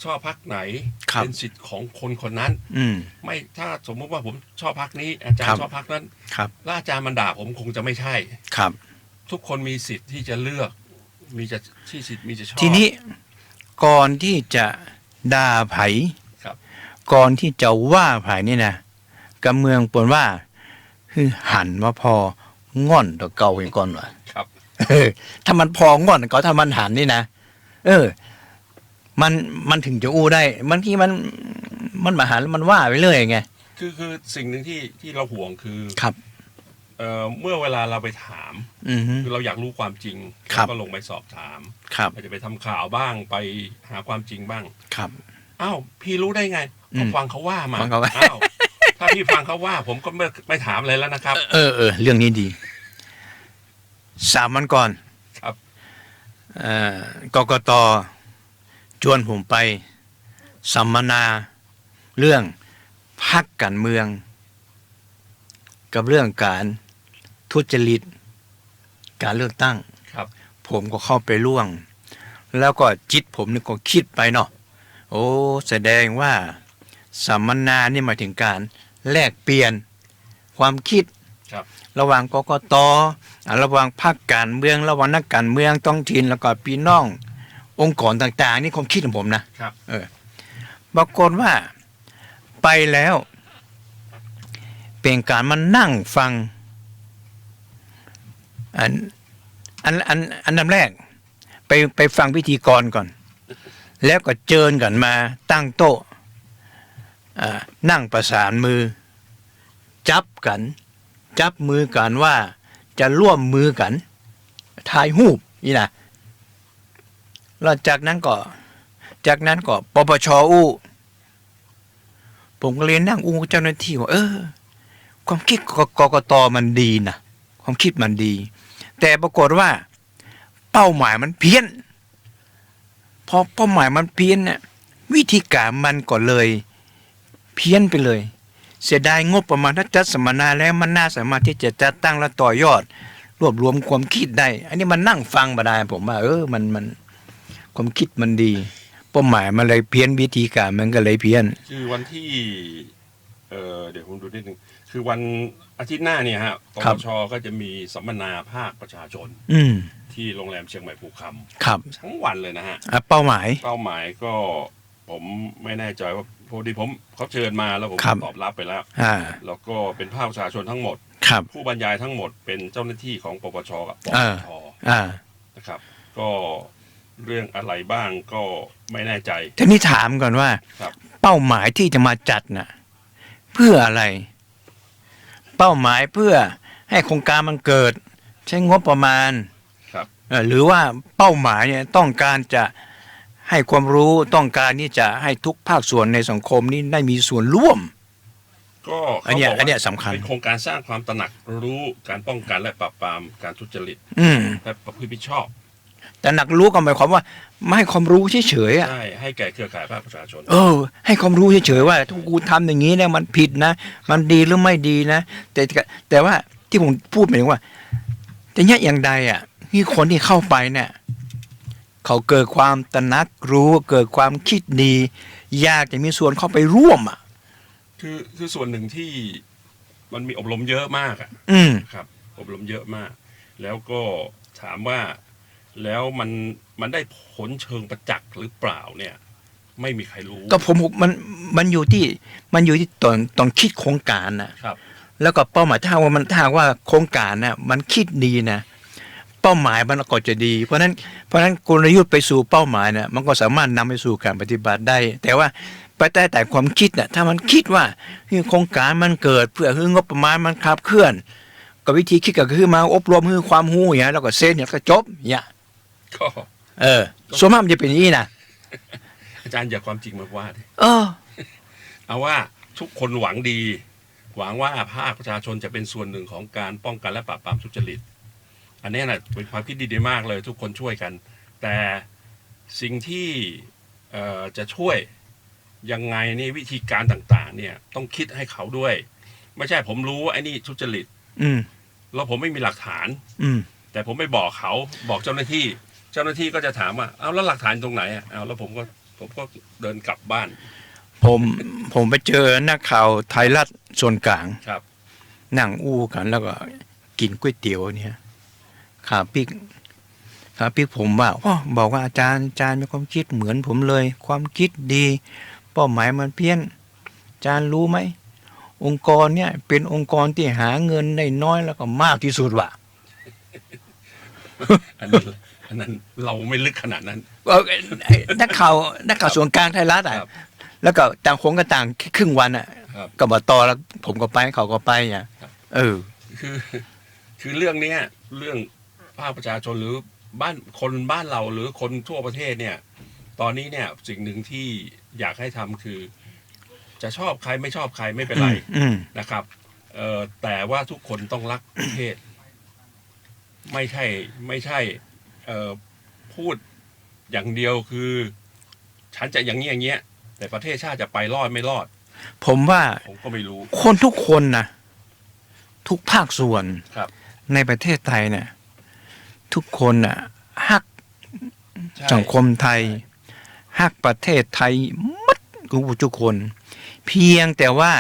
ชอบพรรคไหน ครับ เป็นสิทธิ์ของคนนั้น ไม่ถ้าสมมุติว่าผมชอบพรรคนี้อาจาร ครั ย์ บ ชอบพรรคนั้น ครับ แล้วอาจารย์มันด่าผมคงจะไม่ใช่ ครับ ทุกคนมีสิทธิ์ที่จะเลือกมีสิทธิ์มีจะชอบ ทีนี้ก่อนที่จะด่าไผ ครับ ก่อนที่จะว่าไผนี่นะกำเมืองปนว่า คือหันมาพอง่อนต่อเก่าอย่างก่อนว่ะ ครับ ถ้ามันพอง่อนก็ถ้ามันหันนี่นะมันถึงจะอู้ได้บางทีมันมาหันแล้วมันว่าไปเรื่อยไง คือสิ่งหนึ่งที่เราห่วงคือ ครับ เมื่อเวลาเราไปถาม คือเราอยากรู้ความจริง ครับ เราก็ลงไปสอบถาม ครับ อาจจะไปทำข่าวบ้างไปหาความจริงบ้าง ครับ อ้าวพี่รู้ได้ไงก็ฟังเขาว่ามา ฟังเขาว่า อ้าวถ้าพี่ฟังเขาว่า ผมก็ไม่ถามอะไรแล้วนะครับ เรื่องนี้ดี3 วันก่อน ครับ กกตชวนผมไปสัมมนาเรื่องพรรคการเมือง กับเรื่องการทุจริตการเลือกตั้ง ครับ ผมก็เข้าไปร่วมแล้วก็จิตผมนี่ก็คิดไปเนาะโอ้แสดงว่าสัมมนานี่หมายถึงการแลกเปลี่ยนความคิด ครับ ระหว่างกกตระหว่างพรรคการเมืองระหว่างนักการเมืองท้องถิ่นแล้วก็พี่น้ององค์กรต่างๆนี่ความคิดของผมนะครับ ปรากฏว่าไปแล้วเป็นการมานั่งฟังอันดับแรกไปฟังพิธีกรก่อน แล้วก็เจิญกันมาตั้งโต๊ะนั่งประสานมือจับมือกันว่าจะร่วมมือกันถ่ายรูปนี่นะแล้วจากนั้นก็ปปชอู้ผมก็เรียนนั่งอู้เจ้าหน้าที่ว่าความคิดกกตมันดีนะความคิดมันดี แต่ปรากฏว่าเป้าหมายมันเพี้ยนพอเป้าหมายมันเพี้ยนเนี่ยวิธีการมันก็เลยเพี้ยนไปเลยเสียดายงบประมาณถ้าจัดสัมมนาแล้วมันน่าสามารถที่จะจัดตั้งและต่อยอดรวบรวมความคิดได้อันนี้มันนั่งฟังมาได้ผมว่ามันความคิดมันดีเป้าหมายมันเลยเพี้ยนวิธีการมันก็เลยเพี้ยน คือวันที่เดี๋ยวผมดูนิดนึงคือวันอาทิตย์หน้าเนี่ยฮะป ครั ป บ ชก็จะมีสัมมนาภาคประชาชน ที่โรงแรมเชียงใหม่ภูค ครับ ำทั้งวันเลยนะฮะ เป้าหมาย เป้าหมายก็ผมไม่แน่ใจว่าพอดีเขาเชิญมาแล้วผม ครับ ตอบรับไปแล้ว แล้วก็เป็นภาคประชาชนทั้งหมด ครับ ผู้บรรยายทั้งหมดเป็นเจ้าหน้าที่ของปปชกับปปทนะครับ ก็เรื่องอะไรบ้างก็ไม่แน่ใจ ทีนี้ถามก่อนว่า ครับ เป้าหมายที่จะมาจัดน่ะเพื่ออะไร เป้าหมายเพื่อให้โครงการมันเกิดใช้งบประมาณ ครับ หรือว่าเป้าหมายเนี่ยต้องการจะให้ความรู้ต้องการที่จะให้ทุกภาคส่วนในสังคมนี้ได้มีส่วนร่วม ก็ อันเนี้ยสำคัญ เป็นโครงการสร้างความตระหนักรู้การป้องกันและปราบปรามการทุจริต และประพฤติผิดชอบ แต่หนักรู้ก็หมายความว่าไม่ให้ความรู้เฉยๆอ่ะ ใช่ให้แก่เครือข่ายภาคประชาชน ให้ความรู้เฉยๆว่าทุกกูทำอย่างนี้เนี่ยมันผิดนะมันดีหรือไม่ดีนะแต่ว่าที่ผมพูดหมายถึงว่าแต่เนี้ยอย่างใดอ่ะที่คนที่เข้าไปเนี่ยเขาเกิดความตระหนักรู้เกิดความคิดดีอยากจะมีส่วนเข้าไปร่วมอ่ะ คือส่วนหนึ่งที่มันมีอบรมเยอะมากอ่ะครับอบรมเยอะมาก แล้วก็ถามว่าแล้วมันได้ผลเชิงประจักษ์หรือเปล่าเนี่ยไม่มีใครรู้ ก็มันอยู่ที่ตอนคิดโครงการนะครับ แล้วก็เป้าหมายถ้าว่าโครงการน่ะมันคิดดีนะเป้าหมายมันก็จะดี เพราะฉะนั้นกลยุทธ์ไปสู่เป้าหมายเนี่ยมันก็สามารถนำไปสู่การปฏิบัติได้ แต่ว่าไปแต่ความคิดน่ะถ้ามันคิดว่าโครงการมันเกิดเพื่อให้งบประมาณมันขับเคลื่อนก็วิธีคิดก็คือมาอบรมให้ความรู้อย่างแล้วก็เซ็นก็จบเนี่ย ก็ ส่วนมากมันจะเป็นอย่างนี้นะ อาจารย์อย่าความจริงมาว่าดิ เอาว่าทุกคนหวังดี หวังว่าภาคประชาชนจะเป็นส่วนหนึ่งของการป้องกันและปราบปรามทุจริตอันนี้นะเป็นความคิดดีๆมากเลยทุกคนช่วยกัน แต่สิ่งที่จะช่วยยังไงนี่วิธีการต่างๆเนี่ยต้องคิดให้เขาด้วย ไม่ใช่ผมรู้ว่าไอ้นี่ทุจริตแล้วผมไม่มีหลักฐานแต่ผมไม่บอกเขาบอกเจ้าหน้าที่ก็จะถามว่าเอาแล้วหลักฐานตรงไหนเอาแล้วผมก็เดินกลับบ้าน ผมไปเจอนักข่าวไทยรัฐส่วนกลาง ครับ นั่งอู้กันแล้วก็กินก๋วยเตี๋ยวเนี่ยขาพี่ผมว่าบอกว่าอาจารย์มีความคิดเหมือนผมเลยความคิดดีเป้าหมายมันเพี้ยนอาจารย์รู้ไหม องค์กรเนี่ยเป็นองค์กรที่หาเงินได้น้อยแล้วก็มากที่สุดว่ะ อันนั้นเราไม่ลึกขนาดนั้น นักข่าวส่วนกลางไทยรัฐอ่ะ ครับ แล้วก็ต่างคนก็ต่างครึ่งวันอ่ะ ครับ ก็บอกต่อแล้วผมก็ไปเขาก็ไปอ่ะ ครับ คือเรื่องเนี้ยเรื่องภาคประชาชนหรือคนบ้านเราหรือคนทั่วประเทศเนี่ย ตอนนี้เนี่ยสิ่งหนึ่งที่อยากให้ทำคือ จะชอบใครไม่ชอบใครไม่เป็นไร นะครับแต่ว่าทุกคนต้องรักประเทศ ไม่ใช่พูดอย่างเดียวคือ ฉันจะอย่างนี้อย่างเงี้ย แต่ประเทศชาติจะไปรอดไม่รอด ผมว่า ผมก็ไม่รู้ คนทุกคนนะทุกภาคส่วน ครับ ในประเทศไทยเนี่ยทุกคนน่ะฮัก ใช่ สังคมไทยฮักประเทศไทยมัดทุกคน เพียงแต่ว่า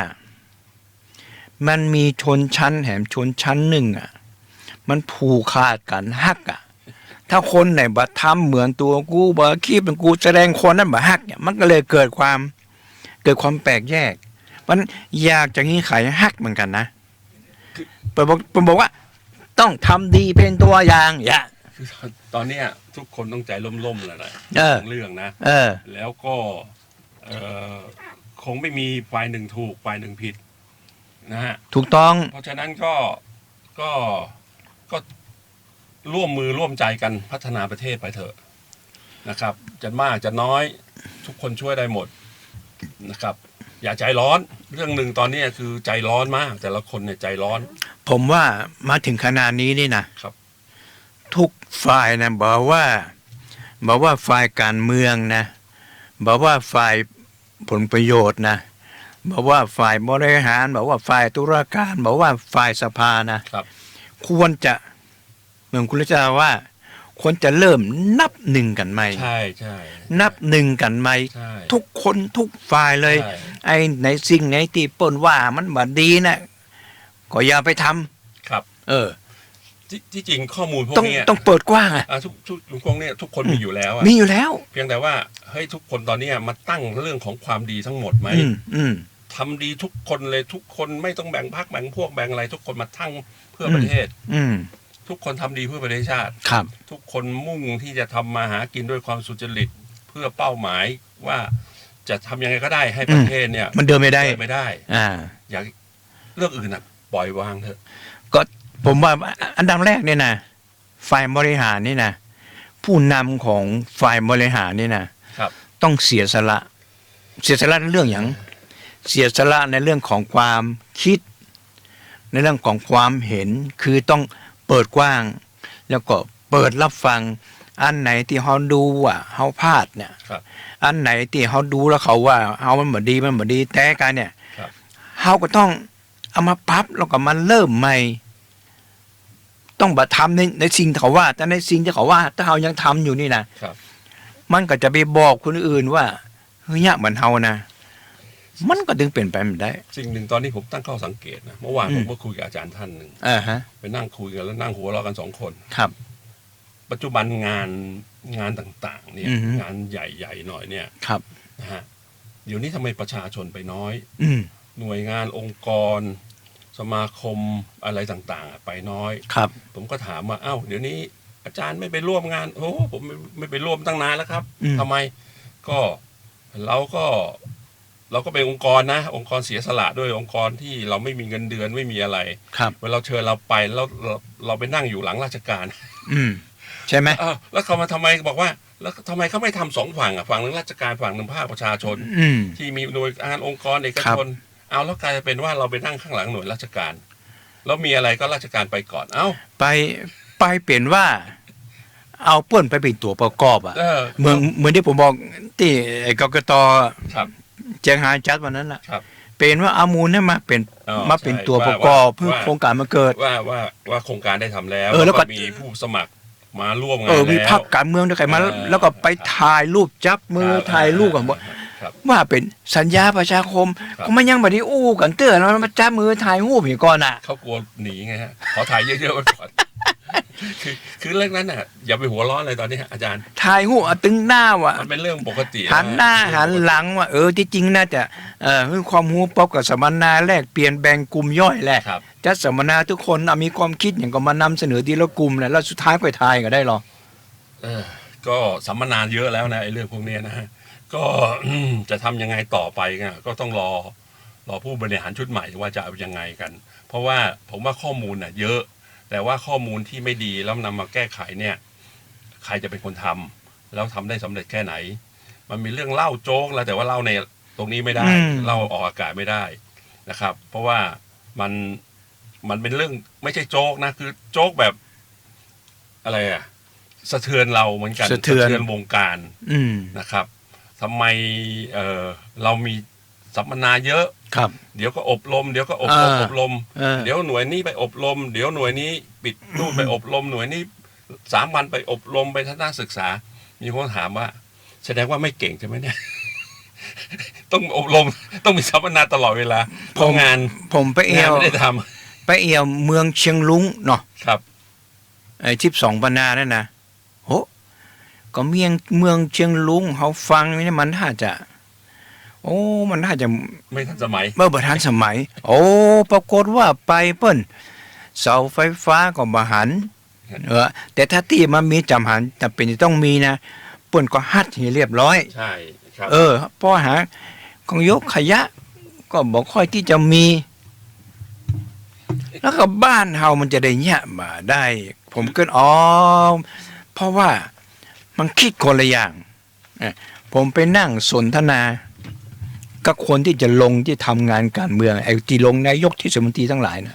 มันมีชนชั้นแหมชนชั้นหนึ่งอ่ะมันผูกขาดกันฮักอ่ะถ้าคนไหนบ่ทำเหมือนตัวกูบ่คิดเป็นกูแสดงคนนั้นบ่ฮักเนี่ยมันก็เลยเกิดความแปลกแยกมันอยากจะงี้ไขฮักเหมือนกันนะผมบอกว่าต้องทำดีเป็นตัวอย่างอย่า คือตอนเนี้ยทุกคนต้องใจล่มๆแล้วนะ เรื่องนะ แล้วก็คงไม่มีฝ่ายหนึ่งถูกฝ่ายหนึ่งผิดนะฮะ ถูกต้อง เพราะฉะนั้นก็ร่วมมือร่วมใจกันพัฒนาประเทศไปเถอะนะครับ จะมากจะน้อยทุกคนช่วยได้หมดนะครับ อย่าใจร้อนเรื่องหนึ่งตอนนี้คือใจร้อนมาก แต่ละคนเนี่ยใจร้อน ผมว่ามาถึงขนาดนี้นี่นะครับ ทุกฝ่ายนะบอกว่าฝ่ายการเมืองนะบอกว่าฝ่ายผลประโยชน์นะบอกว่าฝ่ายบริหารบอกว่าฝ่ายตุลาการบอกว่าฝ่ายสภานะครับควรจะเหมือนคุณรัชดาว่าควรจะเริ่มนับหนึ่งกันไหม ใช่ใช่ นับหนึ่งกันไหม ใช่ ทุกคนทุกฝ่ายเลย ใช่ ไอ้ในสิ่งไหนที่เปิ้นว่ามันบ่ดีนะก็อย่าไปทำ ครับ ที่จริงข้อมูลพวก ต้อง เนี้ย ต้องเปิดกว้างอ่ะ ทุกพวกเนี้ยทุกคนมีอยู่แล้วอะ มีอยู่แล้ว เพียงแต่ว่าเฮ้ยทุกคนตอนเนี้ยมาตั้งเรื่องของความดีทั้งหมดไหม ทำดีทุกคนเลยทุกคนไม่ต้องแบ่งพรรคแบ่งพวกแบ่งอะไร ทุกคนมาทั้งเพื่อประเทศ ทุกคนทำดีเพื่อประเทศชาติ ครับ ทุกคนมุ่งที่จะทำมาหากินด้วยความสุจริตเพื่อเป้าหมายว่าจะทำยังไงก็ได้ให้ประเทศเนี่ย มันเดินไม่ได้ ไม่ได้ อยากเรื่องอื่นน่ะปล่อยวางเถอะ ก็ผมว่าอันดับแรกเนี่ยนะฝ่ายบริหารนี่นะผู้นำของฝ่ายบริหารนี่นะครับ ต้องเสียสละในเรื่องอย่างเสียสละในเรื่องของความคิด ในเรื่องของความเห็นคือต้องเปิดกว้าง แล้วก็เปิดรับฟังอันไหนที่เขาดูว่าเขาพลาดเนี่ย ครับ อันไหนที่เขาดูแล้วเขาว่าเขามันบ่ดีแต่กันเนี่ย ครับ เขาก็ต้องเอามาปรับแล้วก็มันเริ่มใหม่ ต้องบัทำในสิ่งที่เขาว่า แต่ในสิ่งที่เขาว่า ถ้าเขายังทำอยู่นี่นะครับ มันก็จะไปบอกคนอื่นว่าเฮ้ยเนี่ยเหมือนเฮานะมันก็ดึงเปลี่ยนไปไม่ได้ สิ่งหนึ่งตอนนี้ผมตั้งข้อสังเกตนะเมื่อวานผมก็คุยกับอาจารย์ท่านหนึ่ง ฮะ ไปนั่งคุยกันแล้วนั่งหัวเราะกัน2 คน ครับ ปัจจุบันงานต่างๆ เนี่ย อือฮึ งานใหญ่ๆหน่อยเนี่ย ครับ นะฮะเดี๋ยวนี้ทำไมประชาชนไปน้อย อืม หน่วยงานองค์กร สมาคมอะไรต่างๆอะไปน้อย ครับ ผมก็ถามว่าเอ้าเดี๋ยวนี้อาจารย์ไม่ไปร่วมงานโอ้ผมไม่ไปร่วมตั้งนานแล้วครับ อืม ทำไมก็เราก็เป็นองค์กรนะ องค์กรเสียสละด้วยองค์กรที่เราไม่มีเงินเดือนไม่มีอะไร ครับ เวลาเชิญเราไปแล้วเราไปนั่งอยู่หลังราชการ อืมใช่ไหม แล้วเขามาทำไมบอกว่า แล้วทำไมเขาไม่ทำ2 ฝั่งอ่ะฝั่งหนึ่งราชการฝั่งหนึ่งภาคประชาชน อืม ที่มีหน่วยงานองค์กรเอกชน เอาแล้วกลายเป็นว่าเราไปนั่งข้างหลังหน่วยราชการ แล้วมีอะไรก็ราชการไปก่อน เอ้า ไปเปลี่ยนว่า เอาเปิ้นไปเป็นตัวประกอบอ่ะ เหมือนที่ผมบอกที่ไอ้กกต ครับ แจ้งหาจัดวันนั้นน่ะ ครับ เป็นว่าเอามูลเนี่ยมาเป็น อ๋อ มาเป็น ใช่ ตัวประกอบ ว่า เพื่อโครงการมาเกิด ว่าโครงการได้ทำแล้ว แล้วก็ มีผู้สมัครมาร่วมงาน มี แล้ว พรรคการเมืองด้วยกันมาแล้วก็ไปถ่ายรูปจับมือถ่ายรูปกันบอก ครับ ว่าเป็นสัญญาประชาคม ครับ ก็มันยังบ่ได้อู้กันเตื้อแล้วมาจับมือถ่ายรูปอย่างก่อนน่ะ เขากลัวหนีไงฮะขอถ่ายเยอะๆไว้ก่อน คือเรื่องนั้นน่ะอย่าไปหัวร้อนเลยตอนนี้อาจารย์ ถ่ายหูเอาตึงหน้าว่ะ มันเป็นเรื่องปกติ หันหน้าหันหลังว่าที่จริงน่าจะความรู้ป๊อปกับสัมมนาแลกเปลี่ยนแบ่งกลุ่มย่อยแหละ ครับ จัดสัมมนาทุกคนมีความคิดอย่างก็มานำเสนอทีละกลุ่มแหละแล้วสุดท้ายก็ทายก็ได้หรอ ก็สัมมนาเยอะแล้วนะไอ้เรื่องพวกเนี้ยนะฮะก็ จะทำยังไงต่อไปก็ต้องรอผู้บริหารชุดใหม่ว่าจะเอายังไงกัน เพราะว่าผมว่าข้อมูลน่ะเยอะ แต่ว่าข้อมูลที่ไม่ดีแล้วนำมาแก้ไขเนี่ยใครจะเป็นคนทำแล้วทำได้สำเร็จแค่ไหน มันมีเรื่องเล่าโจ๊กแล้วแต่ว่าเล่าในตรงนี้ไม่ได้เล่าออกอากาศไม่ได้นะครับ เพราะว่ามันเป็นเรื่องไม่ใช่โจ๊กนะคือโจ๊กแบบอะไรอะสะเทือนเราเหมือนกัน สะเทือนวงการนะครับทำไมเรามีสัมมนาเยอะ ครับ เดี๋ยวก็อบรมเดี๋ยวก็อบรมเดี๋ยวหน่วยนี้ไปอบรมเดี๋ยวหน่วยนี้ปิดนู่นไปอบรมหน่วยนี้3 วันไปอบรมไปทัศนศึกษามีคนถามว่าแสดงว่าไม่เก่งใช่ไหมเนี่ย ต้องอบรมต้องมีสัมมนาตลอดเวลาเพราะงานผมไปเอวไม่ได้ทำไปเอวเมืองเชียงรุ้งเนาะ ครับ ไอ้12 ปันนานั่นนะโหก็เมืองเชียงรุ้งเขาฟังนี่มันน่าจะมันน่าจะ ไม่ทันสมัยเมื่อทันสมัยปรากฏว่าไปเปิ้นเสาไฟฟ้าก็บ่หันแต่ถ้าที่มันมีจำหันจำเป็นจะต้องมีนะเปิ้นก็ฮัดให้เรียบร้อยใช่ครับเพราะหาของยกขยะก็บ่ค่อยที่จะมีแล้วก็บ้านเฮามันจะได้เนี่ยมาได้ ผมก็เพราะว่ามันคิดคนละอย่างผมไปนั่งสนทนากับคนที่จะลงที่ทำงานการเมืองไอ้ที่ลงนายกที่สมนตรีทั้งหลายนะ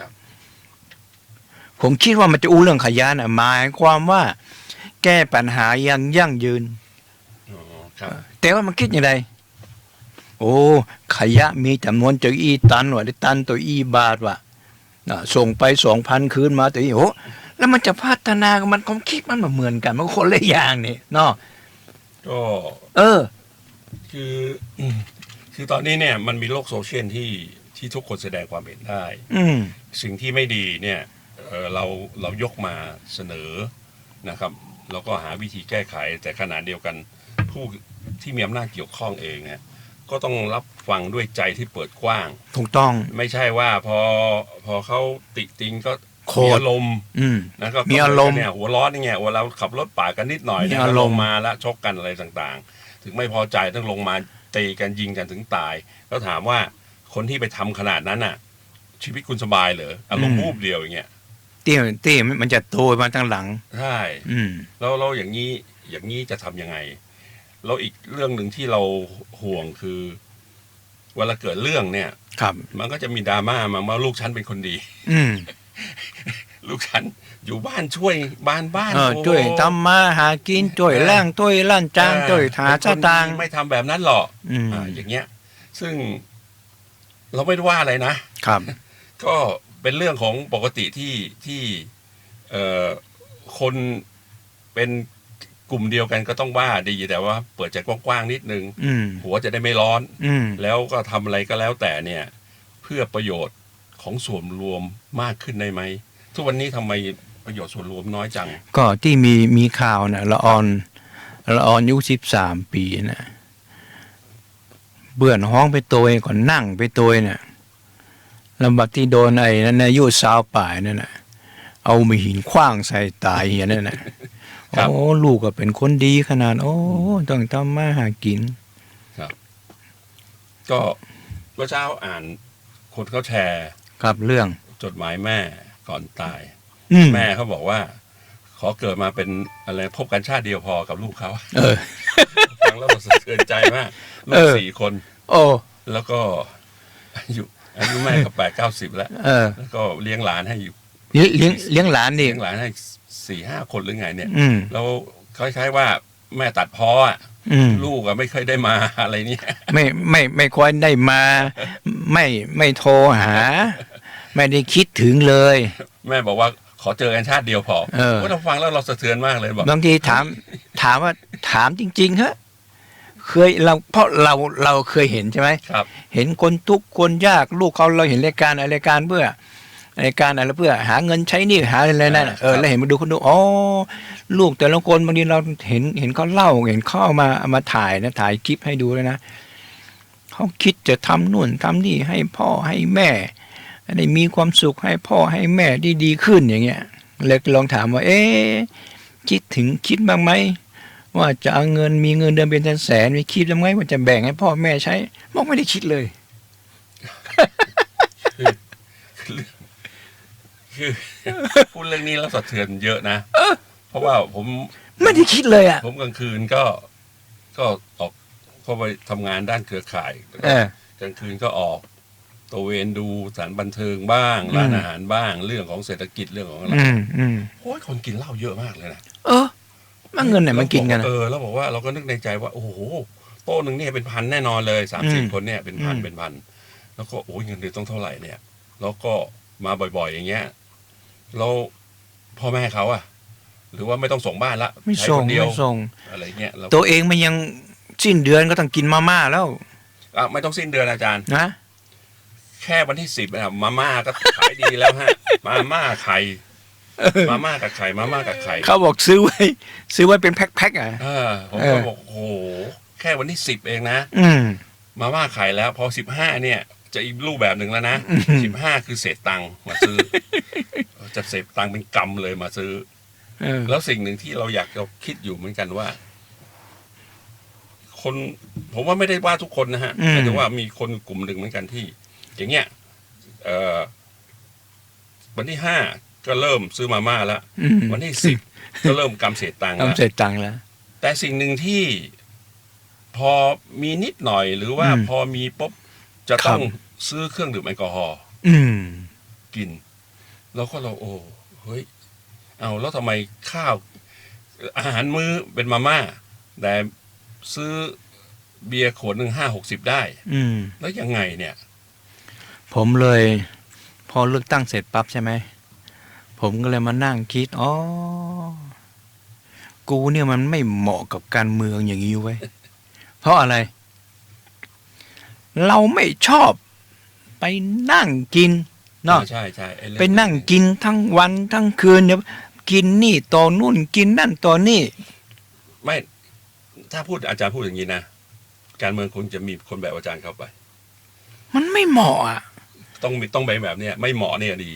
ผมคิดว่ามันจะอู้เรื่องขยะนะหมายความว่าแก้ปัญหายังยั่งยืนแต่ว่ามันคิดยังไงขยะมีจำนวนจากตันว่ะได้ตันตัวบาทว่ะส่งไป 2,000 คืนมาแต่แล้วมันจะพัฒนามันความคิดมันเหมือนกันมันคนละอย่างนี่เนาะก็คือตอนนี้เนี่ยมันมีโลกโซเชียลที่ทุกคนแสดงความเห็นได้สิ่งที่ไม่ดีเนี่ยเรายกมาเสนอนะครับแล้วก็หาวิธีแก้ไขแต่ขณะเดียวกันผู้ที่มีอำนาจเกี่ยวข้องเองเนี่ยก็ต้องรับฟังด้วยใจที่เปิดกว้างถูกต้องไม่ใช่ว่าพอเขาติติงก็มีอารมณ์นะก็มีอารมณ์เนี่ยหัวร้อนนี่ไงว่าเราขับรถปาดกันนิดหน่อยเนี่ยลงมาแล้วชกกันอะไรต่างๆถึงไม่พอใจต้องลงมาตีกันยิงกันถึงตายแล้วถามว่าคนที่ไปทำขนาดนั้นน่ะชีวิตคุณสบายเหรออารมณ์วูบเดียวอย่างเงี้ยตี้มันจะโตมาตั้งหลังใช่แล้วอย่างนี้จะทำยังไงแล้วอีกเรื่องหนึ่งที่เราห่วงคือเวลาเกิดเรื่องเนี่ยมันก็จะมีดราม่ามาว่าลูกฉันเป็นคนดีลูกฉันอยู่บ้านช่วยบ้านช่วยทำมาหากินช่วยแล้งช่วยล้านจานช่วยหาชะตางไม่ทำแบบนั้นหรอกอย่างเงี้ยซึ่งเราไม่ได้ว่าอะไรนะครับก็เป็นเรื่องของปกติที่คนเป็นกลุ่มเดียวกันก็ต้องว่าดีแต่ว่าเปิดใจกว้างๆนิดนึงหัวจะได้ไม่ร้อนแล้วก็ทำอะไรก็แล้วแต่เนี่ยเพื่อประโยชน์ของส่วนรวมมากขึ้นได้ไหมทุกวันนี้ทำไมประโยชน์ส่วนรวมน้อยจังก็ที่มีข่าวนะละออนอายุ13 ปีนะเบื่อห้องไปตัวก่อนนั่งไปตัวเนี่ยลำบากที่โดนไอ้นั่นอายุ20 ป่ายนั่นน่ะเอามีหินขว้างใส่ตายอย่างนั้นน่ะลูกก็เป็นคนดีขนาดต้องทำมาหากินครับก็เมื่อเช้าอ่านคนเขาแชร์ครับเรื่องจดหมายแม่ก่อนตายแม่เขาบอกว่าขอเกิดมาเป็นอะไรพบกันชาติเดียวพอกับลูกเขาฟังแล้วสะเทือนใจมากลูก4 คนแล้วก็อายุแม่ก็80-90แล้วแล้วก็เลี้ยงหลานให้อยู่เลี้ยงหลานนี่เลี้ยงหลานให้4-5 คนหรือไงเนี่ยแล้วคล้ายๆว่าแม่ตัดพ้อลูกไม่เคยได้มาอะไรเนี่ยไม่ค่อยได้มาไม่โทรหาไม่ได้คิดถึงเลยแม่บอกว่าขอเจอกันชาติเดียวพอเราฟังแล้วเราสะเทือนมากเลยบอกบางทีถามว่าถามจริงๆฮะเคยเพราะเราเคยเห็นใช่ไหมครับเห็นคนทุกข์คนยากลูกเขาเราเห็นรายการเพื่อ ในการอะไรเพื่อหาเงินใช้หนี้หาอะไรนั่นแล้วเห็นมาดูคนดูอ๋อลูกแต่ละคนบางทีเราเห็นเขาเล่าเห็นเขาเอามาถ่ายนะถ่ายคลิปให้ดูเลยนะเขาคิดจะทำนู่นทำนี่ให้พ่อให้แม่ได้มีความสุขให้พ่อให้แม่ดีขึ้นอย่างเงี้ยเลยลองถามว่าคิดบ้างไหมว่าจะเอาเงินมีเงินเดือนเป็นแสนมีคิดบ้างไหมว่าจะแบ่งให้พ่อแม่ใช้บอกไม่ได้คิดเลย คือพูดเรื่องนี้แล้วสะเทือนเยอะนะเพราะว่าผม ไม่ได้คิดเลยอ่ะผมกลางคืนก็ออกเข้าไปทำงานด้านเครือข่ายกลางคืนก็ออกตระเวนดูสถานบันเทิงบ้างร้านอาหารบ้างเรื่องของเศรษฐกิจเรื่องของอะไรโอ้ยคนกินเหล้าเยอะมากเลยนะมันเงินไหนมันกินกันแล้วบอกว่าเราก็นึกในใจว่าโอ้โหโต๊ะหนึ่งเนี่ยเป็นพันแน่นอนเลย30 คนเนี่ยเป็นพันแล้วก็โอ้ยเงินเดือนต้องเท่าไหร่เนี่ยแล้วก็มาบ่อยๆอย่างเงี้ยแล้วพ่อแม่เขาอะหรือว่าไม่ต้องส่งบ้านละไม่ส่งอะไรเงี้ยตัวเองมันยังสิ้นเดือนก็ต้องกินมาม่าแล้วไม่ต้องสิ้นเดือนอาจารย์นะแค่วันที่10อะมาม่าก็ขายดีแล้วฮะมาม่าไข่มาม่ากับไข่เขาบอกซื้อไว้เป็นแพ็คๆผมก็บอกโอ้โหแค่วันที่10เองนะมาม่าไข่แล้วพอ15เนี่ยจะอีกรูปแบบหนึ่งแล้วนะ15คือเศษตังค์มาซื้อจะเศษตังค์เป็นกำเลยมาซื้อแล้วสิ่งหนึ่งที่เราอยากจะคิดอยู่เหมือนกันว่าคนผมว่าไม่ได้ว่าทุกคนนะฮะแต่ว่ามีคนกลุ่มหนึ่งเหมือนกันที่อย่างเงี้ยวันที่5ก็เริ่มซื้อมาม่าแล้ววันที่10ก็เริ่มกำเศษตังค์แล้วแต่สิ่งหนึ่งที่พอมีนิดหน่อยหรือว่าพอมีปุ๊บจะต้องซื้อเครื่องดื่มแอลกอฮอล์กินแล้วก็เราโอ้เฮ้ยเอาแล้วทำไมข้าวอาหารมื้อเป็นมาม่าแต่ซื้อเบียร์ขวดหนึ่ง50-60ได้แล้วยังไงเนี่ยผมเลยพอเลือกตั้งเสร็จปั๊บใช่ไหมผมก็เลยมานั่งคิดกูเนี่ยมันไม่เหมาะกับการเมืองอย่างนี้เว้ยเพราะอะไรเราไม่ชอบไปนั่งกินเนาะใช่ไปนั่งกินทั้งวันทั้งคืนเนี่ยกินนี่ต่อนู่นกินนั่นต่อนี่ไม่ถ้าพูดอาจารย์พูดอย่างนี้นะการเมืองคงจะมีคนแบบอาจารย์เข้าไปมันไม่เหมาะอ่ะต้องไปแบบเนี้ยไม่เหมาะเนี่ยดี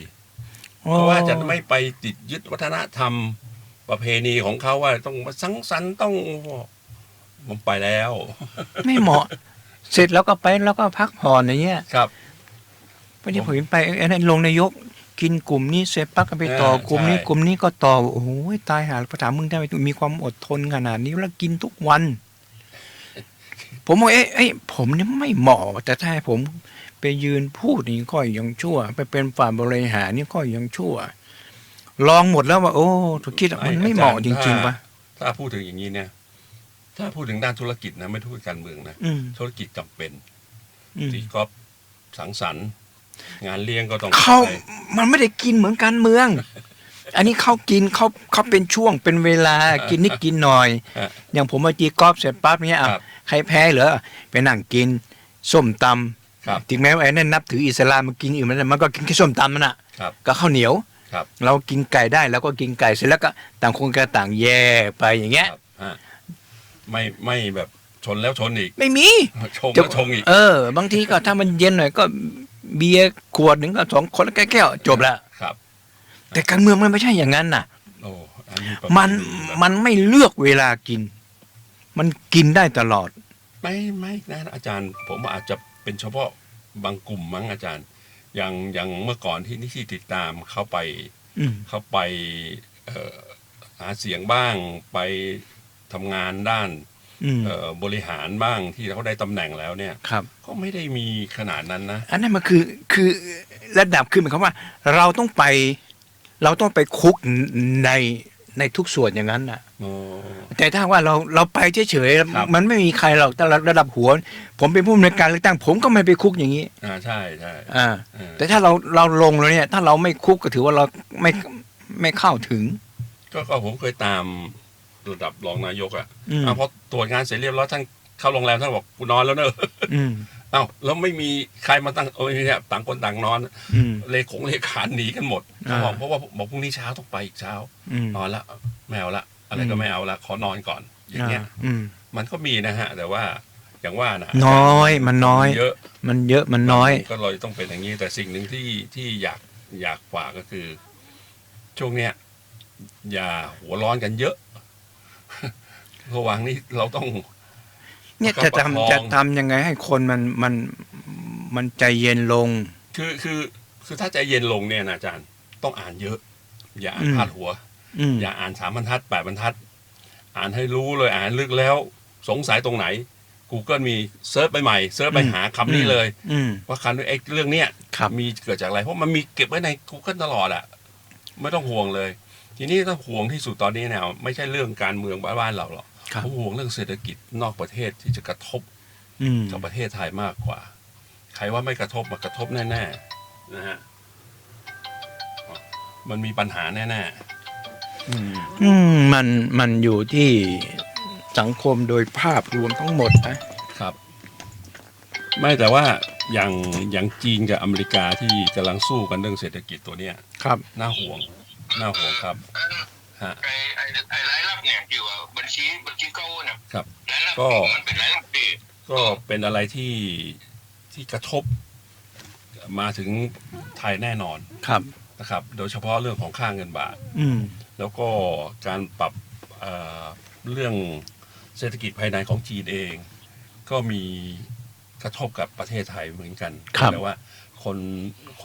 เพราะว่าจะไม่ไปติดยึดวัฒนธรรมประเพณีของเขาว่าต้องมาสังสรรค์ต้องผมไปแล้วไม่เหมาะเสร็จแล้วก็ไปแล้วก็พักผ่อนอย่างเงี้ยครับพอดีผมไปไอ้นั่นลงนายกกินกลุ่มนี้เสร็จปั๊บก็ไปต่อกลุ่มนี้ก็ต่อโอ้โหตายหาภาษามึงได้มีความอดทนขนาดนี้แล้วกินทุกวันผมบอกผมเนี่ยไม่เหมาะแต่ถ้าให้ผมไปยืนพูดนี่ก็ยังชั่วไปเป็นฝ่ายบริหารนี่ก็ยังชั่วลองหมดแล้วว่าโอ้ทุกคิดมันไม่เหมาะจริงๆป่ะถ้าพูดถึงอย่างนี้เนี่ยถ้าพูดถึงด้านธุรกิจนะไม่พูดการเมืองนะธุรกิจจำเป็นตีกอล์ฟสังสรรค์งานเลี้ยงก็ต้องมันไม่ได้กินเหมือนการเมืองอันนี้เขากินเขาเป็นช่วงเป็นเวลากินนิดกินหน่อยอย่างผมมาตีกอล์ฟเสร็จปั๊บเนี่ยใครแพ้เหรอไปนั่งกินส้มตำถึงแม้ว่าไอ้นั่นนับถืออิสลามมันกินอื่นมันก็กินแค่ส้มตำมันอ่ะก็ข้าวเหนียวเรากินไก่ได้แล้วก็กินไก่เสร็จแล้วก็ต่างคนก็ต่างแย่ไปอย่างเงี้ยไม่แบบชนแล้วชนอีกไม่มีชงแล้วชงอีกบางทีก็ถ้ามันเย็นหน่อยก็เบียร์ขวดหนึ่งก็2 คนแล้วแก้วจบแล้วแต่การเมืองมันไม่ใช่อย่างนั้นน่ะมันไม่เลือกเวลากินมันกินได้ตลอดไม่นะอาจารย์ผมอาจจะเป็นเฉพาะบางกลุ่มมั้งอาจารย์อย่างเมื่อก่อนที่ติดตามเข้าไปหาเสียงบ้างไปทำงานด้านบริหารบ้างที่เขาได้ตำแหน่งแล้วเนี่ยก็ไม่ได้มีขนาดนั้นนะอันนั้นมันคือระดับคือหมายความว่าเราต้องไปคุกในทุกส่วนอย่างนั้นน่ะแต่ถ้าว่าเราไปเฉยๆมันไม่มีใครหรอกแต่ระดับหัวผมเป็นผู้อำนวยการเลือกตั้งผมก็ไม่ไปคุกอย่างนี้ใช่แต่ถ้าเราลงแล้วเนี่ยถ้าเราไม่คุกก็ถือว่าเราไม่เข้าถึงก็ผมเคยตามระดับรองนายกพอตรวจงานเสร็จเรียบร้อยท่านเข้าโรงแรมท่านบอกกูนอนแล้วเนอะ เอ้าแล้วไม่มีใครมาตั้งเนี่ยต่างคนต่างนอนเลขาหนีกันหมดบอกเพราะว่าบอกพรุ่งนี้เช้าต้องไปอีกเช้านอนละไม่เอาละอะไรก็ไม่เอาละขอนอนก่อนอย่างเงี้ยมันก็มีนะฮะแต่ว่าอย่างว่านะน้อยมันน้อยเยอะมันเยอะมันน้อยก็เลยต้องเป็นอย่างนี้แต่สิ่งหนึ่งที่อยากฝากก็คือช่วงเนี้ยอย่าหัวร้อนกันเยอะระหว่างนี้เราต้องเนี่ยจะทำยังไงให้คนมันใจเย็นลงคือถ้าใจเย็นลงเนี่ยนะอาจารย์ต้องอ่านเยอะอย่าอ่านพาดหัวอย่าอ่าน3 บรรทัด8 บรรทัดอ่านให้รู้เลยอ่านลึกแล้วสงสัยตรงไหน Google มีเซิร์ชไปใหม่เซิร์ชไปหาคำนี้เลยว่าคำไอ้เรื่องเนี้ยมีเกิดจากอะไรเพราะมันมีเก็บไว้ใน Google ตลอดอะไม่ต้องห่วงเลยทีนี้ถ้าห่วงที่สุดตอนนี้เนี่ยไม่ใช่เรื่องการเมืองบ้านเราหรอกเขาห่วงเรื่องเศรษฐกิจนอกประเทศที่จะกระทบกับประเทศไทยมากกว่าใครว่าไม่กระทบมากระทบแน่ๆนะฮะมันมีปัญหาแน่ๆมันอยู่ที่สังคมโดยภาพรวมทั้งหมดนะครับไม่แต่ว่าอย่างจีนกับอเมริกาที่กำลังสู้กันเรื่องเศรษฐกิจตัวเนี้ยครับน่าห่วงครับไอ้รายรับเนี่ยที่ว่าบัญชีเก่าเนี่ยครับก็มันเป็นรายรับปีก็เป็นอะไรที่กระทบมาถึงไทยแน่นอนครับนะครับโดยเฉพาะเรื่องของค่าเงินบาทแล้วก็การปรับเรื่องเศรษฐกิจภายในของจีนเองก็มีกระทบกับประเทศไทยเหมือนกันแต่ว่าค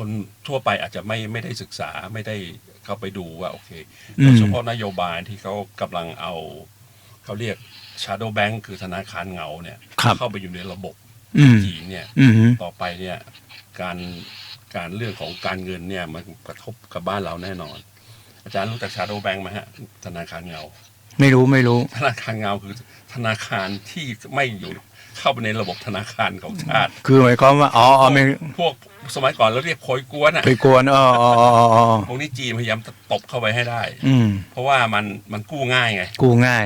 นทั่วไปอาจจะไม่ได้ศึกษาไม่ได้เข้าไปดูว่าโอเคโดยเฉพาะนโยบายที่เขากำลังเอาเขาเรียก shadow bank คือธนาคารเงาเนี่ยเข้าไปอยู่ในระบบจีนเนี่ยต่อไปเนี่ยการเรื่องของการเงินเนี่ยมันกระทบกับบ้านเราแน่นอนอาจารย์รู้จัก shadow bank ไหมฮะธนาคารเงาไม่รู้ธนาคารเงาคือธนาคารที่ไม่อยู่เข้าไปในระบบธนาคารของชาติคือหมายความว่าพวกสมัยก่อนเราเรียกโพยกวนพวกนี้จีนพยายามตบเข้าไปให้ได้เพราะว่ามันกู้ง่ายไงกู้ง่าย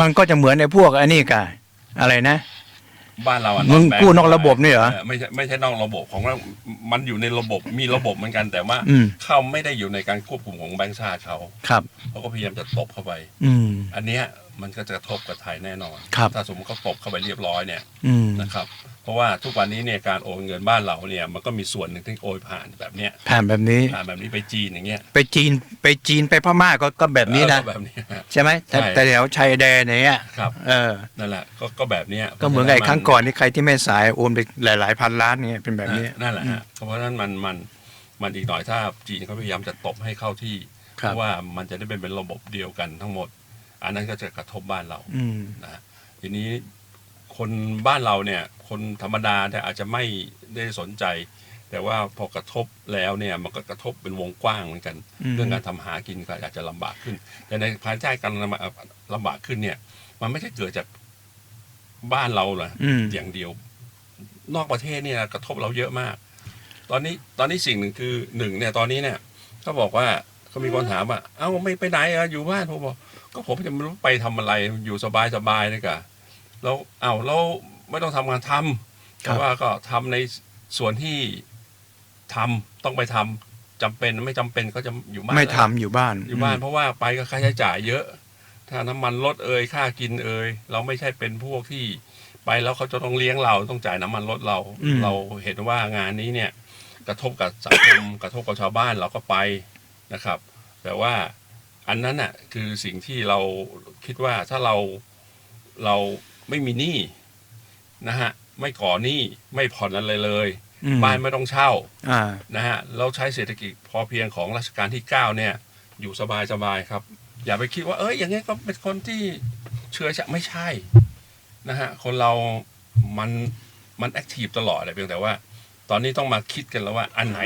มันก็จะเหมือนในพวกอันนี้กันอะไรนะบ้านเรามึงกู้นอกระบบนี่เหรอไม่ใช่นอกระบบของมันอยู่ในระบบมีระบบเหมือนกันแต่ว่าเขาไม่ได้อยู่ในการควบคุมของแบงก์ชาติเขาเขาก็พยายามจะตบเข้าไปอันเนี้ยมันก็จะกระทบกับไทยแน่นอนถ้าสมมติเขาตบเข้าไปเรียบร้อยเนี่ยนะครับเพราะว่าทุกวันนี้เนี่ยการโอนเงินบ้านเราเนี่ยมันก็มีส่วนหนึ่งที่โอนผ่านแบบนี้ไปจีนอย่างเงี้ยไปจีนไปพม่าก็แบบนี้นะใช่ไหมแต่แถวชายแดนเนี่ยนั่นแหละก็แบบนี้ก็เหมือนไอ้ครั้งก่อนที่ใครที่ไม่สายโอนไปหลายพันล้านเนี่ยเป็นแบบนี้นั่นแหละฮะเพราะฉะนั้นมันอีกหน่อยถ้าจีนเขาพยายามจะตบให้เข้าที่เพราะว่ามันจะได้เป็นระบบเดียวกันทั้งหมดอันนั้นก็จะกระทบบ้านเรานะทีนี้คนบ้านเราเนี่ยคนธรรมดาแต่อาจจะไม่ได้สนใจแต่ว่าพอกระทบแล้วเนี่ยมันก็กระทบเป็นวงกว้างเหมือนกันเรื่องการทำหากินก็อาจจะลำบากขึ้นแต่ในภายใต้การลำบากขึ้นเนี่ยมันไม่ใช่เกิดจากบ้านเราหรอกอย่างเดียวนอกประเทศเนี่ยกระทบเราเยอะมากตอนนี้สิ่งหนึ่งคือเนี่ยตอนนี้เนี่ยเขาบอกว่าเขามีคนถามว่าเอ้าไม่ไปไหนอยู่บ้านผมบอกก็ผมจะไม่รู้ไปทำอะไรอยู่สบายเลยกะแล้วเราไม่ต้องทำงานทำแต่ว่าก็ทำในส่วนที่ทำต้องไปทำจำเป็นไม่จำเป็นก็จะอยู่บ้านไม่ทำอยู่บ้านเพราะว่าไปก็ค่าใช้จ่ายเยอะถ้าน้ำมันรถค่ากินเราไม่ใช่เป็นพวกที่ไปแล้วเขาจะต้องเลี้ยงเราต้องจ่ายน้ำมันรถเราเห็นว่างานนี้เนี่ยกระทบกับสังคมกระทบกับชาวบ้านเราก็ไปนะครับแต่ว่าอันนั้นน่ะคือสิ่งที่เราคิดว่าถ้าเราไม่มีหนี้นะฮะไม่ก่อหนี้ไม่ผ่อนอะไรเลยบ้านไม่ต้องเช่านะฮะเราใช้เศรษฐกิจพอเพียงของรัชกาลที่9เนี่ยอยู่สบายครับอย่าไปคิดว่าอย่างนี้ก็เป็นคนที่เชื่อจะไม่ใช่นะฮะคนเรามันแอคทีฟตลอดเลยเพียงแต่ว่าตอนนี้ต้องมาคิดกันแล้วว่าอันไหน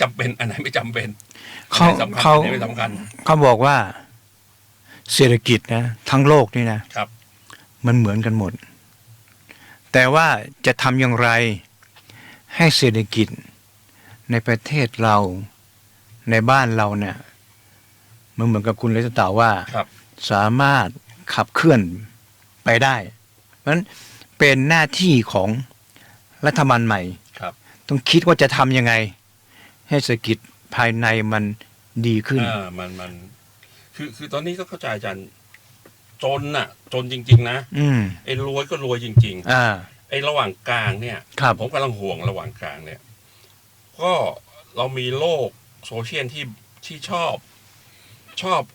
จำเป็นอันไหนไม่จำเป็นเขาบอกว่าเศรษฐกิจนะทั้งโลกนี่นะครับมันเหมือนกันหมดแต่ว่าจะทำอย่างไรให้เศรษฐกิจในประเทศเราในบ้านเราเนี่ยมันเหมือนกับคุณเลสตาว่าสามารถขับเคลื่อนไปได้เพราะฉะนั้น เป็นหน้าที่ของรัฐบาลใหม่ ครับ ต้องคิดว่าจะทำยังไง ให้เศรษฐกิจภายในมันดีขึ้น มันคือตอนนี้ก็เข้าใจอาจารย์จนน่ะ จนจริงๆนะไอ้รวยก็รวยจริงๆไอ้ระหว่างกลางเนี่ยผมกำลังห่วงระหว่างกลางเนี่ย ก็เรามีโลกโซเชียลที่ชอบ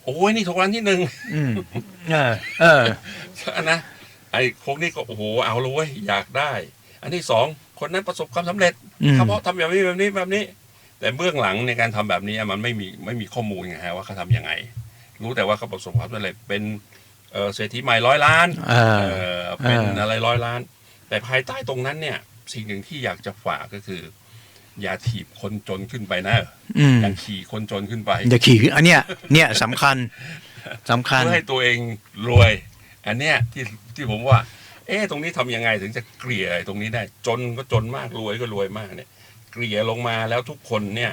โอ้ยนี่ถูกรางวัลที่หนึ่งนะไอ้พวกนี้ก็โอ้โหเอาเลยเว้ยอยากได้ อันที่สองคนนั้นประสบความสำเร็จเขาเพราะทำแบบนี้ แต่เบื้องหลังในการทำแบบนี้มันไม่มีข้อมูลไงฮะว่าเขาทำยังไงรู้แต่ว่าเขาประสบความสำเร็จเป็นเศรษฐีใหม่100 ล้านเป็นอะไร100 ล้าน แต่ภายใต้ตรงนั้นเนี่ยสิ่งหนึ่งที่อยากจะฝากก็คืออย่าถีบคนจนขึ้นไปนะอย่าขี่คนจนขึ้นไปอย่าขี่อันเนี้ยสำคัญเพื่อให้ตัวเองรวยอันเนี้ยที่ผมว่าตรงนี้ทำยังไงถึงจะเกลี่ยตรงนี้ได้จนก็จนมากรวยก็รวยมากเนี่ยเกลี่ยลงมาแล้วทุกคนเนี่ย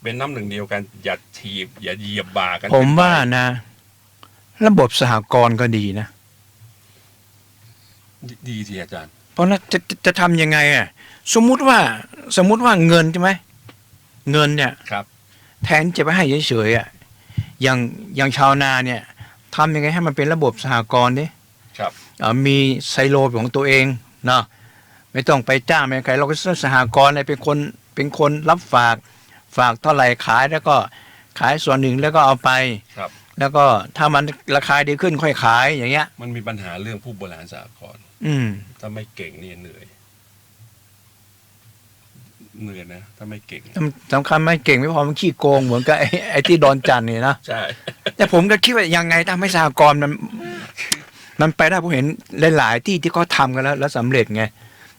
เป็นน้ำหนึ่งเดียวกันอย่าถีบอย่าเหยียบบ่ากันผมว่านะระบบสหกรณ์ก็ดีนะดีสิอาจารย์เพราะนั้นจะทำยังไงอ่ะสมมุติว่าเงินใช่ไหมเงินเนี่ยแทนจะไปให้เฉยๆอ่ะอย่างชาวนาเนี่ยทำยังไงให้มันเป็นระบบสหกรณ์ดิมีไซโลของตัวเองเนาะไม่ต้องไปจ้างใครเราก็สหกรณ์เป็นคนรับฝากเท่าไหร่ขายแล้วก็ขายส่วนหนึ่งแล้วก็เอาไปแล้วก็ถ้ามันราคาดีขึ้นค่อยขายอย่างเงี้ยมันมีปัญหาเรื่องผู้บริหารสหกรณ์ถ้าไม่เก่งนี่เหนื่อยนะถ้าไม่เก่งสำคัญไม่เก่งไม่พอมันขี้โกงเหมือนกับไอ้ที่ดอนจันนี่นะใช่แต่ผมก็คิดว่ายังไงทำให้สหกรณ์มันไปได้ผมเห็นหลายๆที่เขาทำกันแล้วสำเร็จไง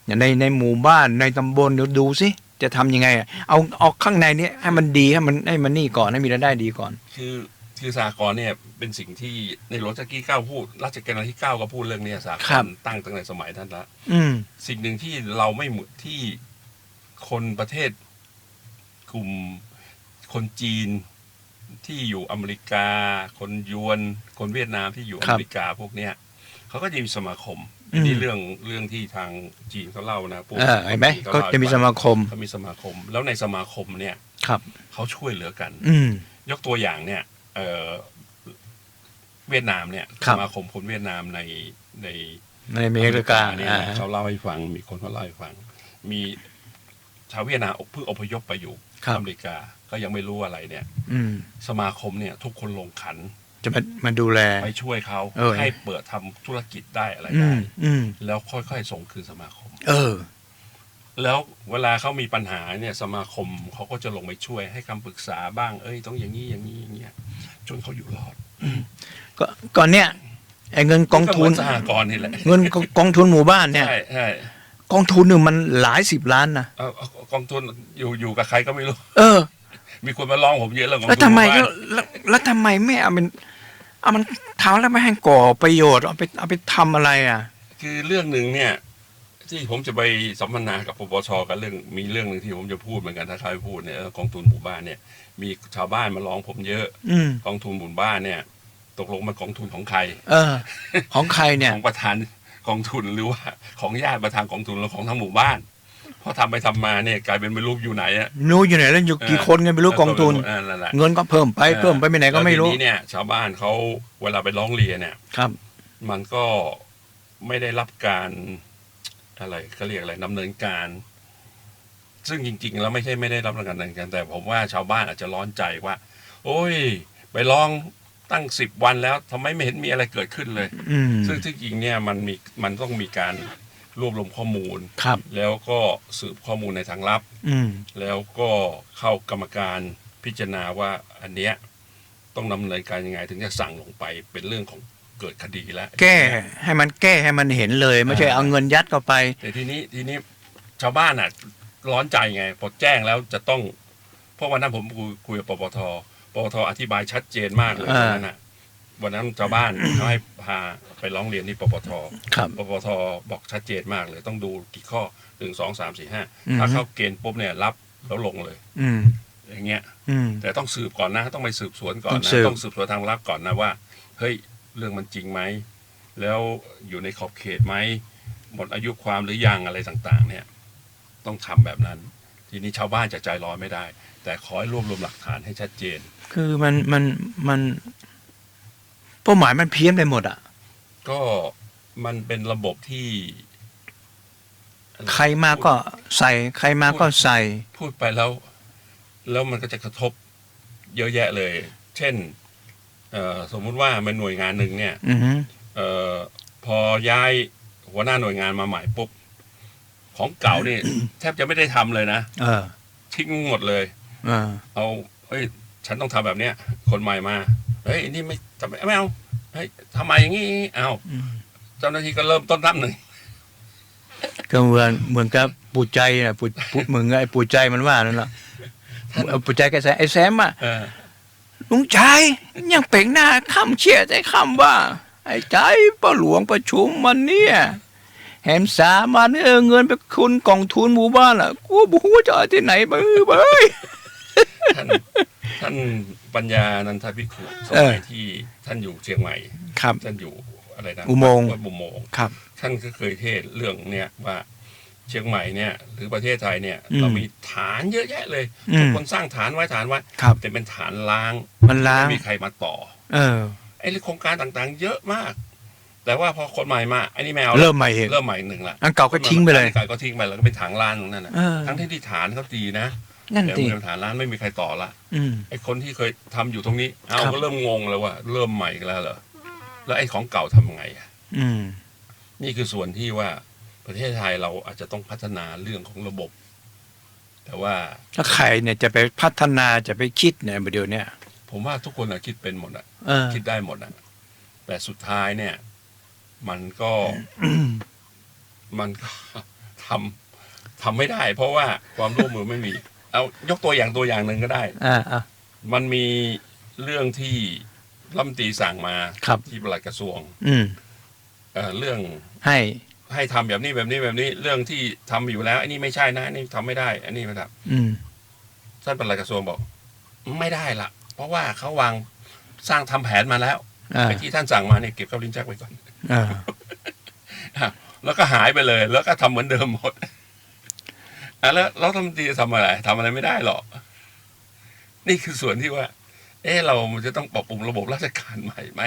อย่างในหมู่บ้านในตำบลเดี๋ยวดูสิจะทำยังไงเอาข้างในนี้ให้มันดีให้มันนี่ก่อนให้มีรายได้ดีก่อนคือสหกรณ์เนี่ยเป็นสิ่งที่ในหลวงรัชกาลที่ 9พูดรัชกาลที่ 9ก็พูดเรื่องนี้สหกรณ์ตั้งแต่สมัยท่านละสิ่งหนึ่งที่เราไม่เหมือนที่คนประเทศกลุ่มคนจีนที่อยู่อเมริกาคนยวนคนเวียดนามที่อยู่อเมริกาพวกเนี้ยเขาก็จะมีสมาคมนี่เรื่องที่ทางจีนเขาเล่านะพวกเห็นไหมก็จะมีสมาคมเขามีสมาคมแล้วในสมาคมเนี่ยเขาช่วยเหลือกันยกตัวอย่างเนี่ยเวียดนามเนี่ยสมาคมคนเวียดนามในอเมริกาเนี่ยเขาเล่าให้ฟังมีคนเขาเล่าให้ฟังมีชาวเวียดนามเพิ่งอพยพไปอยู่อเมริกาก็ยังไม่รู้อะไรเนี่ยสมาคมเนี่ยทุกคนลงขันจะมาดูแลไปช่วยเขาให้เปิดทำธุรกิจได้อะไรได้แล้วค่อยๆส่งคืนสมาคมแล้วเวลาเขามีปัญหาเนี่ยสมาคมเขาก็จะลงไปช่วยให้คำปรึกษาบ้างต้องอย่างนี้อย่างเงี้ยจนเขาอยู่รอดก่อนเนี่ยไอ้เงินกองทุนสหกรณ์นี่แหละเงินกองทุนหมู่บ้านเนี่ยใช่กองทุนหนึ่งมันหลาย10 ล้านนะกองทุนอยู่กับใครก็ไม่รู้มีคนมาลองผมเยอะแล้วแล้วทำไมไม่เอามันทำแล้วไม่ให้ก่อประโยชน์เอาไปทำอะไรอ่ะคือเรื่องหนึ่งเนี่ยที่ผมจะไปสัมมนากับปปชกันมีเรื่องหนึ่งที่ผมจะพูดเหมือนกันถ้าใครพูดเนี่ยกองทุนหมู่บ้านเนี่ยมีชาวบ้านมาร้องผมเยอะกองทุนหมู่บ้านเนี่ยตกลงมากองทุนของใครของใครเนี่ยของประธานกองทุนหรือว่าของญาติประธานกองทุนหรือของทั้งหมู่บ้านพอทำไปทำมาเนี่ยกลายเป็นไม่รู้อยู่ไหนอะรู้อยู่ไหนแล้วอยู่กี่คนกันไม่รู้กองทุนเงินก็เพิ่มไปไปไหนก็ไม่รู้ทีนี้เนี่ยชาวบ้านเขาเวลาไปร้องเรียนเนี่ยมันก็ไม่ได้รับการอะไรเขาเรียกอะไรดำเนินการซึ่งจริงๆแล้วไม่ได้รับการดำเนินการแต่ผมว่าชาวบ้านอาจจะร้อนใจว่าโอ้ยไปร้องตั้ง10 วันแล้วทำไมไม่เห็นมีอะไรเกิดขึ้นเลยซึ่งที่จริงเนี่ยมันต้องมีการรวบรวมข้อมูลแล้วก็สืบข้อมูลในทางลับแล้วก็เข้ากรรมการพิจารณาว่าอันเนี้ยต้องดำเนินการยังไงถึงจะสั่งลงไปเป็นเรื่องของเกิดคดีแล้วแก้ให้มันเห็นเลยไม่ใช่เอาเงินยัดเข้าไปแต่ทีนี้ชาวบ้านอ่ะร้อนใจไงพอแจ้งแล้วจะต้องเพราะวันนั้นผมคุยกับปปทอธิบายชัดเจนมากเลยวันนั้นชาวบ้านเขาให้พาไปร้องเรียนที่ปปทบอกชัดเจนมากเลยต้องดูกี่ข้อ1 2 3 4 5ถ้าเข้าเกณฑ์ปุ๊บเนี่ยรับแล้วลงเลยอย่างเงี้ยแต่ต้องสืบก่อนนะต้องไปสืบสวนก่อนนะต้องสืบสวนทางลับก่อนนะว่าเฮ้ยเรื่องมันจริงไหมแล้วอยู่ในขอบเขตไหม หมดอายุความหรือยังอะไรต่างๆ เนี่ยต้องทำแบบนั้น ทีนี้ชาวบ้านจะใจร้อนไม่ได้ แต่ขอให้รวบรวมหลักฐานให้ชัดเจน คือมันเป้าหมายมันเพี้ยนไปหมดอ่ะ ก็มันเป็นระบบที่ ใครมาก็ใส่ใครมาก็ใส่ พูดไปแล้วมันก็จะกระทบเยอะแยะเลย เช่นสมมุติว่ามันหน่วยงานหนึ่งเนี่ย อือฮึ พอย้ายหัวหน้าหน่วยงานมาใหม่ปุ๊บของเก่านี่ แทบจะไม่ได้ทำเลยนะ ทิ้งหมดเลยเอาเฮ้ยฉันต้องทำแบบเนี้ยคนใหม่มาเฮ้ยนี่ไม่เอาเฮ้ยทำไมอย่างนี้เอาเจ้าหน้าที่ก็เริ่มต้นนับหนึ่ง ก็เหมือนกับปู่ใจนะปู่เหมือนไอ้ปู่ใจมันว่านั่นแหละปู่ใจแกแซมไอ้แซมอ่ะลุงชายยังเป่งหน้าคำเชี่ยใจคำว่าไอ้ใจป้าหลวงประชุมมันเนี่ยแหมสามันเงินไปคุณกองทุนหมู่บ้านอ่ะกูบอกว่าจะเอาที่ไหนไปเบ้ย ท่านปัญญานันทภิกขุสมัยที่ท่านอยู่เชียงใหม่ครับท่านอยู่อะไรนะอุโมงค์ครับท่านก็เคยเทศเรื่องเนี้ยว่าเชียงใหม่เนี่ยหรือประเทศไทยเนี่ยเรามีฐานเยอะแยะเลยทุกคนสร้างฐานไว้แต่เป็นฐานล้างไม่มีใครมาต่อไอ้โครงการต่างๆเยอะมากแต่ว่าพอคนใหม่มาไอ้นี่ไม่เอาเริ่มใหม่หนึ่งละอันเก่าก็ทิ้งไปเลยก็ทิ้งไปแล้วก็เป็นฐานล้างตรงนั้นนะทั้งที่ฐานเขาดีนะแต่เมื่อฐานล้างไม่มีใครต่อละไอ้คนที่เคยทำอยู่ตรงนี้ก็เริ่มงงแล้วว่าเริ่มใหม่แล้วเหรอแล้วไอ้ของเก่าทำไงอ่ะนี่คือส่วนที่ว่าประเทศไทยเราอาจจะต้องพัฒนาเรื่องของระบบแต่ว่าถ้าใครเนี่ยจะไปพัฒนาจะไปคิดเนี่ยเดี๋ยวนี้ผมว่าทุกคนคิดเป็นหมดคิดได้หมดแต่สุดท้ายเนี่ยมันก็ มันก็ทำไม่ได้ เพราะว่าความร่วมมือไม่มีเอายกตัวอย่างหนึ่งก็ได้มันมีเรื่องที่รัฐมนตรีสั่งมาที่ปลัดกระทรวงเรื่องให้ทำแบบนี้เรื่องที่ทำอยู่แล้วอันนี้ไม่ใช่นะอันนี้ทำไม่ได้อันนี้ไม่ได้ท่านปลัดกระทรวงบอกไม่ได้ละเพราะว่าเขาวางสร้างทำแผนมาแล้วไอ้ที่ท่านสั่งมาเนี่ยเก็บเข้าลิ้นชักไว้ก่อนแล้วก็หายไปเลยแล้วก็ทำเหมือนเดิมหมดแล้วรัฐมนตรีจะทำอะไรไม่ได้หรอกนี่คือส่วนที่ว่าเราจะต้องปรับปรุงระบบราชการใหม่ไหม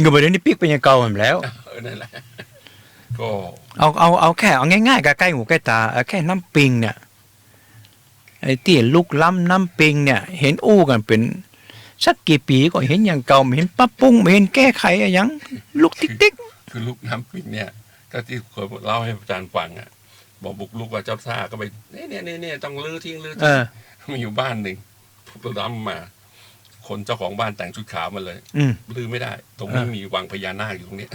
ก็ประเด็นนี้ปิ๊กเป็นยังเก่าอยู่แล้วนั่นแหละก็เอาแค่เอาง่ายๆกับใกล้หูใกล้ตาแค่น้ำปิงเนี่ยไอ้ที่ลุกล้ำน้ำปิงเนี่ยเห็นอู้กันเป็นสักกี่ปีก็เห็นอย่างเก่าไม่เห็นปรับปรุงไม่เห็นแก้ไขอะไรยังลุกติ๊กคือลุกน้ำปิงเนี่ยก็ที่เคยเล่าให้อาจารย์ฟังบอกบุกลุกว่าเจ้าท่าก็ไปเนี่ยต้องลื้อทิ้งมีอยู่บ้านหนึ่งถูกล้ำมาคนเจ้าของบ้านแต่งชุดขาวมาเลยลื้อไม่ได้ตรงนี้มีวังพญานาคอยู่ตรงนี้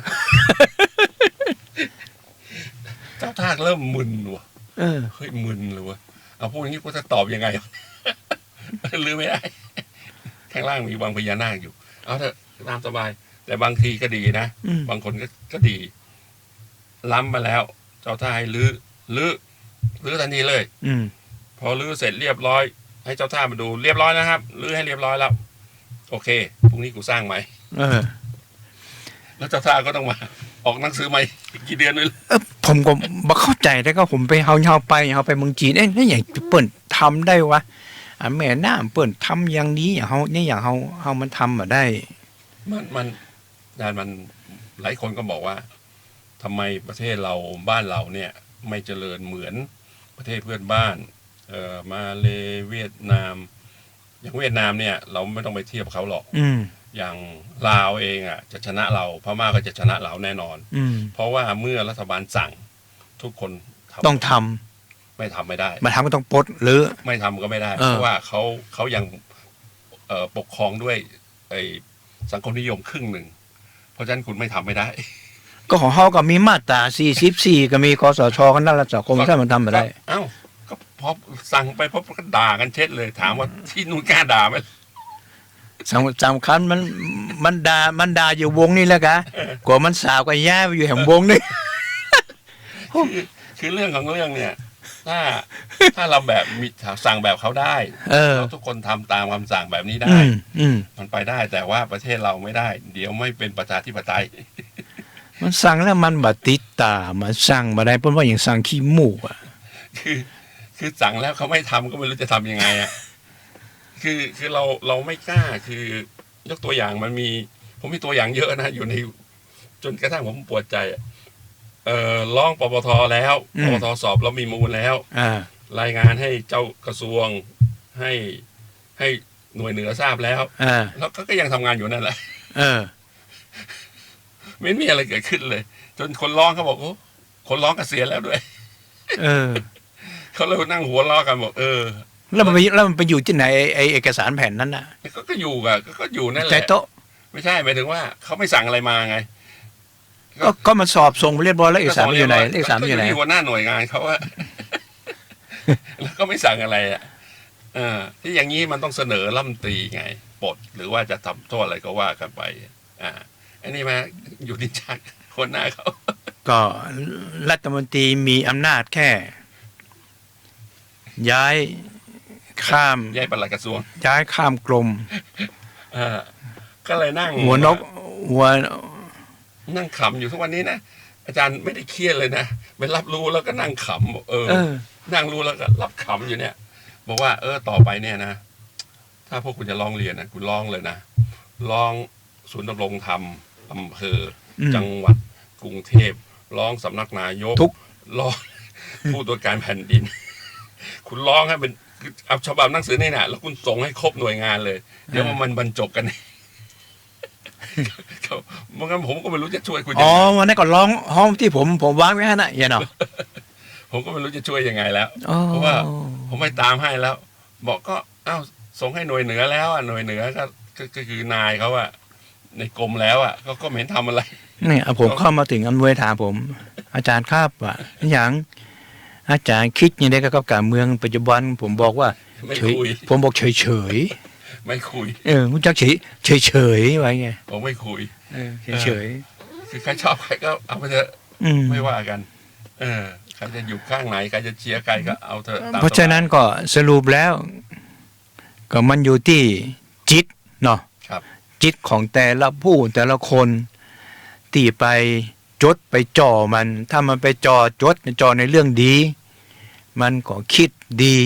เจ้าท่าเริ่มมึนว่ะเฮ้ยมึนเลยวะเอาพูดอย่างนี้กูจะตอบยังไงลื้อไม่ได้ข้างล่างมีวังพญานาคอยู่เอาเถอะตามสบายแต่บางทีก็ดีนะบางคนก็ดีล้ำมาแล้วเจ้าท่าให้ลื้อทันทีเลยพอลื้อเสร็จเรียบร้อยให้เจ้าท่ามาดูเรียบร้อยนะครับลื้อให้เรียบร้อยแล้วโอเคพรุ่งนี้กูสร้างใหม่แล้วเจ้าท่าก็ต้องมาออกหนังสือใหม่กี่เดือนเลยผมก็บ่เข้าใจแต่ก็ผมไปเฮาไปเมืองจีนนี่อย่างเปิ่นทำได้วะแม่น้าเปิ่นทำอย่างนี้อย่างเฮานี่อย่างเฮามันทำมาได้มันหลายคนก็บอกว่าทำไมประเทศเราบ้านเราเนี่ยไม่เจริญเหมือนประเทศเพื่อนบ้านมาเลเวียดนามอย่างเวียดนามเนี่ยเราไม่ต้องไปเทียบเขาหรอกอย่างลาวเองจะชนะเราพม่าก็จะชนะเราแน่นอนเพราะว่าเมื่อรัฐบาลสั่งทุกคนต้องทำไม่ทำไม่ได้ไม่ทำก็ต้องปลดหรือไม่ทำก็ไม่ได้เพราะว่าเขายังปกครองด้วยสังคมนิยมครึ่งหนึ่งเพราะฉะนั้นคุณไม่ทำไม่ได้ก็ของเขาก็มีมาตรา44ก็มีคสชกันนั่นแหละสังคมถ้ามันทำไม่ได้เอ้าก็พอสั่งไปพอก็ด่ากันเช็ดเลยถามว่าที่นู่นกล้าด่าไหมสำคัญมันด่าอยู่วงนี้แล้วกะกว่ามันสาวก็ย่าไปอยู่แห่งวงนี่คือเรื่องของเรื่องเนี่ยถ้าเราแบบมีสั่งแบบเขาได้เราทุกคนทำตามคำสั่งแบบนี้ได้มันไปได้แต่ว่าประเทศเราไม่ได้เดี๋ยวไม่เป็นประชาธิปไตย มันสั่งแล้วมันบัดติดตามันสั่งมาได้เพราะว่าอย่างสั่งขี้มูกอ่ะ คือสั่งแล้วเขาไม่ทำก็ไม่รู้จะทำยังไงอ่ะคือเราไม่กล้าคือยกตัวอย่างมันมีผมมีตัวอย่างเยอะนะอยู่ในจนกระทั่งผมปวดใจร้องปปทแล้วปปทสอบแล้วมีมูลแล้วรายงานให้เจ้ากระทรวงให้หน่วยเหนือทราบแล้วแล้วก็ยังทำงานอยู่นั่นแหละไม่มีอะไรเกิดขึ้นเลย จนคนร้องเขาบอกโอ้คนร้องเกษียณแล้วด้วยเขาเลยนั่งหัวล้อกันบอกแล้วมันไปอยู่ที่ไหนไอเอกสารแผ่นนั้นน่ะก็อยู่อะก็อยู่นั่นแหละใจโต๊ะไม่ใช่หมายถึงว่าเขาไม่สั่งอะไรมาไงก็มันสอบส่งไปเรียบร้อยแล้วเอกสารอยู่ไหนเอกสารอยู่ไหนหัวหน้าหน่วยงานเขาว่าแล้วก็ไม่สั่งอะไรอ่ะที่อย่างนี้มันต้องเสนอรัฐมนตรีไงปลดหรือว่าจะทำโทษอะไรก็ว่ากันไปอันนี้มาอยู่ที่ชักคนหน้าเขาก็รัฐมนตรีมีอำนาจแค่ย้ายปลัดกระทรวงย้ายข้ามกรมก็เลยนั่งหัวนกนั่งขำอยู่ทุกวันนี้นะอาจารย์ไม่ได้เครียดเลยนะไปรับรู้แล้วก็นั่งขำนั่งรู้แล้วก็รับขำอยู่เนี่ยบอกว่าต่อไปเนี่ยนะถ้าพวกคุณจะร้องเรียนนะคุณร้องเลยนะร้องศูนย์ดำรงธรรมอำเภอจังหวัดกรุงเทพร้องสำนักนายกร้องผู้ตรวจการแผ่นดินคุณร้องให้เป็นเอาฉบับหนังสือนี่นะแล้วคุณส่งให้ครบหน่วยงานเลยเดี๋ยวมันบรรจบกันเมื่อกี้ผมก็ไม่รู้จะช่วยคุณวันนี้ก็ร้องห้องที่ผมวางไว้ให้นะเนาะผมก็ไม่รู้จะช่วยยังไงแล้วเพราะว่าผมไม่ตามให้แล้วบอกก็ส่งให้หน่วยเหนือแล้วหน่วยเหนือก็คือนายเขาในกรมแล้วก็ไม่เห็นทำอะไรเนี่ยผมเข้ามาถึงอำนวยถามผมอาจารย์ครับอย่างอาจารย์คิดยังไงกับการเมืองปัจจุบันผมบอกว่าผมบอกเฉยไม่คุยรู้จักเฉยไว้ไงผมไม่คุยเฉยคือใครชอบใครก็เอาไปเถอะไม่ว่ากันใครจะอยู่ข้างไหนใครจะเชียร์ใครก็เอาเถอะเพราะฉะนั้นก็สรุปแล้วก็มันอยู่ที่จิตเนาะจิตของแต่ละผู้แต่ละคนตีไปจดไปจ่อมันถ้ามันไปจ่อในเรื่องดีมันก็คิดดี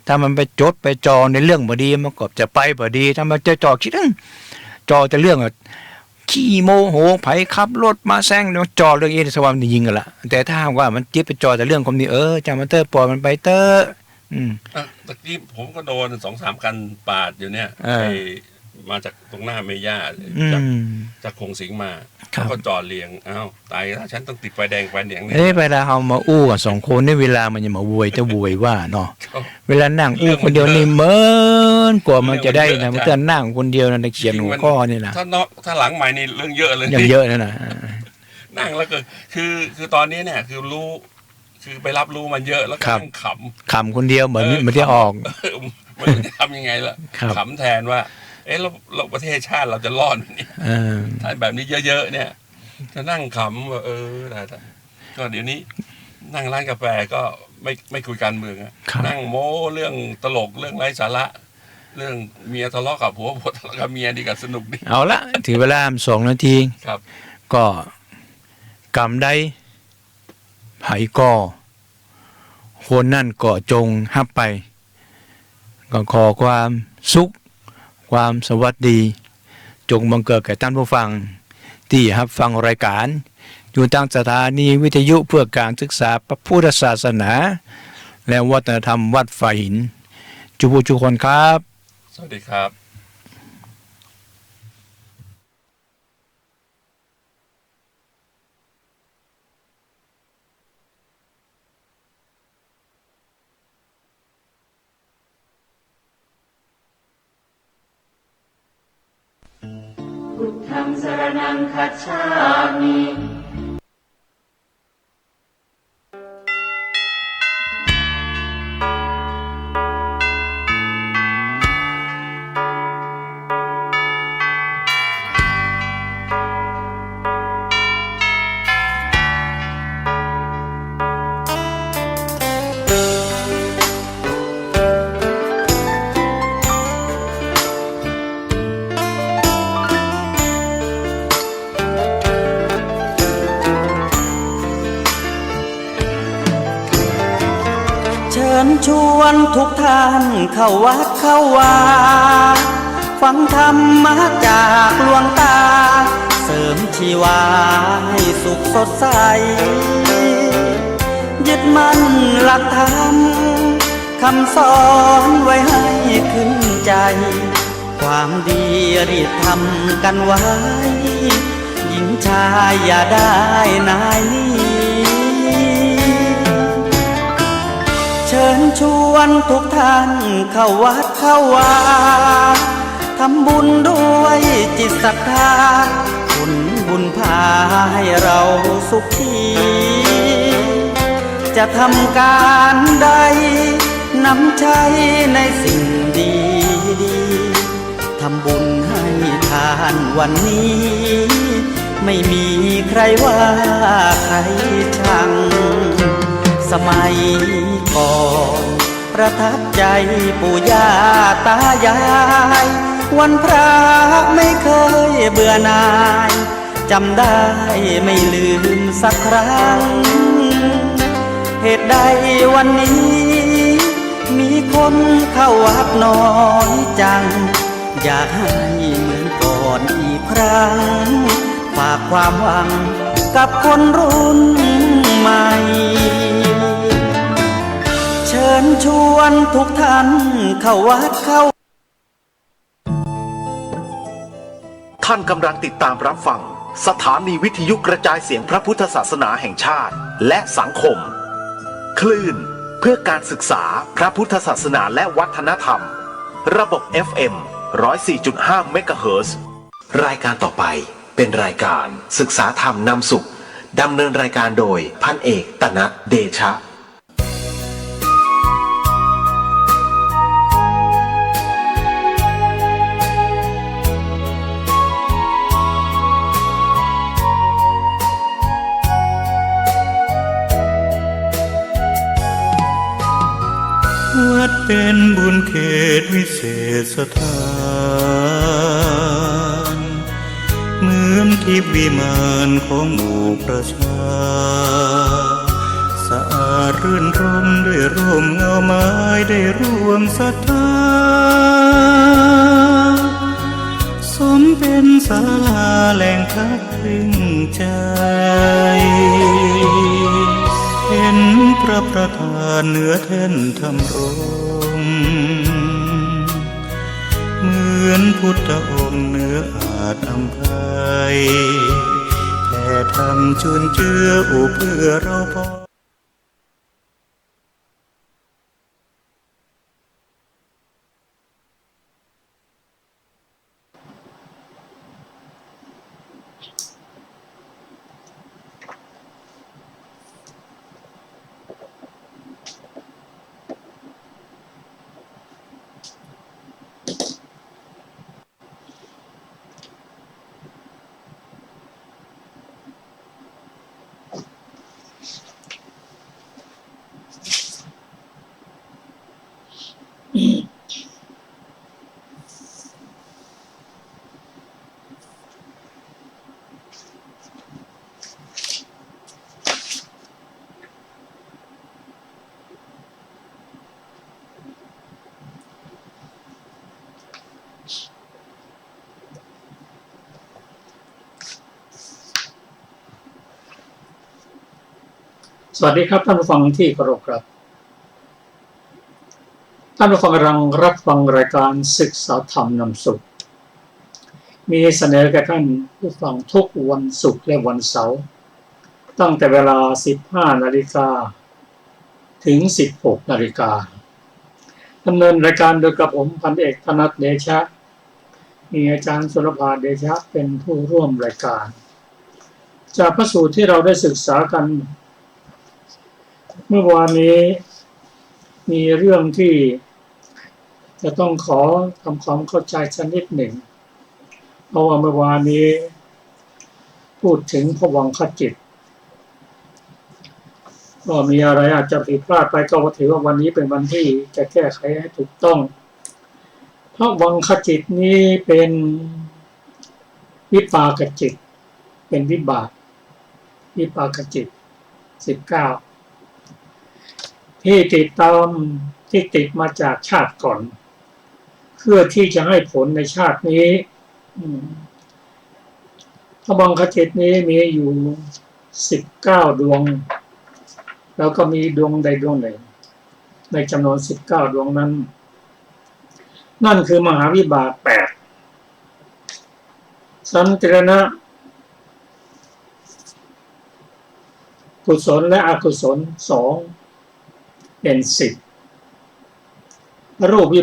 ถ้ามันไปจดไปจ่อในเรื่องบ่ดีมันก็จะไปบ่ดีถ้ามันจะจ่อคิดจ่อแต่เรื่องขี้โมโหไผขับรถมาแซงจ่อเรื่องเอสวามนี่ยิงกันละแต่ถ้าว่ามันจิตไปจ่อแต่เรื่องความนี้จำมันเตอร์ปล่อยมันไปเตอร์ตะกี้ผมก็โดน 2-3 คันปาดอยู่เนี่ยมาจากตรงหน้าเมย่าจากคงสิงมาเขาจอดเรียงตายแล้วฉันต้องติดไฟแดงไฟเหลืองเวลาเขามาอู้กัน2 คนในเวลามันจะมาวยจะวยว่าเนาะเวลานั่งอู้คนเดียวนี่เหมือนกว่ามันจะได้นะมันจะนั่งคนเดียวนะเขียนหัวข้อนี่นะถ้าหลังใหม่นี่เรื่องเยอะเลยอย่างเยอะนะนั่งแล้วก็คือตอนนี้เนี่ยคือรู้คือไปรับรู้มันเยอะแล้วก็นั่งขำคนเดียวเหมือนไม่ได้ออกมันจะทำยังไงล่ะขำแทนว่าเราประเทศชาติเราจะรอดนี่ถ้าแบบนี้เยอะๆเนี่ยจะนั่งขำว่าแต่ก็เดี๋ยวนี้นั่งร้านกาแฟก็ไม่คุยการเมืองนั่งโม้เรื่องตลกเรื่องไร้สาระเรื่องเมียทะเลาะกับผัวทะเลาะกับเมียดีกับสนุกดีเอาละถึงเวลา2 นาทีครับก็กำได้ไผก่อคนนั่นก็จงฮับไปก็ขอความสุขความสวัสดีจงบังเกิดแก่ท่านผู้ฟังที่รับฟังรายการอยู่ทางสถานีวิทยุเพื่อการศึกษาพระพุทธศาสนาและวัฒนธรรมวัดฝายหินจุคนครับสวัสดีครับพุทธังสรณังคัจฉามิ ชวนทุกท่านเข้าวัดเข้าวาฟังธรรมะจากหลวงตาเสริมชีวาให้สุขสดใสยึดมั่นหลักธรรมคำสอนไว้ให้ขึ้นใจความดีรีบทำกันไว้หญิงชายอย่าได้นายนี้เชิญชวนทุกท่านเข้าวัดเข้าวาทำบุญด้วยจิตศรัทธาผลบุญพาให้เราสุขีจะทำการใดนำใจในสิ่งดีดีทำบุญให้ทานวันนี้ไม่มีใครว่าใครชังสมัยก่อนประทับใจปู่ย่าตายายวันพระไม่เคยเบื่อหน่ายจำได้ไม่ลืมสักครั้งเหตุใดวันนี้มีคนเข้าวัดน้อยจังอยากให้เหมือนก่อนอีกครั้งฝากความหวังกับคนรุ่นใหม่เชิญชวนทุกท่านเข้าวัดเข้าท่านกำลังติดตามรับฟังสถานีวิทยุกระจายเสียงพระพุทธศาสนาแห่งชาติและสังคมคลื่นเพื่อการศึกษาพระพุทธศาสนาและวัฒนธรรมระบบ FM 104.5 เมกะเฮิรตซ์รายการต่อไปเป็นรายการศึกษาธรรมนำสุขดำเนินรายการโดยพันเอกตนะเดชะวัดเป็นบุญเขตวิเศษสถานเหมือนทิพย์วิมานของหมู่ประชาสะอาดรื่นรมด้วยร่มเงาไม้ได้ร่วมศรัทธาสมเป็นศาลาแหล่งพักพึ่งใจเห็นพระประธานเหนือแท่นธรรมรงค์เหมือนพุทธองค์เหนืออาจอำไพแต่ทำจุนเจืออุเพื่อเราพอสวัสดีครับท่านผู้ฟังที่เคารพครับท่านผู้ฟังกำลังรับฟังรายการศึกษาธรรมนำสุขมีเสนอแก่ท่านผู้ฟังทุกวันศุกร์และวันเสาร์ตั้งแต่เวลา 15 นาฬิกาถึง 16 นาฬิกาดำเนินรายการโดยกระผมพันเอกธนัทเดชะมีอาจารย์สุรภาเดชะเป็นผู้ร่วมรายการจากพระสูตรที่เราได้ศึกษากันเมื่อวานนี้มีเรื่องที่จะต้องขอทำความเข้าใจสักนิดหนึ่งเพราะว่าเมื่อวานนี้พูดถึงภวังคจิตก็มีอะไรอาจจะผิดพลาดไปก็ถือว่าวันนี้เป็นวันที่จะแก้ไขให้ถูกต้องภวังคจิตนี้เป็นวิปากจิตเป็นวิบากวิปากจิต19 ที่ติดมาจากชาติก่อนเพื่อที่จะให้ผลในชาตินี้พระบังคจิตนี้มีอยู่19 ดวงแล้วก็มีดวงใดดวงหนึ่งในจำนวน19 ดวงนั้นนั่นคือมหาวิบาก8สันติรณะกุศลและอกุศล2เป็น10รูปวิ